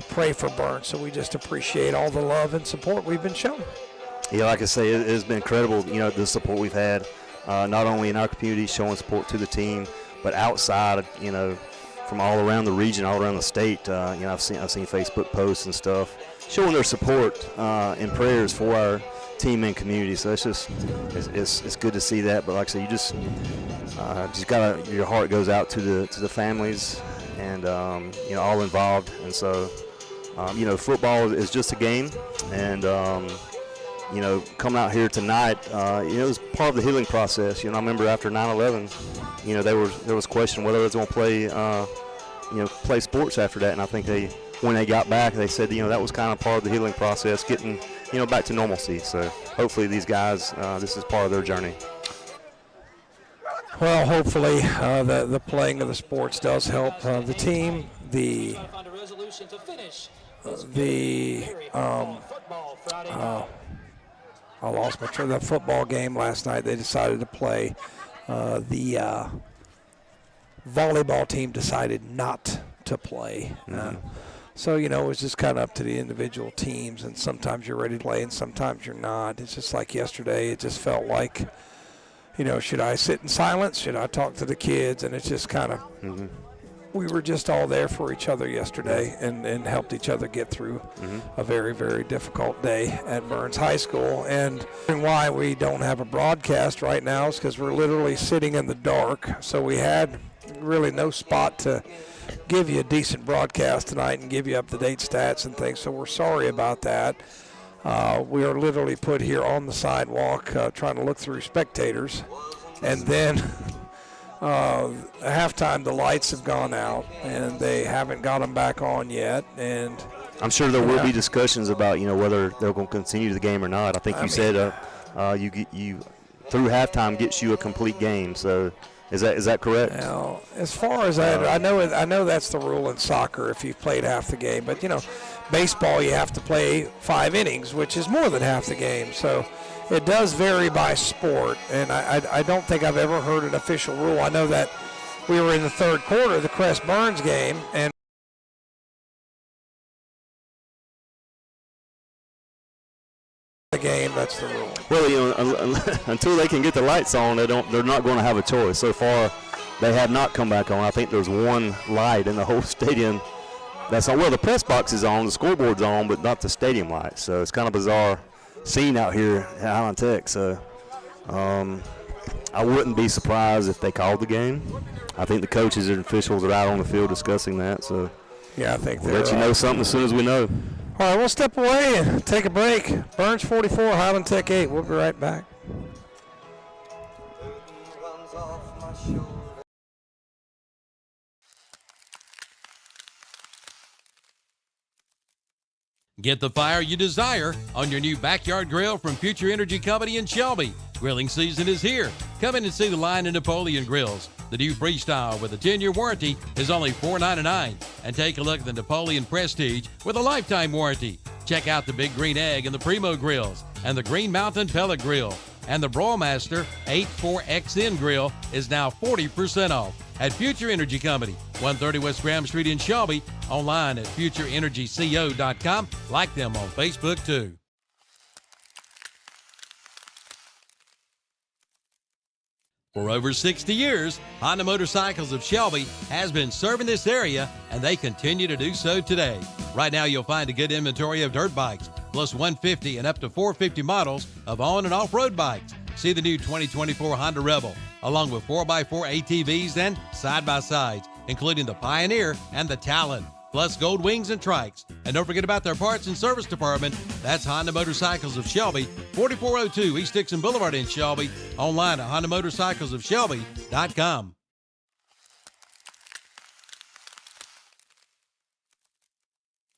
pray for Burns. So we just appreciate all the love and support we've been shown. Yeah, like I say, it has been incredible, the support we've had, not only in our community showing support to the team, but outside, from all around the region, all around the state. I've seen Facebook posts and stuff showing their support and prayers for our team and community. So it's good to see that. But like I said, you just your heart goes out to the families and all involved. And so football is just a game, and coming out here tonight, it was part of the healing process. I remember after 9/11, there was question whether I was going to play play sports after that. And I think when they got back, they said, that was kind of part of the healing process, getting, back to normalcy. So hopefully these guys, this is part of their journey. Well, hopefully the playing of the sports does help the team. I lost my train. That football game last night, they decided to play. The volleyball team decided not to play. So, it was just kind of up to the individual teams, and sometimes you're ready to play and sometimes you're not. It's just like yesterday, it just felt like, should I sit in silence? Should I talk to the kids? And it's just kind of, we were just all there for each other yesterday and helped each other get through a very, very difficult day at Burns High School. And why we don't have a broadcast right now is because we're literally sitting in the dark. So we had really no spot to give you a decent broadcast tonight and give you up-to-date stats and things. So we're sorry about that. We are literally put here on the sidewalk trying to look through spectators. And then at halftime, the lights have gone out, and they haven't got them back on yet. And I'm sure there will be discussions about, whether they're going to continue the game or not. I think you said you through halftime gets you a complete game. So is that correct? Now, as far as I know that's the rule in soccer if you've played half the game. But, baseball, you have to play 5 innings, which is more than half the game. So it does vary by sport, and I don't think I've ever heard an official rule. I know that we were in the third quarter of the Crest-Burns game, and the game, that's the rule. Well, until they can get the lights on, they're not going to have a choice. So far, they have not come back on. I think there's one light in the whole stadium that's on. Well, the press box is on, the scoreboard's on, but not the stadium lights. So it's kind of bizarre scene out here at Highland Tech. So I wouldn't be surprised if they called the game. I think the coaches and officials are out on the field discussing that. So yeah, I think we'll let you know something as soon as we know. All right, we'll step away and take a break. Burns 44, Highland Tech 8. We'll be right back. Get the fire you desire on your new backyard grill from Future Energy Company in Shelby. Grilling season is here. Come in and see the line of Napoleon grills. The new Freestyle with a 10-year warranty is only $4.99. And take a look at the Napoleon Prestige with a lifetime warranty. Check out the Big Green Egg and the Primo grills and the Green Mountain Pellet Grill. And the Broilmaster 84XN grill is now 40% off at Future Energy Company, 130 West Graham Street in Shelby. Online at futureenergyco.com. Like them on Facebook too. For over 60 years, Honda Motorcycles of Shelby has been serving this area, and they continue to do so today. Right now, you'll find a good inventory of dirt bikes, plus 150 and up to 450 models of on- and off-road bikes. See the new 2024 Honda Rebel, along with 4x4 ATVs and side-by-sides, including the Pioneer and the Talon, plus Gold Wings and Trikes. And don't forget about their parts and service department. That's Honda Motorcycles of Shelby, 4402 East Dixon Boulevard in Shelby. Online at HondaMotorcyclesofShelby.com.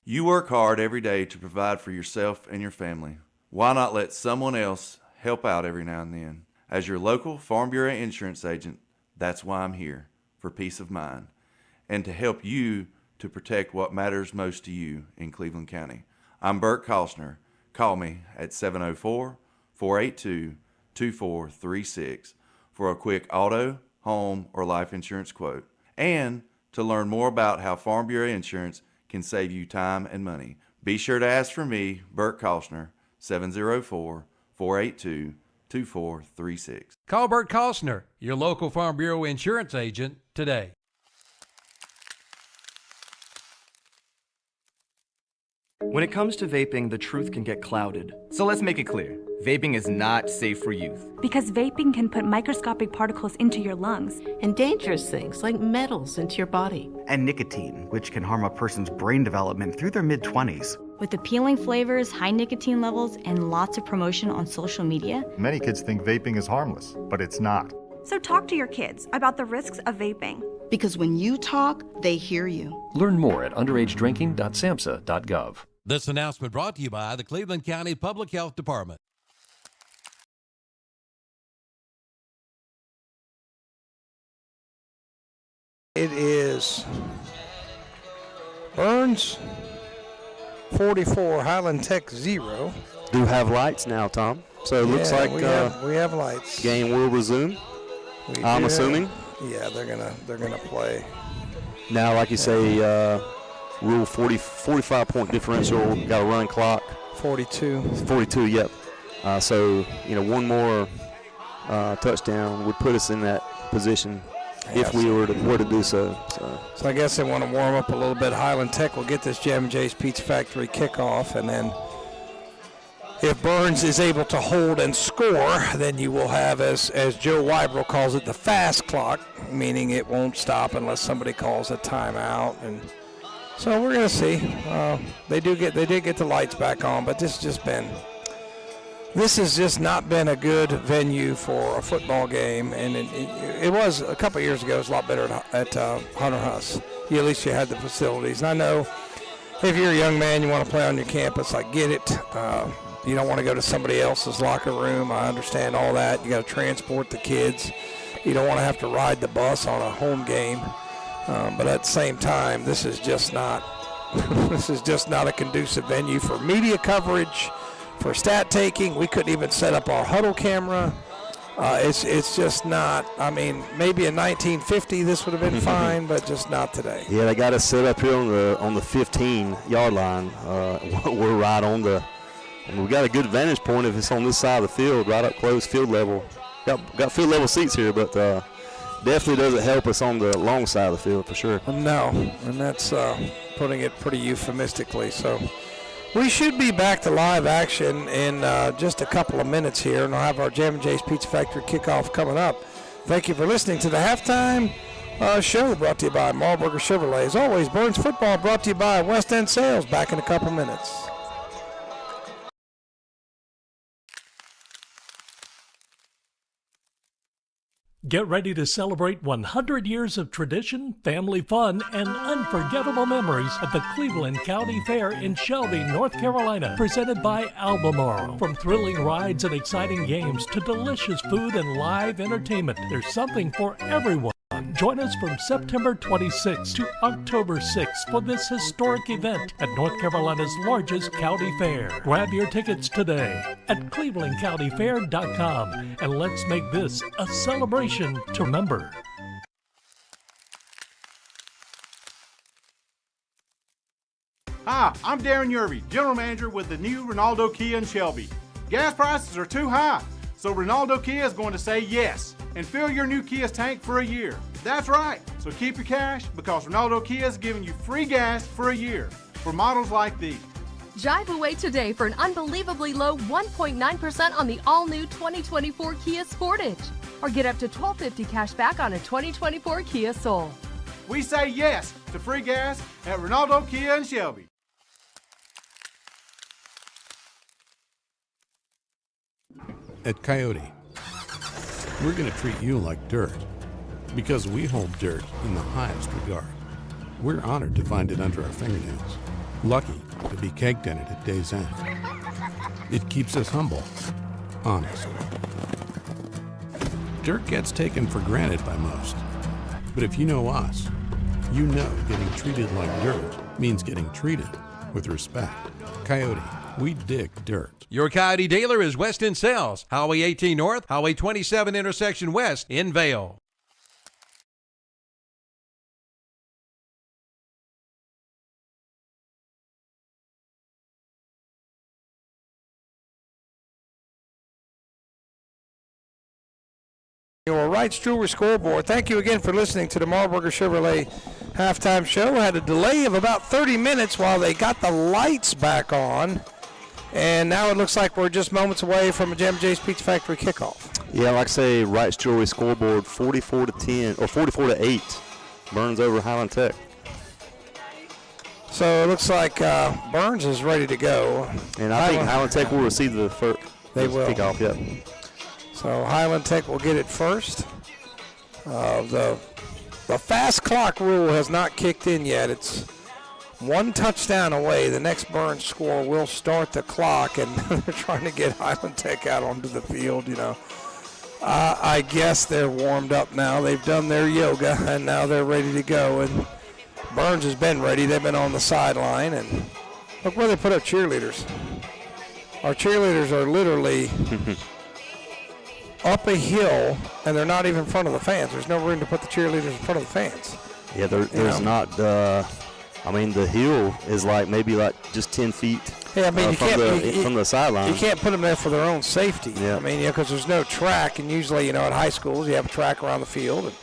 You work hard every day to provide for yourself and your family. Why not let someone else help out every now and then? As your local Farm Bureau insurance agent, that's why I'm here, for peace of mind, and to help you to protect what matters most to you in Cleveland County. I'm Bert Kostner. Call me at 704-482-2436 for a quick auto, home, or life insurance quote, and to learn more about how Farm Bureau Insurance can save you time and money. Be sure to ask for me, Bert Kostner, 704-482-2436. Call Bert Kostner, your local Farm Bureau insurance agent, today. When it comes to vaping, the truth can get clouded. So let's make it clear. Vaping is not safe for youth. Because vaping can put microscopic particles into your lungs. And dangerous things like metals into your body. And nicotine, which can harm a person's brain development through their mid-20s. With appealing flavors, high nicotine levels, and lots of promotion on social media, many kids think vaping is harmless, but it's not. So talk to your kids about the risks of vaping. Because when you talk, they hear you. Learn more at underagedrinking.samhsa.gov. This announcement brought to you by the Cleveland County Public Health Department. It is Burns 44, Highland Tech 0. Do have lights now, Tom. So it looks like we have lights. Game will resume. I'm assuming. Yeah, they're gonna play. Now, like you say, rule 45-point differential. Got a running clock. 42. 42. Yep. So one more touchdown would put us in that position. If we were to do so. So I guess they want to warm up a little bit. Highland Tech will get this Jam & J's Pizza Factory kickoff, and then if Burns is able to hold and score, then you will have, as Joe Weibel calls it, the fast clock, meaning it won't stop unless somebody calls a timeout. And so we're going to see. They did get the lights back on, but this has just not been a good venue for a football game, and it was a couple of years ago. It was a lot better at Hunter Huss. At least you had the facilities. And I know if you're a young man, you want to play on your campus. I get it. You don't want to go to somebody else's locker room. I understand all that. You got to transport the kids. You don't want to have to ride the bus on a home game. But at the same time, this is just not a conducive venue for media coverage. For stat taking, we couldn't even set up our huddle camera. It's just not. I mean, maybe in 1950 this would have been fine, but just not today. Yeah, they got us set up here on the 15-yard line. We're right on the. We got a good vantage point if it's on this side of the field, right up close, field level. Got field level seats here, but definitely doesn't help us on the long side of the field for sure. No, and that's putting it pretty euphemistically. So. We should be back to live action in just a couple of minutes here, and we'll have our Jam & J's Pizza Factory kickoff coming up. Thank you for listening to the halftime show brought to you by Marlburger Chevrolet. As always, Burns Football brought to you by West End Sales. Back in a couple minutes. Get ready to celebrate 100 years of tradition, family fun, and unforgettable memories at the Cleveland County Fair in Shelby, North Carolina, presented by Albemarle. From thrilling rides and exciting games to delicious food and live entertainment, there's something for everyone. Join us from September 26th to October 6th for this historic event at North Carolina's largest county fair. Grab your tickets today at clevelandcountyfair.com, and let's make this a celebration to remember. Hi, I'm Darren Yerby, General Manager with the new Ronaldo Kia in Shelby. Gas prices are too high, so Ronaldo Kia is going to say yes and fill your new Kia's tank for a year. That's right, so keep your cash because Ronaldo Kia is giving you free gas for a year for models like these. Drive away today for an unbelievably low 1.9% on the all-new 2024 Kia Sportage. Or get up to $1,250 cash back on a 2024 Kia Soul. We say yes to free gas at Ronaldo Kia in Shelby. At Coyote, we're going to treat you like dirt because we hold dirt in the highest regard. We're honored to find it under our fingernails, lucky to be caked in it at day's end. It keeps us humble, honest. Dirt gets taken for granted by most, but if you know us, you know getting treated like dirt means getting treated with respect. Coyote, we dig dirt. Your Coyote dealer is West End Sales, Highway 18 North, Highway 27 intersection west in Vale. Your Wright's Jewelry Scoreboard. Thank you again for listening to the Marlburger Chevrolet halftime show. We had a delay of about 30 minutes while they got the lights back on. And now it looks like we're just moments away from a Jam & J's Pizza Factory kickoff. Yeah, like I say, Wright's Jewelry Scoreboard 44-10 or 44-8. Burns over Highland Tech. So it looks like Burns is ready to go. And I think Highland Tech will receive the first kickoff. Yep. So Highland Tech will get it first. The the fast clock rule has not kicked in yet. It's one touchdown away. The next Burns score will start the clock, and they're trying to get Highland Tech out onto the field, you know. I guess they're warmed up now. They've done their yoga, and now they're ready to go. And Burns has been ready. They've been on the sideline, and look where they put up cheerleaders. Our cheerleaders are literally up a hill, and they're not even in front of the fans. There's no room to put the cheerleaders in front of the fans. Yeah, there's not. I mean, the hill is maybe just 10 feet. Yeah, I mean, from the sideline. You can't put them there for their own safety. Yeah. I mean, because there's no track, and usually, at high schools you have a track around the field. And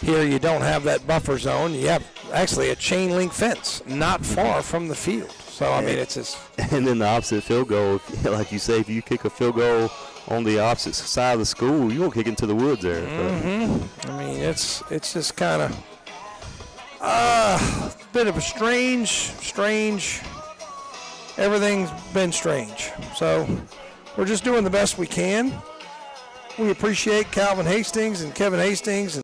here you don't have that buffer zone. You have actually a chain link fence not far from the field. So, I mean, it's just. And then the opposite field goal, like you say, if you kick a field goal on the opposite side of the school, you won't kick into the woods there. Mm-hmm. I mean, it's just kind of a bit of a strange. Everything's been strange. So we're just doing the best we can. We appreciate Calvin Hastings and Kevin Hastings.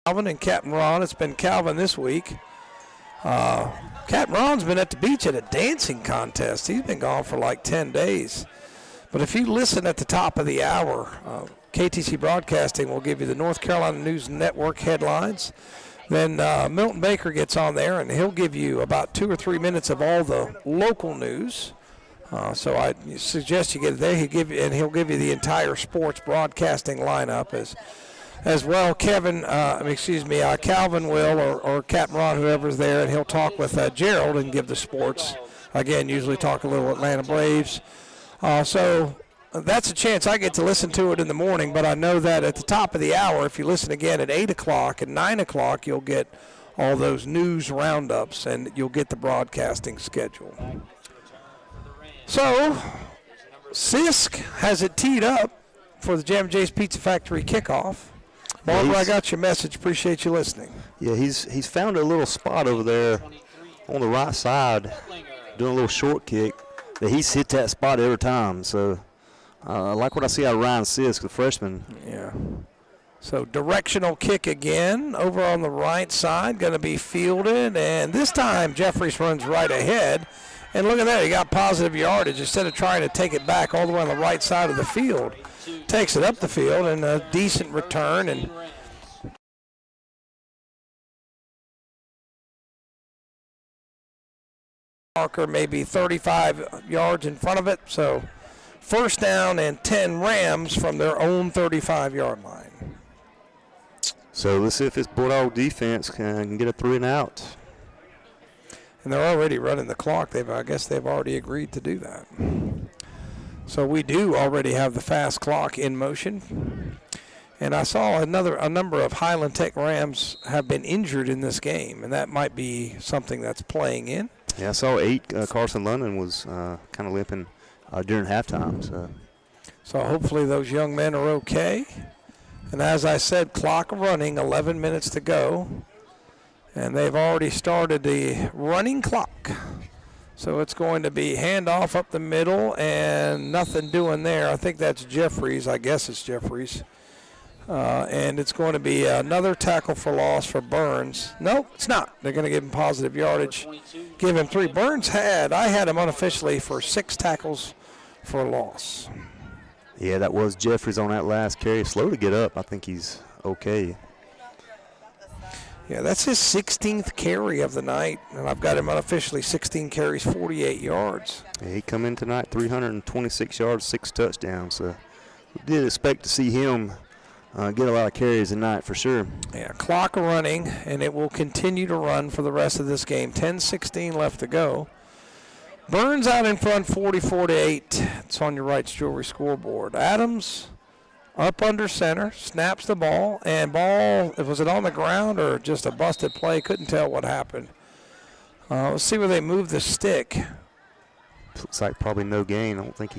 Calvin and Captain Ron. It's been Calvin this week. Captain Ron's been at the beach at a dancing contest. He's been gone for like 10 days. But if you listen at the top of the hour, KTC Broadcasting will give you the North Carolina News Network headlines. Then Milton Baker gets on there, and he'll give you about 2 or 3 minutes of all the local news. So I suggest you get it there. He'll give you the entire sports broadcasting lineup as well. Calvin will, or Captain Ron, whoever's there, and he'll talk with Gerald and give the sports. Again, usually talk a little Atlanta Braves. So that's a chance I get to listen to it in the morning, but I know that at the top of the hour, if you listen again at 8 o'clock and 9 o'clock, you'll get all those news roundups and you'll get the broadcasting schedule. So Sisk has it teed up for the Jam Jay's Pizza Factory kickoff. Barbara, I got your message. Appreciate you listening. Yeah, he's found a little spot over there on the right side, doing a little short kick. That he's hit that spot every time. So I like what I see out of Ryan Sisk, the freshman. Yeah. So directional kick again over on the right side, going to be fielded. And this time Jeffries runs right ahead. And look at that, he got positive yardage. Instead of trying to take it back all the way on the right side of the field, takes it up the field and a decent return. And marker maybe 35 yards in front of it. So first down and 10 Rams from their own 35-yard line. So let's see if this Bulldog defense can get a 3 and out. And they're already running the clock. I guess they've already agreed to do that. So we do already have the fast clock in motion. And I saw a number of Highland Tech Rams have been injured in this game, and that might be something that's playing in. Yeah, I saw 8. Carson London was kind of limping during halftime. So hopefully those young men are okay. And as I said, clock running, 11 minutes to go. And they've already started the running clock. So it's going to be handoff up the middle and nothing doing there. I think that's Jeffries. I guess it's Jeffries. And it's going to be another tackle for loss for Burns. No, it's not. They're going to give him positive yardage. Give him 3. I had him unofficially for 6 tackles for loss. Yeah, that was Jeffries on that last carry. Slow to get up. I think he's okay. Yeah, that's his 16th carry of the night, and I've got him unofficially 16 carries, 48 yards. Yeah, he come in tonight, 326 yards, 6 touchdowns. So we did expect to see him get a lot of carries tonight for sure. Yeah, clock running, and it will continue to run for the rest of this game. 10:16 left to go. Burns out in front, 44-8. It's on your Wright's Jewelry scoreboard. Adams up under center, snaps the ball, and was it on the ground or just a busted play? Couldn't tell what happened. Let's see where they move the stick. Looks like probably no gain. I don't think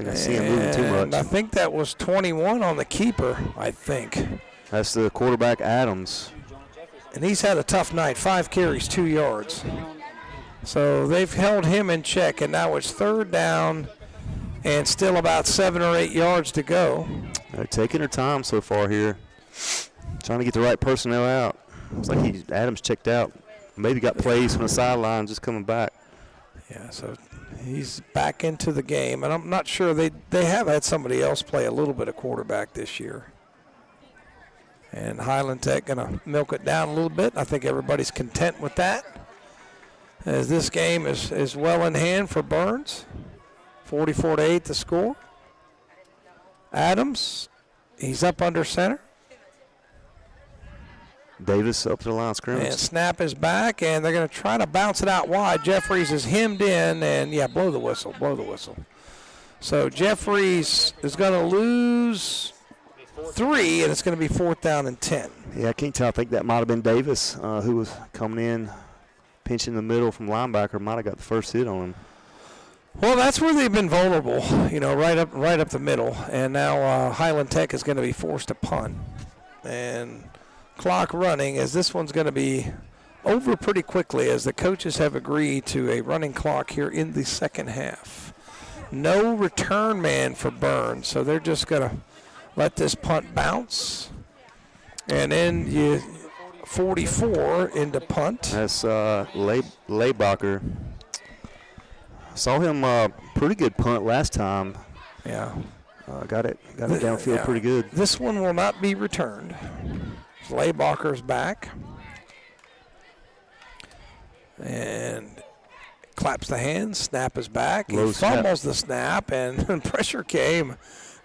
I see him moving too much. I think that was 21 on the keeper, I think. That's the quarterback, Adams. And he's had a tough night. 5 carries, 2 yards. So they've held him in check, and now it's 3rd down and still about 7 or 8 yards to go. They're taking their time so far here, trying to get the right personnel out. Looks like Adams checked out. Maybe got plays from the sideline, just coming back. Yeah, so he's back into the game, and I'm not sure they have had somebody else play a little bit of quarterback this year. And Highland Tech going to milk it down a little bit. I think everybody's content with that, as this game is well in hand for Burns. 44-8 the score. Adams, he's up under center. Davis up to the line of scrimmage. And snap is back, and they're going to try to bounce it out wide. Jeffries is hemmed in, and, yeah, blow the whistle. So Jeffries is going to lose 3, and it's going to be 4th down and 10. Yeah, I can't tell. I think that might have been Davis who was coming in, pinching the middle from linebacker. Might have got the first hit on him. Well, that's where they've been vulnerable, right up the middle. And now Highland Tech is going to be forced to punt. And clock running, as this one's going to be over pretty quickly, as the coaches have agreed to a running clock here in the second half. No return man for Burns, so they're just going to let this punt bounce. And then 44 into punt. That's Leibacher. Saw him pretty good punt last time. Yeah. Got it downfield pretty good. This one will not be returned. Leibacher's back. And claps the hands. Snap is back. He fumbles the snap, and pressure came.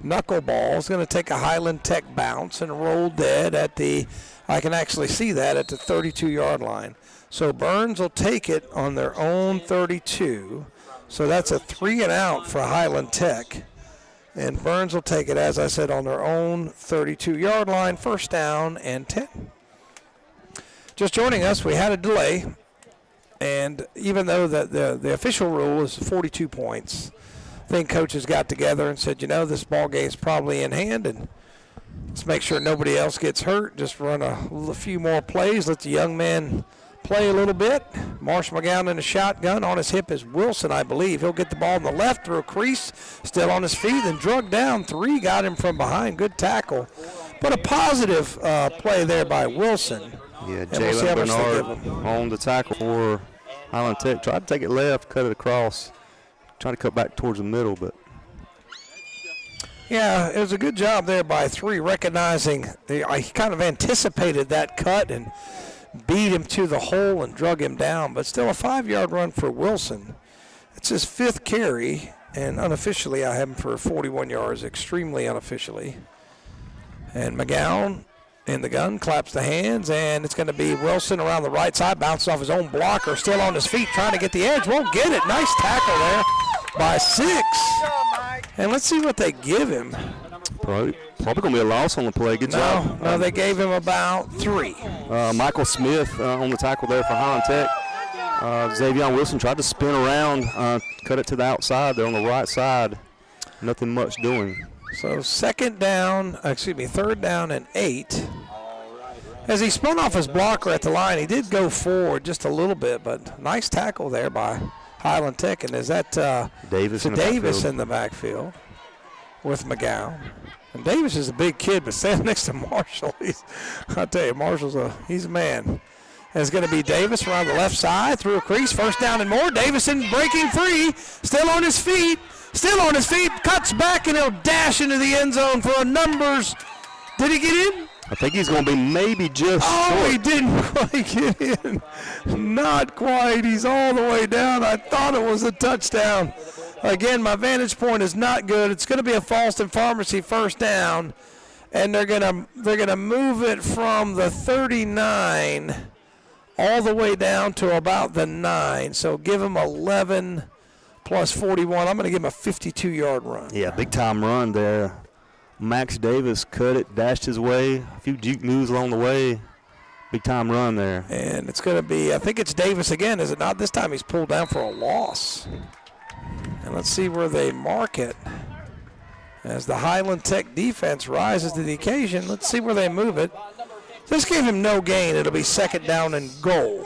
Knuckleball is going to take a Highland Tech bounce and roll dead at the, I can actually see that, at the 32-yard line. So Burns will take it on their own 32. So that's a 3 and out for Highland Tech. And Burns will take it, as I said, on their own 32-yard line, 1st down and 10. Just joining us, we had a delay. And even though the official rule is 42 points, I think coaches got together and said, this ball game's probably in hand, and let's make sure nobody else gets hurt. Just run a few more plays, let the young man play a little bit. Marshall McGowan in a shotgun. On his hip is Wilson, I believe. He'll get the ball on the left through a crease, still on his feet, and drug down. 3 got him from behind. Good tackle. But a positive play there by Wilson. Yeah, Jalen Bernard on the tackle for Highland Tech. Tried to take it left, cut it across. Trying to cut back towards the middle, but. Yeah, it was a good job there by 3, recognizing he kind of anticipated that cut and beat him to the hole and drug him down, but still a 5-yard run for Wilson. It's his 5th carry, and unofficially I have him for 41 yards, extremely unofficially. And McGowan in the gun, claps the hands, and it's going to be Wilson around the right side, bounces off his own blocker, still on his feet, trying to get the edge, won't get it. Nice tackle there by 6. And let's see what they give him. Probably going to be a loss on the play. Good job. No, they gave him about 3. Michael Smith on the tackle there for Highland Tech. Xavier Wilson tried to spin around, cut it to the outside there on the right side. Nothing much doing. So 3rd down and 8. As he spun off his blocker at the line, he did go forward just a little bit, but nice tackle there by Highland Tech. And is that Davis in the backfield with McGowan? And Davis is a big kid, but standing next to Marshall, I'll tell you, Marshall's he's a man. And it's going to be Davis around the left side, through a crease, 1st down and more. Davison breaking free, still on his feet, cuts back, and he'll dash into the end zone for a numbers. Did he get in? I think he's going to be maybe just short. He didn't quite get in. Not quite. He's all the way down. I thought it was a touchdown. Again, my vantage point is not good. It's going to be a Falston Pharmacy 1st down, and they're gonna move it from the 39 all the way down to about the 9. So give him 11 plus 41. I'm going to give him a 52-yard run. Yeah, big-time run there. Max Davis cut it, dashed his way, a few juke moves along the way. Big-time run there. And it's going to be, I think it's Davis again, is it not? This time he's pulled down for a loss. And let's see where they mark it. As the Highland Tech defense rises to the occasion, let's see where they move it. This gave him no gain. It'll be 2nd down and goal.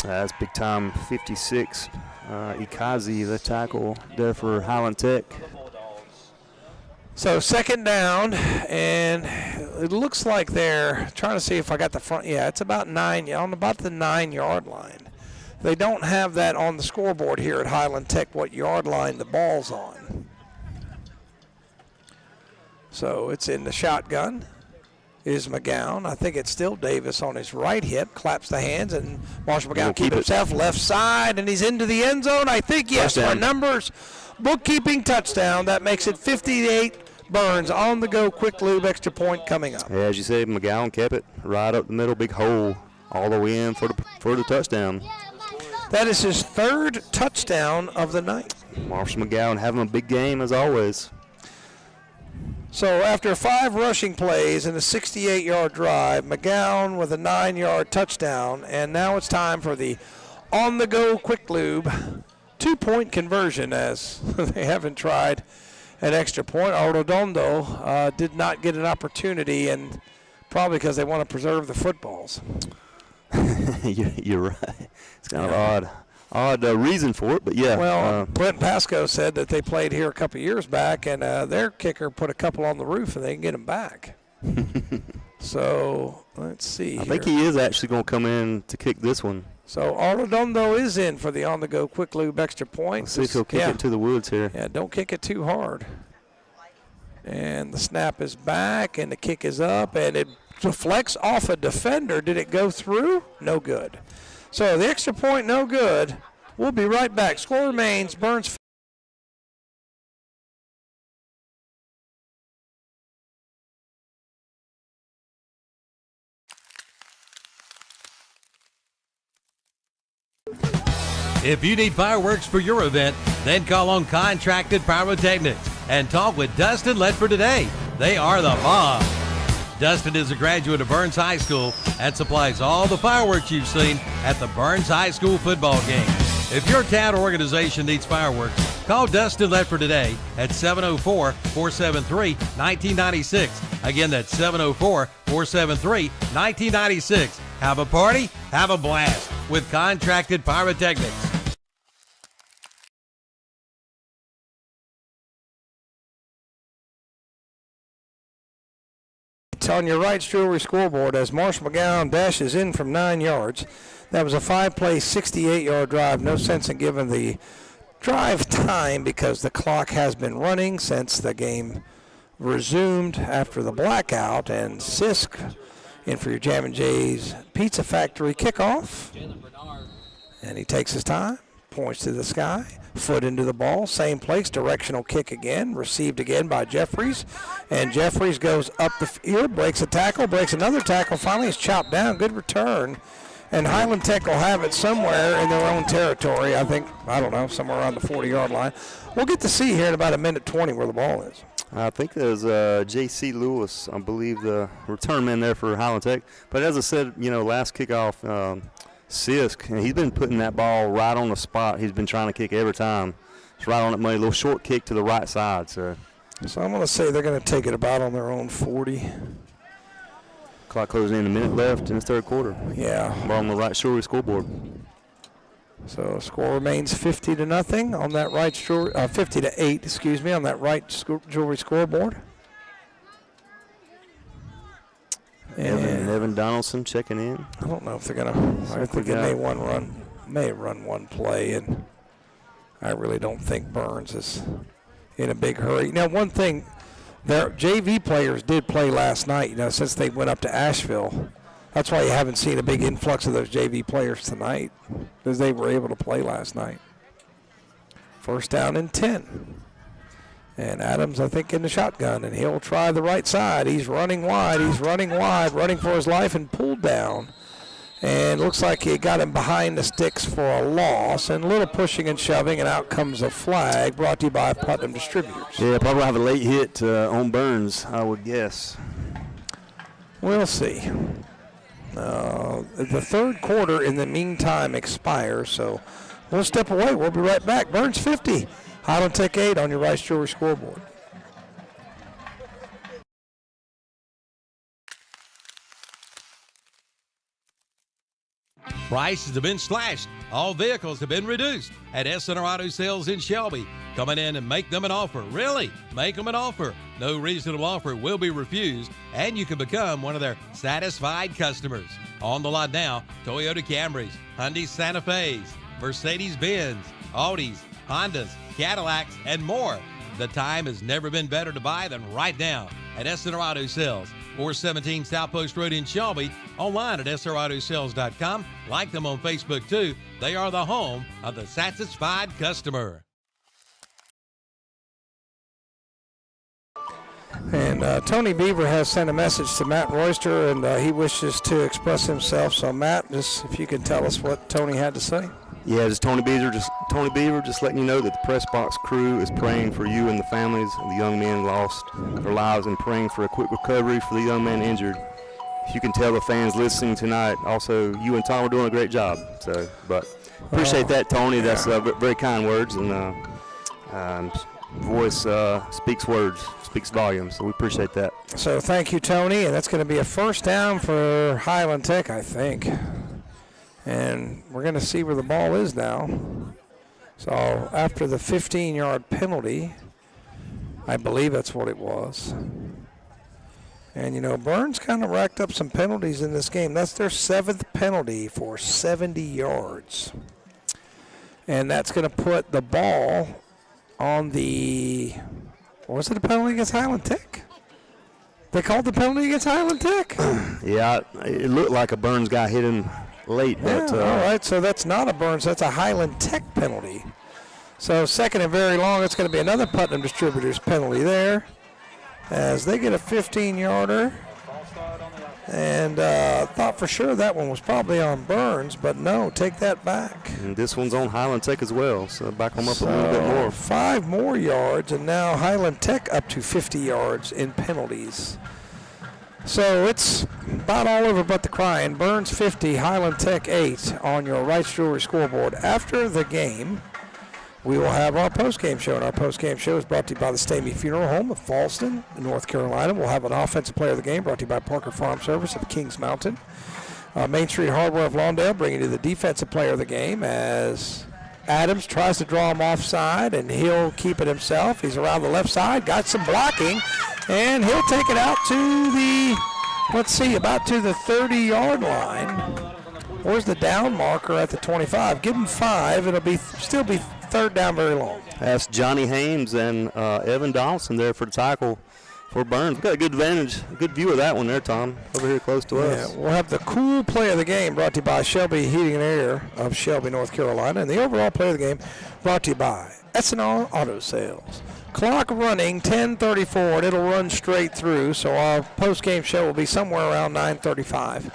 That's big time 56. Ikazi, the tackle there for Highland Tech. So second down, and it looks like they're trying to see if I got the front. Yeah, it's about on about the 9-yard line. They don't have that on the scoreboard here at Highland Tech, what yard line the ball's on. So it's in the shotgun. Is McGowan. I think it's still Davis on his right hip, claps the hands, and Marshall McGowan keeps himself left side, and he's into the end zone. I think, yes, for numbers, bookkeeping touchdown. That makes it 58. Burns on the go, quick lube, extra point coming up. Yeah, as you said, McGowan kept it right up the middle, big hole all the way in for the touchdown. That is his third touchdown of the night. Marshall McGowan having a big game as always. So after 5 rushing plays and a 68-yard drive, McGowan with a 9-yard touchdown, and now it's time for the on-the-go quick lube 2-point conversion, as they haven't tried an extra point. Arredondo did not get an opportunity, and probably because they want to preserve the footballs. You're right. It's kind of odd reason for it, but yeah. Well, Brent Pascoe said that they played here a couple years back, and their kicker put a couple on the roof, and they can get them back. So let's see. I think he is actually going to come in to kick this one. So Arredondo is in for the on-the-go quick lube extra point. Let's see if he'll kick it to the woods here. Yeah, don't kick it too hard. And the snap is back, and the kick is up, and it deflects off a defender. Did it go through? No good. So the extra point, no good. We'll be right back. Score remains Burns. If you need fireworks for your event, then call on Contracted Pyrotechnics and talk with Dustin Ledford today. They are the bomb. Dustin is a graduate of Burns High School and supplies all the fireworks you've seen at the Burns High School football game. If your town or organization needs fireworks, call Dustin Ledford today at 704-473-1996. Again, that's 704-473-1996. Have a party, have a blast with Contracted Pyrotechnics. On your Wright's Jewelry scoreboard as Marshall McGowan dashes in from 9 yards. That was a 5-play, 68-yard drive. No sense in giving the drive time because the clock has been running since the game resumed after the blackout. And Sisk in for your Jammin' Jay's Pizza Factory kickoff. And he takes his time, points to the sky. Foot into the ball, same place, directional kick again, received again by Jeffries, and Jeffries goes up the field, breaks a tackle, breaks another tackle, finally is chopped down, good return, and Highland Tech will have it somewhere in their own territory, I think, I don't know, somewhere around the 40-yard line. We'll get to see here in about a minute 20 where the ball is. I think there's J.C. Lewis, I believe, the return man there for Highland Tech, but as I said, last kickoff, Sisk, he's been putting that ball right on the spot. He's been trying to kick every time. It's right on that money, little short kick to the right side. So I'm going to say they're going to take it about on their own 40. Clock closing in, a minute left in the third quarter. Yeah. Ball on the right Jewelry scoreboard. So score remains 50-0 on that right 50-8, on that right Jewelry scoreboard. Evan Donaldson checking in. I don't know if they're going to. I think they may run one play, and I really don't think Burns is in a big hurry. Now, one thing, their JV players did play last night, since they went up to Asheville. That's why you haven't seen a big influx of those JV players tonight, because they were able to play last night. First down and 10. And Adams, I think, in the shotgun, and he'll try the right side. He's running wide, running for his life, and pulled down. And looks like he got him behind the sticks for a loss, and a little pushing and shoving, and out comes a flag brought to you by Putnam Distributors. Yeah, probably have a late hit on Burns, I would guess. We'll see. The third quarter, in the meantime, expires, so we'll step away. We'll be right back. Burns 50. Highland Tech 8 on your Rice Jewelry scoreboard. Prices have been slashed. All vehicles have been reduced at S&R Auto Sales in Shelby. Come in and make them an offer. Really, make them an offer. No reasonable offer will be refused, and you can become one of their satisfied customers. On the lot now, Toyota Camrys, Hyundai Santa Fe's, Mercedes-Benz, Audis, Hondas, Cadillacs, and more. The time has never been better to buy than right now at S&R Auto Sales. 417 South Post Road in Shelby. Online at srautosales.com. Like them on Facebook, too. They are the home of the satisfied customer. And Tony Beaver has sent a message to Matt Royster, and he wishes to express himself. So, Matt, just if you can tell us what Tony had to say. Yeah, just Tony Beaver, just letting you know that the Press Box crew is praying for you and the families of the young men lost their lives and praying for a quick recovery for the young man injured. If you can tell the fans listening tonight, also you and Tom are doing a great job. So, but appreciate that, Tony. That's very kind words, and voice speaks words, speaks volumes. So we appreciate that. So thank you, Tony, and that's going to be a first down for Highland Tech, I think. And we're going to see where the ball is now. So after the 15-yard penalty, I believe that's what it was. And, you know, Burns kind of racked up some penalties in this game. That's their 7th penalty for 70 yards. And that's going to put the ball on the, was it a penalty against Highland Tech? They called the penalty against Highland Tech? Yeah, it looked like a Burns guy hit him late. Yeah, but, all right, so that's not a Burns, that's a Highland Tech penalty. So second and very long, it's going to be another Putnam Distributors penalty there as they get a 15-yarder. And thought for sure that one was probably on Burns, but no, take that back. And this one's on Highland Tech as well, so back them up a little bit more. 5 more yards, and now Highland Tech up to 50 yards in penalties. So it's about all over but the crying. Burns 50, Highland Tech 8 on your Wright's Jewelry scoreboard. After the game, we will have our postgame show, and our postgame show is brought to you by the Stamey Funeral Home of Fallston, North Carolina. We'll have an offensive player of the game brought to you by Parker Farm Service of Kings Mountain. Main Street Hardware of Lawndale bringing you the defensive player of the game as Adams tries to draw him offside, and he'll keep it himself. He's around the left side, got some blocking, and he'll take it out to the, let's see, about to the 30-yard line. Where's the down marker at the 25? Give him 5. It'll still be third down very long. That's Johnny Haynes and Evan Donaldson there for the tackle for Burns. We've got a good advantage, a good view of that one there, Tom, over here close to us. We'll have the cool play of the game brought to you by Shelby Heating and Air of Shelby, North Carolina. And the overall play of the game brought to you by S&R Auto Sales. Clock running, 10:34, and it'll run straight through. So our post-game show will be somewhere around 9:35.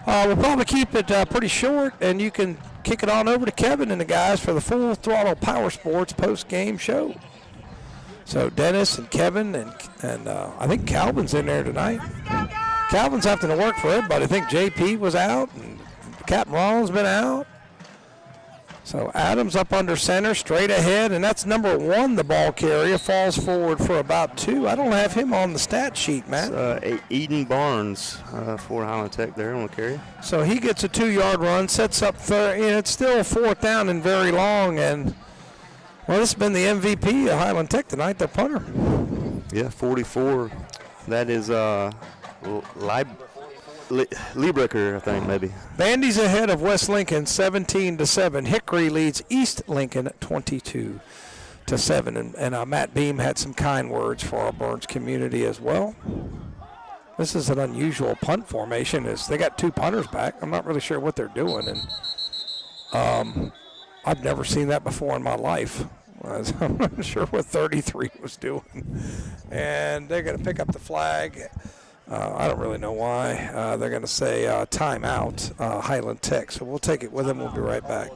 We'll probably keep it pretty short, and you can kick it on over to Kevin and the guys for the Full Throttle Power Sports post-game show. So Dennis and Kevin and I think Calvin's in there tonight. Calvin's having to work for everybody. I think JP was out, and Captain Ronald's been out. So Adams up under center, straight ahead, and that's number 1, the ball carrier, falls forward for about 2. I don't have him on the stat sheet, Matt. Eden Barnes for Highland Tech there on the carry. So he gets a 2-yard run, sets up third. It's still 4th down and very long, and, well, this has been the MVP of Highland Tech tonight, their punter. Yeah, 44. That is Liebrecher, I think, maybe. Bandy's ahead of West Lincoln 17-7. Hickory leads East Lincoln 22-7. And Matt Beam had some kind words for our Burns community as well. This is an unusual punt formation. They got 2 punters back. I'm not really sure what they're doing. And I've never seen that before in my life. I'm not sure what 33 was doing. And they're going to pick up the flag. I don't really know why. They're going to say timeout, Highland Tech. So we'll take it with them. We'll be right back.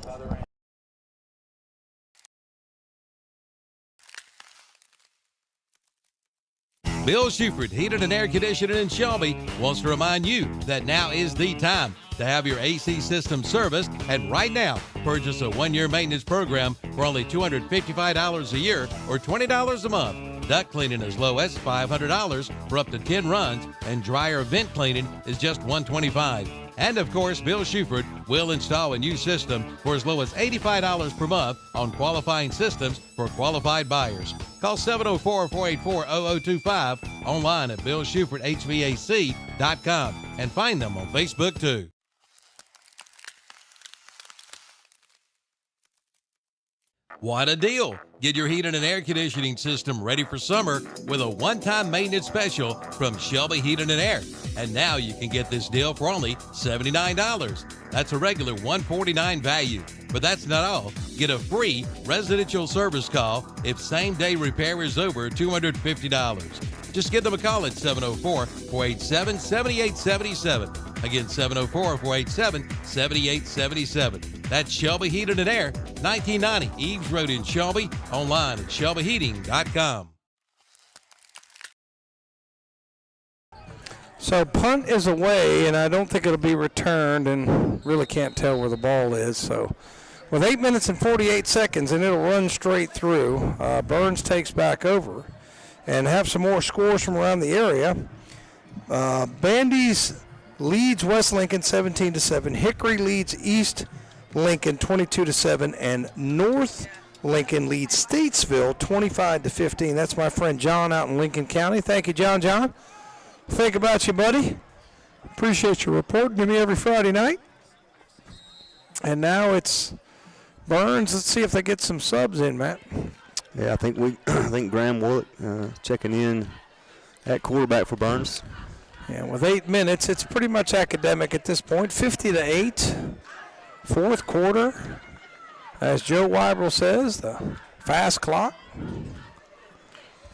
Bill Shuford Heated and Air Conditioning in Shelby wants to remind you that now is the time to have your AC system serviced, and right now, purchase a 1-year maintenance program for only $255 a year or $20 a month. Duct cleaning as low as $500 for up to 10 runs, and dryer vent cleaning is just $125. And of course, Bill Shuford will install a new system for as low as $85 per month on qualifying systems for qualified buyers. Call 704-484-0025, online at BillShufordHVAC.com, and find them on Facebook too. What a deal! Get your heating and air conditioning system ready for summer with a one-time maintenance special from Shelby Heating and Air. And now you can get this deal for only $79. That's a regular $149 value. But that's not all. Get a free residential service call if same-day repair is over $250. Just give them a call at 704-487-7877. Again, 704-487-7877. That's Shelby Heating and Air, 1990 Eves Road in Shelby, online at shelbyheating.com. So punt is away, and I don't think it'll be returned, and really can't tell where the ball is. So with 8 minutes and 48 seconds, and it'll run straight through, Burns takes back over. And have some more scores from around the area. Bandy's leads West Lincoln 17-7. Hickory leads East Lincoln 22-7, and North Lincoln leads Statesville 25-15. That's my friend John out in Lincoln County. Thank you, John. John, think about you, buddy. Appreciate your reporting to me every Friday night. And now it's Burns. Let's see if they get some subs in, Matt. Yeah, I think Graham Willett checking in at quarterback for Burns. Yeah, with 8 minutes, it's pretty much academic at this point. 50-8, fourth quarter. As Joe Weibel says, the fast clock.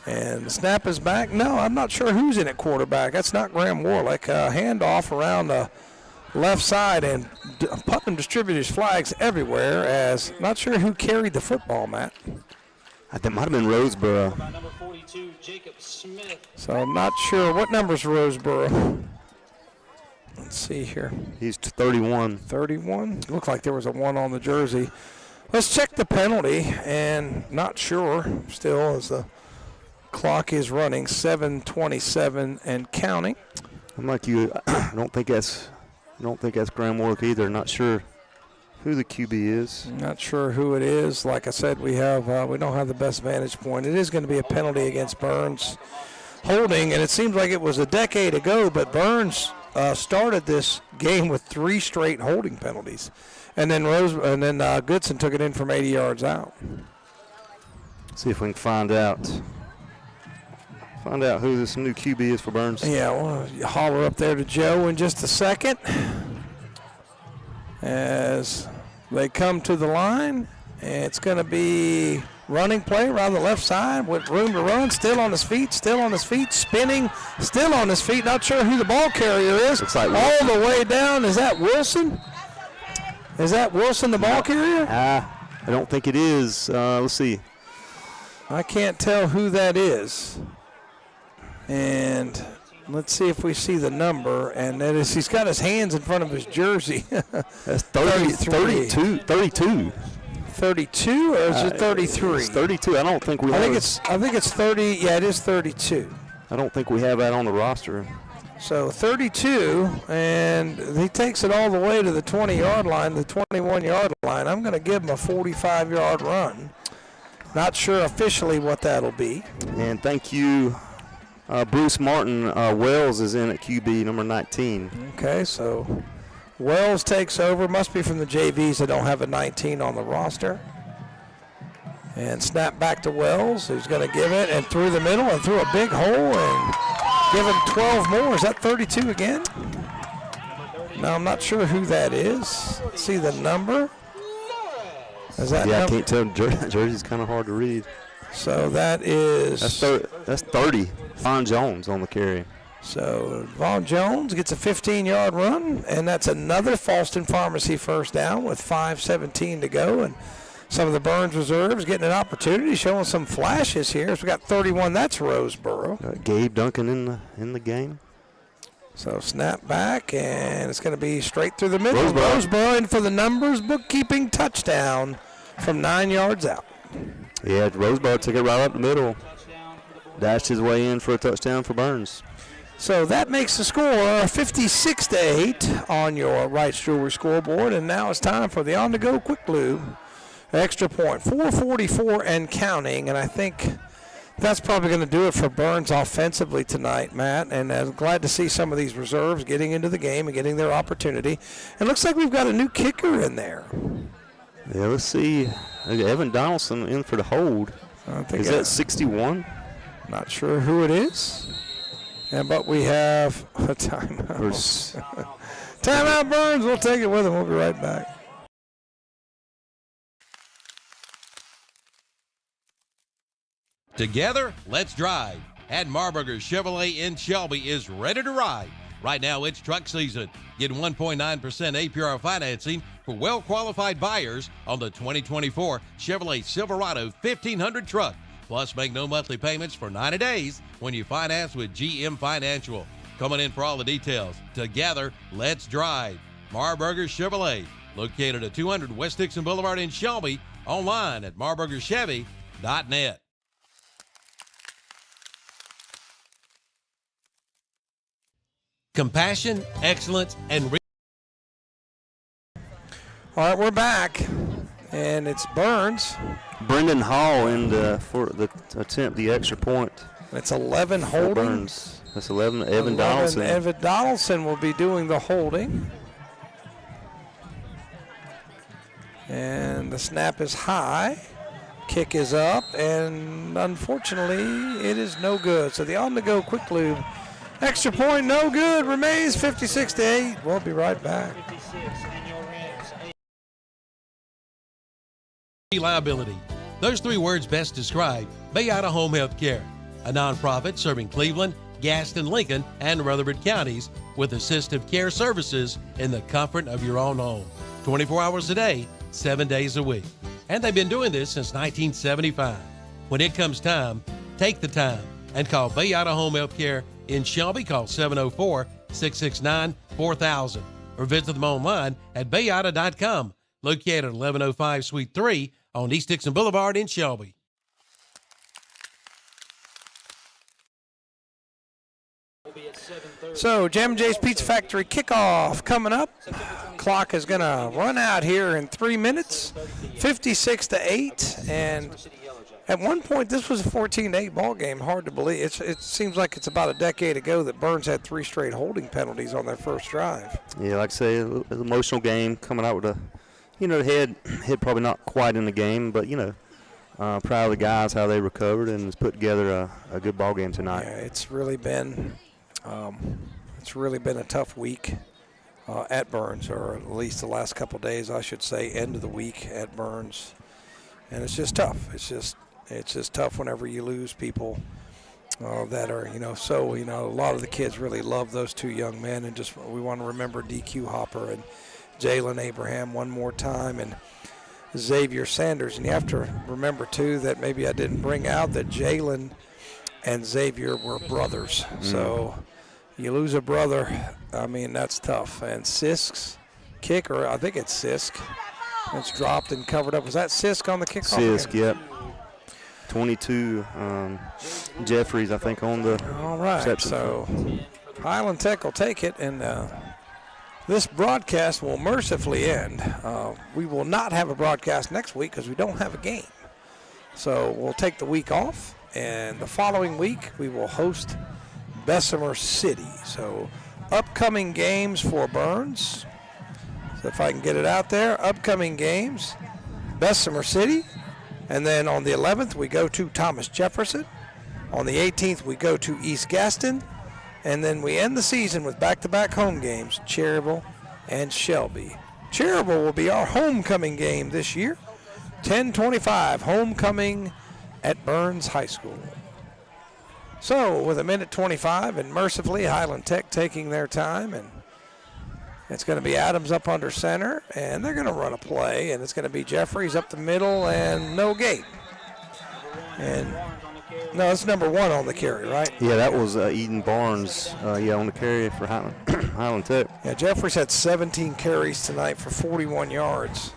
And the snap is back. No, I'm not sure who's in at quarterback. That's not Graham Warlick. Handoff around the left side, and Putnam distributors flags everywhere. As not sure who carried the football, Matt. That might have been Roseboro. So I'm not sure. What number's Roseboro? Let's see here. He's 31. 31? Looked like there was a 1 on the jersey. Let's check the penalty, and not sure still as the clock is running. 7:27 and counting. I'm like you. I don't think that's Graham Work either. Not sure who the QB is. Not sure who it is. Like I said, we don't have the best vantage point. It is going to be a penalty against Burns. Holding, and it seems like it was a decade ago, but Burns started this game with 3 straight holding penalties. And then Goodson took it in from 80 yards out. See if we can find out who this new QB is for Burns. Yeah, we'll holler up there to Joe in just a second. As they come to the line, and it's going to be running play around the left side with room to run. Still on his feet, spinning, still on his feet. Not sure who the ball carrier is. Looks like all the way down. Is that Wilson? Is that Wilson, the ball carrier? I don't think it is. Let's see. I can't tell who that is. And let's see if we see the number, and that is, he's got his hands in front of his jersey. That's 32. 32, or is it 33? It's 32. I don't think we have. I think it's 30. Yeah, it is 32. I don't think we have that on the roster. So 32, and he takes it all the way to the 20-yard line, the 21-yard line. I'm going to give him a 45-yard run. Not sure officially what that'll be. And thank you. Bruce Martin, Wells is in at QB, number 19. Okay, so Wells takes over. Must be from the JVs that don't have a 19 on the roster. And snap back to Wells, who's going to give it, and through the middle and through a big hole, and give him 12 more. Is that 32 again? No, I'm not sure who that is. See the number? Is that I can't tell. Jersey's kind of hard to read. So that is... That's 30. Vaughn Jones on the carry. So Vaughn Jones gets a 15-yard run, and that's another Falston Pharmacy first down with 5:17 to go. And some of the Burns reserves getting an opportunity, showing some flashes here. So we got 31. That's Roseboro. Gabe Duncan in the game. So snap back, and it's going to be straight through the middle. Roseboro in for the numbers bookkeeping touchdown from 9 yards out. Yeah, Roseboro took it right up the middle. Dashed his way in for a touchdown for Burns. So that makes the score 56-8 on your Wright's Jewelry scoreboard. And now it's time for the on-the-go quick lube extra point. 4:44 and counting. And I think that's probably going to do it for Burns offensively tonight, Matt. And I'm glad to see some of these reserves getting into the game and getting their opportunity. It looks like we've got a new kicker in there. Yeah, let's see. Evan Donaldson in for the hold. Is that 61? Not sure who it is. But we have a timeout. Timeout, Burns. We'll take it with him. We'll be right back. Together, let's drive. At Marburger Chevrolet in Shelby is ready to ride. Right now, it's truck season. Get 1.9% APR financing for well-qualified buyers on the 2024 Chevrolet Silverado 1500 truck. Plus, make no monthly payments for 90 days when you finance with GM Financial. Coming in for all the details. Together, let's drive. Marburger Chevrolet, located at 200 West Dixon Boulevard in Shelby. Online at marburgerchevy.net. Compassion, excellence, and all right, we're back, and it's Burns. Brendan Hall in for the attempt, the extra point. It's 11 holding. Burns. That's 11. Evan Donaldson. Evan Donaldson will be doing the holding. And the snap is high. Kick is up, and unfortunately, it is no good. So the on-the-go quick lube extra point, no good. Remains 56-8. We'll be right back. Liability. Those three words best describe Bayada Home Health Care, a nonprofit serving Cleveland, Gaston, Lincoln, and Rutherford counties with assistive care services in the comfort of your own home. 24 hours a day, 7 days a week. And they've been doing this since 1975. When it comes time, take the time and call Bayada Home Health Care in Shelby. Call 704-669-4000 or visit them online at bayada.com, located at 1105 Suite 3 on East Dixon Boulevard in Shelby. So, Jam and Jay's Pizza Factory kickoff coming up. Clock is going to run out here in 3 minutes, 56-8. And at one point, this was a 14-8 ball game. Hard to believe. It seems like it's about a decade ago that Burns had 3 straight holding penalties on their first drive. Yeah, like I say, an emotional game coming out with a, the head probably not quite in the game, but, proud of the guys, how they recovered and has put together a good ball game tonight. Yeah, it's really been a tough week at Burns, or at least the last couple of days, I should say, end of the week at Burns. And it's just tough. It's just tough whenever you lose people that are, a lot of the kids really love those two young men, and just we want to remember DQ Hopper and Jalen Abraham one more time, and Xavier Sanders. And you have to remember, too, that maybe I didn't bring out that Jalen and Xavier were brothers. So you lose a brother, that's tough. And Sisk's kick, or I think it's Sisk, it's dropped and covered up. Was that Sisk on the kickoff? Sisk, yep. 22 Jeffries, I think, on the all right, reception. So Highland Tech will take it, and this broadcast will mercifully end. We will not have a broadcast next week because we don't have a game. So we'll take the week off, and the following week we will host Bessemer City. So upcoming games for Burns. So if I can get it out there, upcoming games, Bessemer City. And then on the 11th, we go to Thomas Jefferson. On the 18th, we go to East Gaston. And then we end the season with back-to-back home games, Cherryville and Shelby. Cherryville will be our homecoming game this year. 10:25, homecoming at Burns High School. So with 1:25, and mercifully Highland Tech taking their time, and it's going to be Adams up under center, and they're going to run a play, and it's going to be Jeffries up the middle and no gate. And no, it's number 1 on the carry, right? Yeah, that was Eden Barnes, on the carry for Highland Tech. Yeah, Jeffries had 17 carries tonight for 41 yards.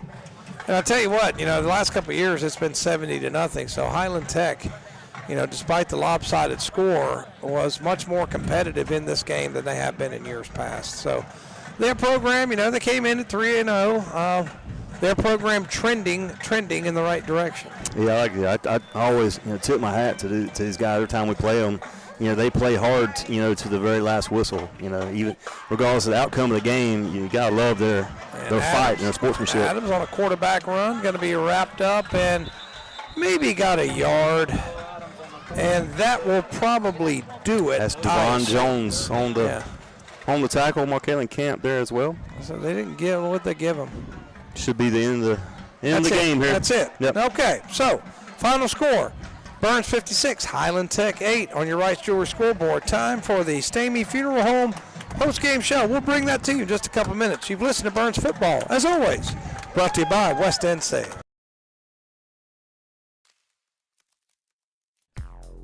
And I'll tell you what, the last couple of years it's been 70-0, so Highland Tech despite the lopsided score, was much more competitive in this game than they have been in years past. So their program, they came in at 3-0. Their program trending in the right direction. Yeah, I like it. I always tip my hat to these guys every time we play them. They play hard, to the very last whistle. Even regardless of the outcome of the game, you gotta love their fight and their sportsmanship. Adams on a quarterback run, going to be wrapped up and maybe got a yard, and that will probably do it. That's Devon Jones on the tackle. Markellen Camp there as well. So they didn't give what they give him. Should be the end of the game here. That's it. Yep. Okay, so final score. Burns 56, Highland Tech 8 on your Rice Jewelry scoreboard. Time for the Stamey Funeral Home post-game show. We'll bring that to you in just a couple minutes. You've listened to Burns Football, as always, brought to you by West End Sale.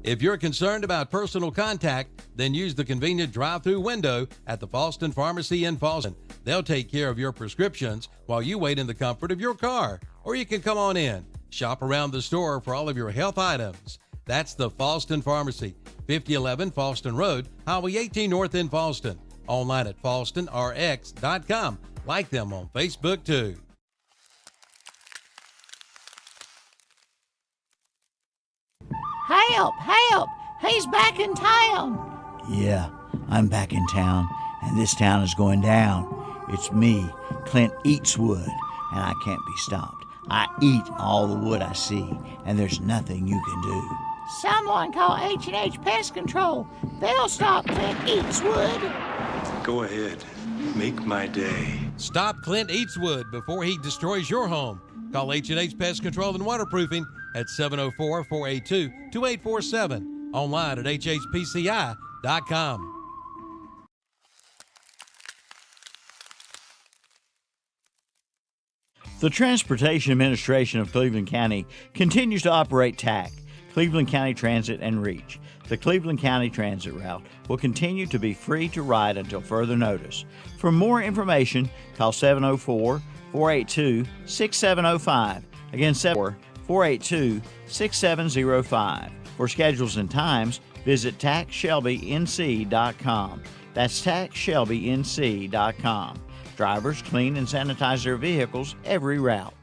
If you're concerned about personal contact, then use the convenient drive-through window at the Falston Pharmacy in Falston. They'll take care of your prescriptions while you wait in the comfort of your car. Or you can come on in. Shop around the store for all of your health items. That's the Falston Pharmacy, 5011 Falston Road, Highway 18 North in Falston. Online at falstonrx.com. Like them on Facebook too. Help! Help! He's back in town! Yeah, I'm back in town, and this town is going down. It's me, Clint Eatswood, and I can't be stopped. I eat all the wood I see, and there's nothing you can do. Someone call H&H Pest Control. They'll stop Clint Eatswood. Go ahead. Make my day. Stop Clint Eatswood before he destroys your home. Call H&H Pest Control and Waterproofing at 704-482-2847. Online at hhpci.com. The Transportation Administration of Cleveland County continues to operate TAC, Cleveland County Transit and Reach. The Cleveland County Transit route will continue to be free to ride until further notice. For more information, call 704-482-6705. Again, 704-482-6705. For schedules and times, visit tacshelbync.com. That's tacshelbync.com. Drivers clean and sanitize their vehicles every route.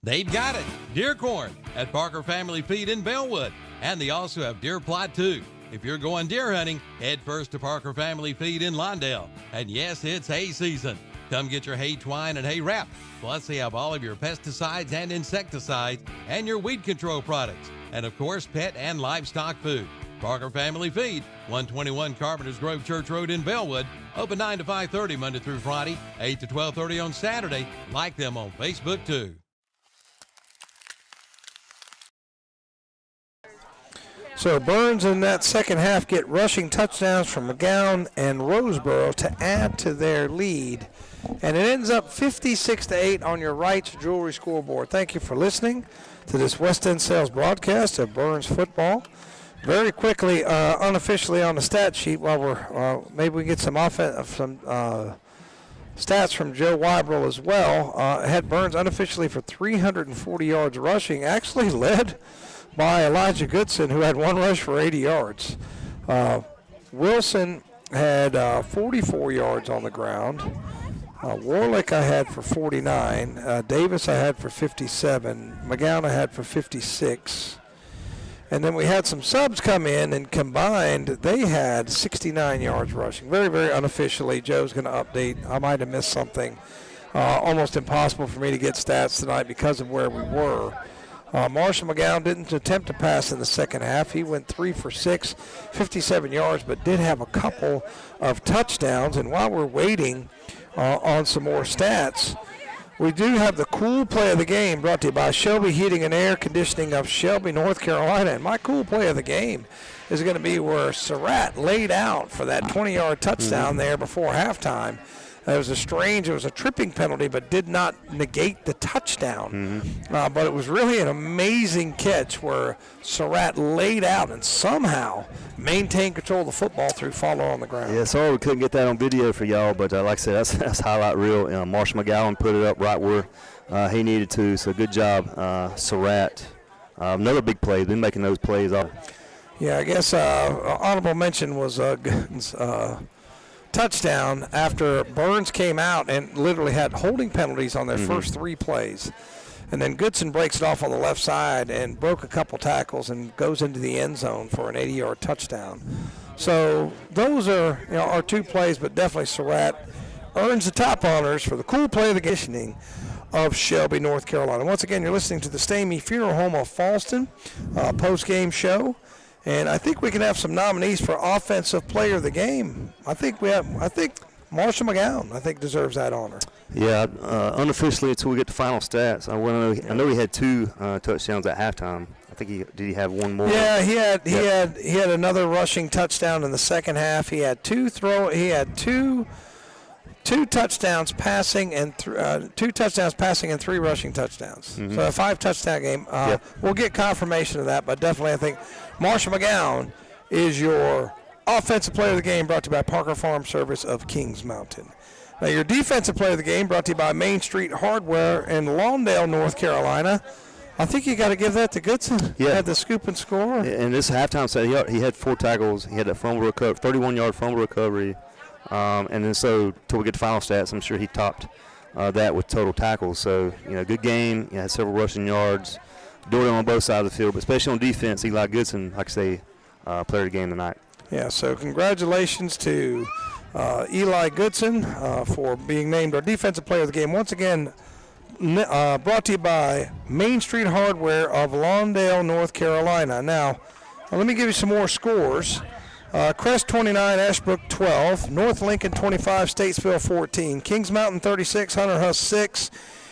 They've got it. Deer corn at Parker Family Feed in Bellwood. And they also have deer plot too. If you're going deer hunting, head first to Parker Family Feed in Lawndale. And yes, it's hay season. Come get your hay twine and hay wrap. Plus, they have all of your pesticides and insecticides and your weed control products. And of course, pet and livestock food. Parker Family Feed, 121 Carpenters Grove Church Road in Bellwood. Open 9 to 5:30 Monday through Friday, 8 to 12:30 on Saturday. Like them on Facebook too. So Burns in that second half get rushing touchdowns from McGowan and Roseboro to add to their lead. And it ends up 56-8 on your Wright's Jewelry scoreboard. Thank you for listening to this West End Sales broadcast of Burns football. Very quickly, unofficially on the stat sheet, while we're maybe we get some stats from Joe Wybrell as well. Had Burns unofficially for 340 yards rushing, actually led by Elijah Goodson, who had one rush for 80 yards. Wilson had 44 yards on the ground. Warlick I had for 49. Davis I had for 57. McGowan I had for 56. And then we had some subs come in, and combined, they had 69 yards rushing. Very, very unofficially. Joe's going to update. I might have missed something. Almost impossible for me to get stats tonight because of where we were. Marshall McGowan didn't attempt to pass in the second half. He went 3 for 6, 57 yards, but did have a couple of touchdowns. And while we're waiting on some more stats, we do have the cool play of the game brought to you by Shelby Heating and Air Conditioning of Shelby, North Carolina. And my cool play of the game is going to be where Surratt laid out for that 20-yard touchdown there before halftime. It was a tripping penalty, but did not negate the touchdown. But it was really an amazing catch where Surratt laid out and somehow maintained control of the football through follow on the ground. Yeah, sorry we couldn't get that on video for y'all, but like I said, that's highlight reel. Marshall McGowan put it up right where he needed to, so good job, Surratt. Another big play. Been making those plays. Yeah, I guess honorable mention was Gooden's touchdown after Burns came out and literally had holding penalties on their first 3 plays. And then Goodson breaks it off on the left side and broke a couple tackles and goes into the end zone for an 80-yard touchdown. So those are our 2 plays, but definitely Surratt earns the top honors for the cool play of the conditioning of Shelby, North Carolina. Once again, you're listening to the Stamey Funeral Home of Fallston post-game show. And I think we can have some nominees for Offensive Player of the Game. I think Marshall McGowan, deserves that honor. Yeah, unofficially until we get the final stats. I know he had 2 touchdowns at halftime. I think did he have one more? Yeah, he had another rushing touchdown in the second half. He had two touchdowns passing and 2 touchdowns passing and 3 rushing touchdowns. So a 5 touchdown game. We'll get confirmation of that, but definitely I think Marshall McGowan is your Offensive Player of the Game, brought to you by Parker Farm Service of Kings Mountain. Now your Defensive Player of the Game, brought to you by Main Street Hardware in Lawndale, North Carolina. I think you got to give that to Goodson. Yeah. Had the scoop and score. And this halftime set, he had 4 tackles. He had that fumble recovery, 31-yard fumble recovery. And then so till we get the final stats, I'm sure he topped that with total tackles. So, good game. Had several rushing yards. Doing it on both sides of the field, but especially on defense, Eli Goodson, like I say, player of the game tonight. Yeah, so congratulations to Eli Goodson for being named our Defensive Player of the Game. Once again, brought to you by Main Street Hardware of Lawndale, North Carolina. Now, let me give you some more scores. Crest 29, Ashbrook 12, North Lincoln 25, Statesville 14, Kings Mountain 36, Hunter Huss 6,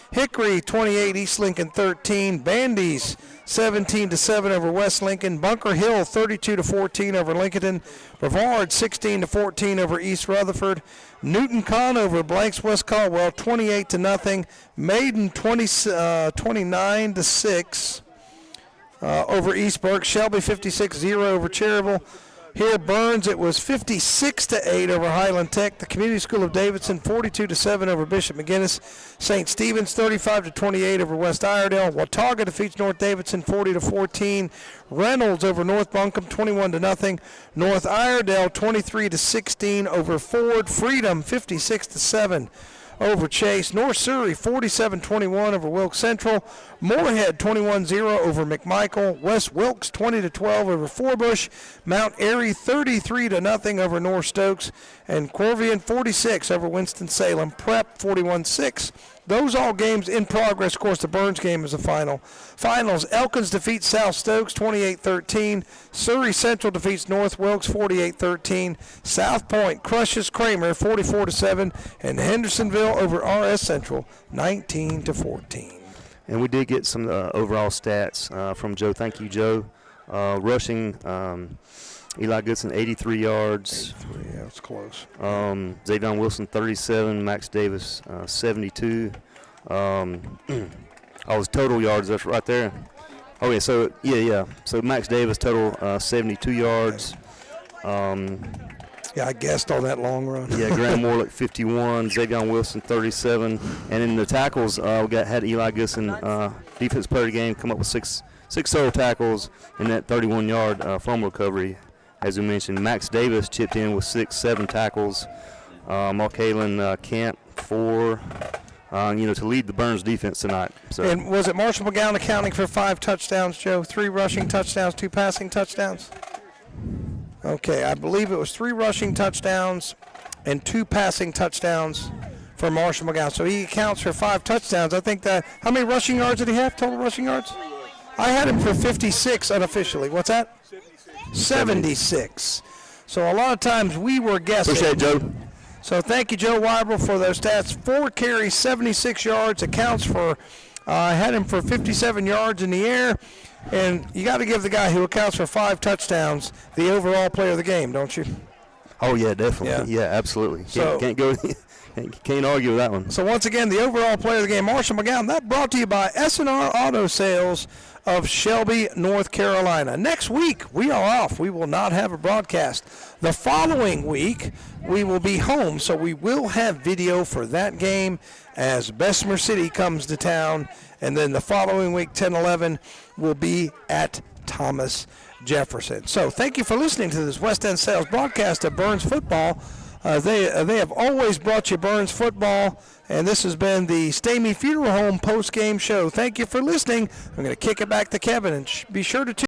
Hickory 28, East Lincoln 13, Bandy's 17-7 over West Lincoln, Bunker Hill 32-14 over Lincoln, Brevard 16-14 over East Rutherford, Newton Conover blanks West Caldwell 28-0, Maiden 29-6 over East Burke, Shelby 56-0 over Cherryville. Here, Burns, it was 56-8 over Highland Tech. The Community School of Davidson, 42-7 over Bishop McGinnis. St. Stephen's, 35-28 over West Iredell. Watauga defeats North Davidson, 40-14. Reynolds over North Buncombe, 21-0. North Iredell, 23-16 over Ford. Freedom, 56-7 over Chase. North Surrey 47-21 over Wilkes Central. Moorhead 21-0 over McMichael. West Wilkes 20-12 over Forbush. Mount Airy 33-0 over North Stokes. And Corvian 46 over Winston-Salem. Prep 41-6. Those all games in progress. Of course, the Burns game is the final. Finals, Elkins defeats South Stokes 28-13. Surrey Central defeats North Wilkes 48-13. South Point crushes Kramer 44-7. And Hendersonville over RS Central 19-14. And we did get some overall stats from Joe. Thank you, Joe. Rushing, Eli Goodson, 83 yards. 83, yeah, it's close. Xavion Wilson, 37. Max Davis, 72. His total yards, that's right there. Oh, yeah, so, So Max Davis, total 72 yards. Yeah, I guessed on that long run. Yeah, Graham Morlick, 51. Xavion Wilson, 37. And in the tackles, we had Eli Goodson, defense player of the game, come up with six total tackles in that 31-yard fumble recovery. As we mentioned, Max Davis chipped in with 6-7 tackles. Markalen Camp, 4. To lead the Burns defense tonight. So. And was it Marshall McGowan accounting for 5 touchdowns, Joe? 3 rushing touchdowns, 2 passing touchdowns? Okay, I believe it was 3 rushing touchdowns and 2 passing touchdowns for Marshall McGowan. So he accounts for 5 touchdowns. I think that, how many rushing yards did he have, total rushing yards? I had him for 56 unofficially. What's that? 76. So a lot of times we were guessing. Appreciate it, Joe. So thank you, Joe Weibel, for those stats. 4 carries, 76 yards, accounts for, I had him for 57 yards in the air. And you got to give the guy who accounts for 5 touchdowns the overall player of the game, don't you? Oh, yeah, definitely. Yeah, absolutely. Can't go Can't argue with that one. So once again, the overall player of the game, Marshall McGowan. That brought to you by S&R Auto Sales of Shelby, North Carolina. Next week, we are off. We will not have a broadcast. The following week, we will be home, so we will have video for that game as Bessemer City comes to town. And then the following week, 10-11, will be at Thomas Jefferson. So thank you for listening to this West End Sales broadcast of Burns Football. They have always brought you Burns Football, and this has been the Stamey Funeral Home post-game show. Thank you for listening. I'm going to kick it back to Kevin, and be sure to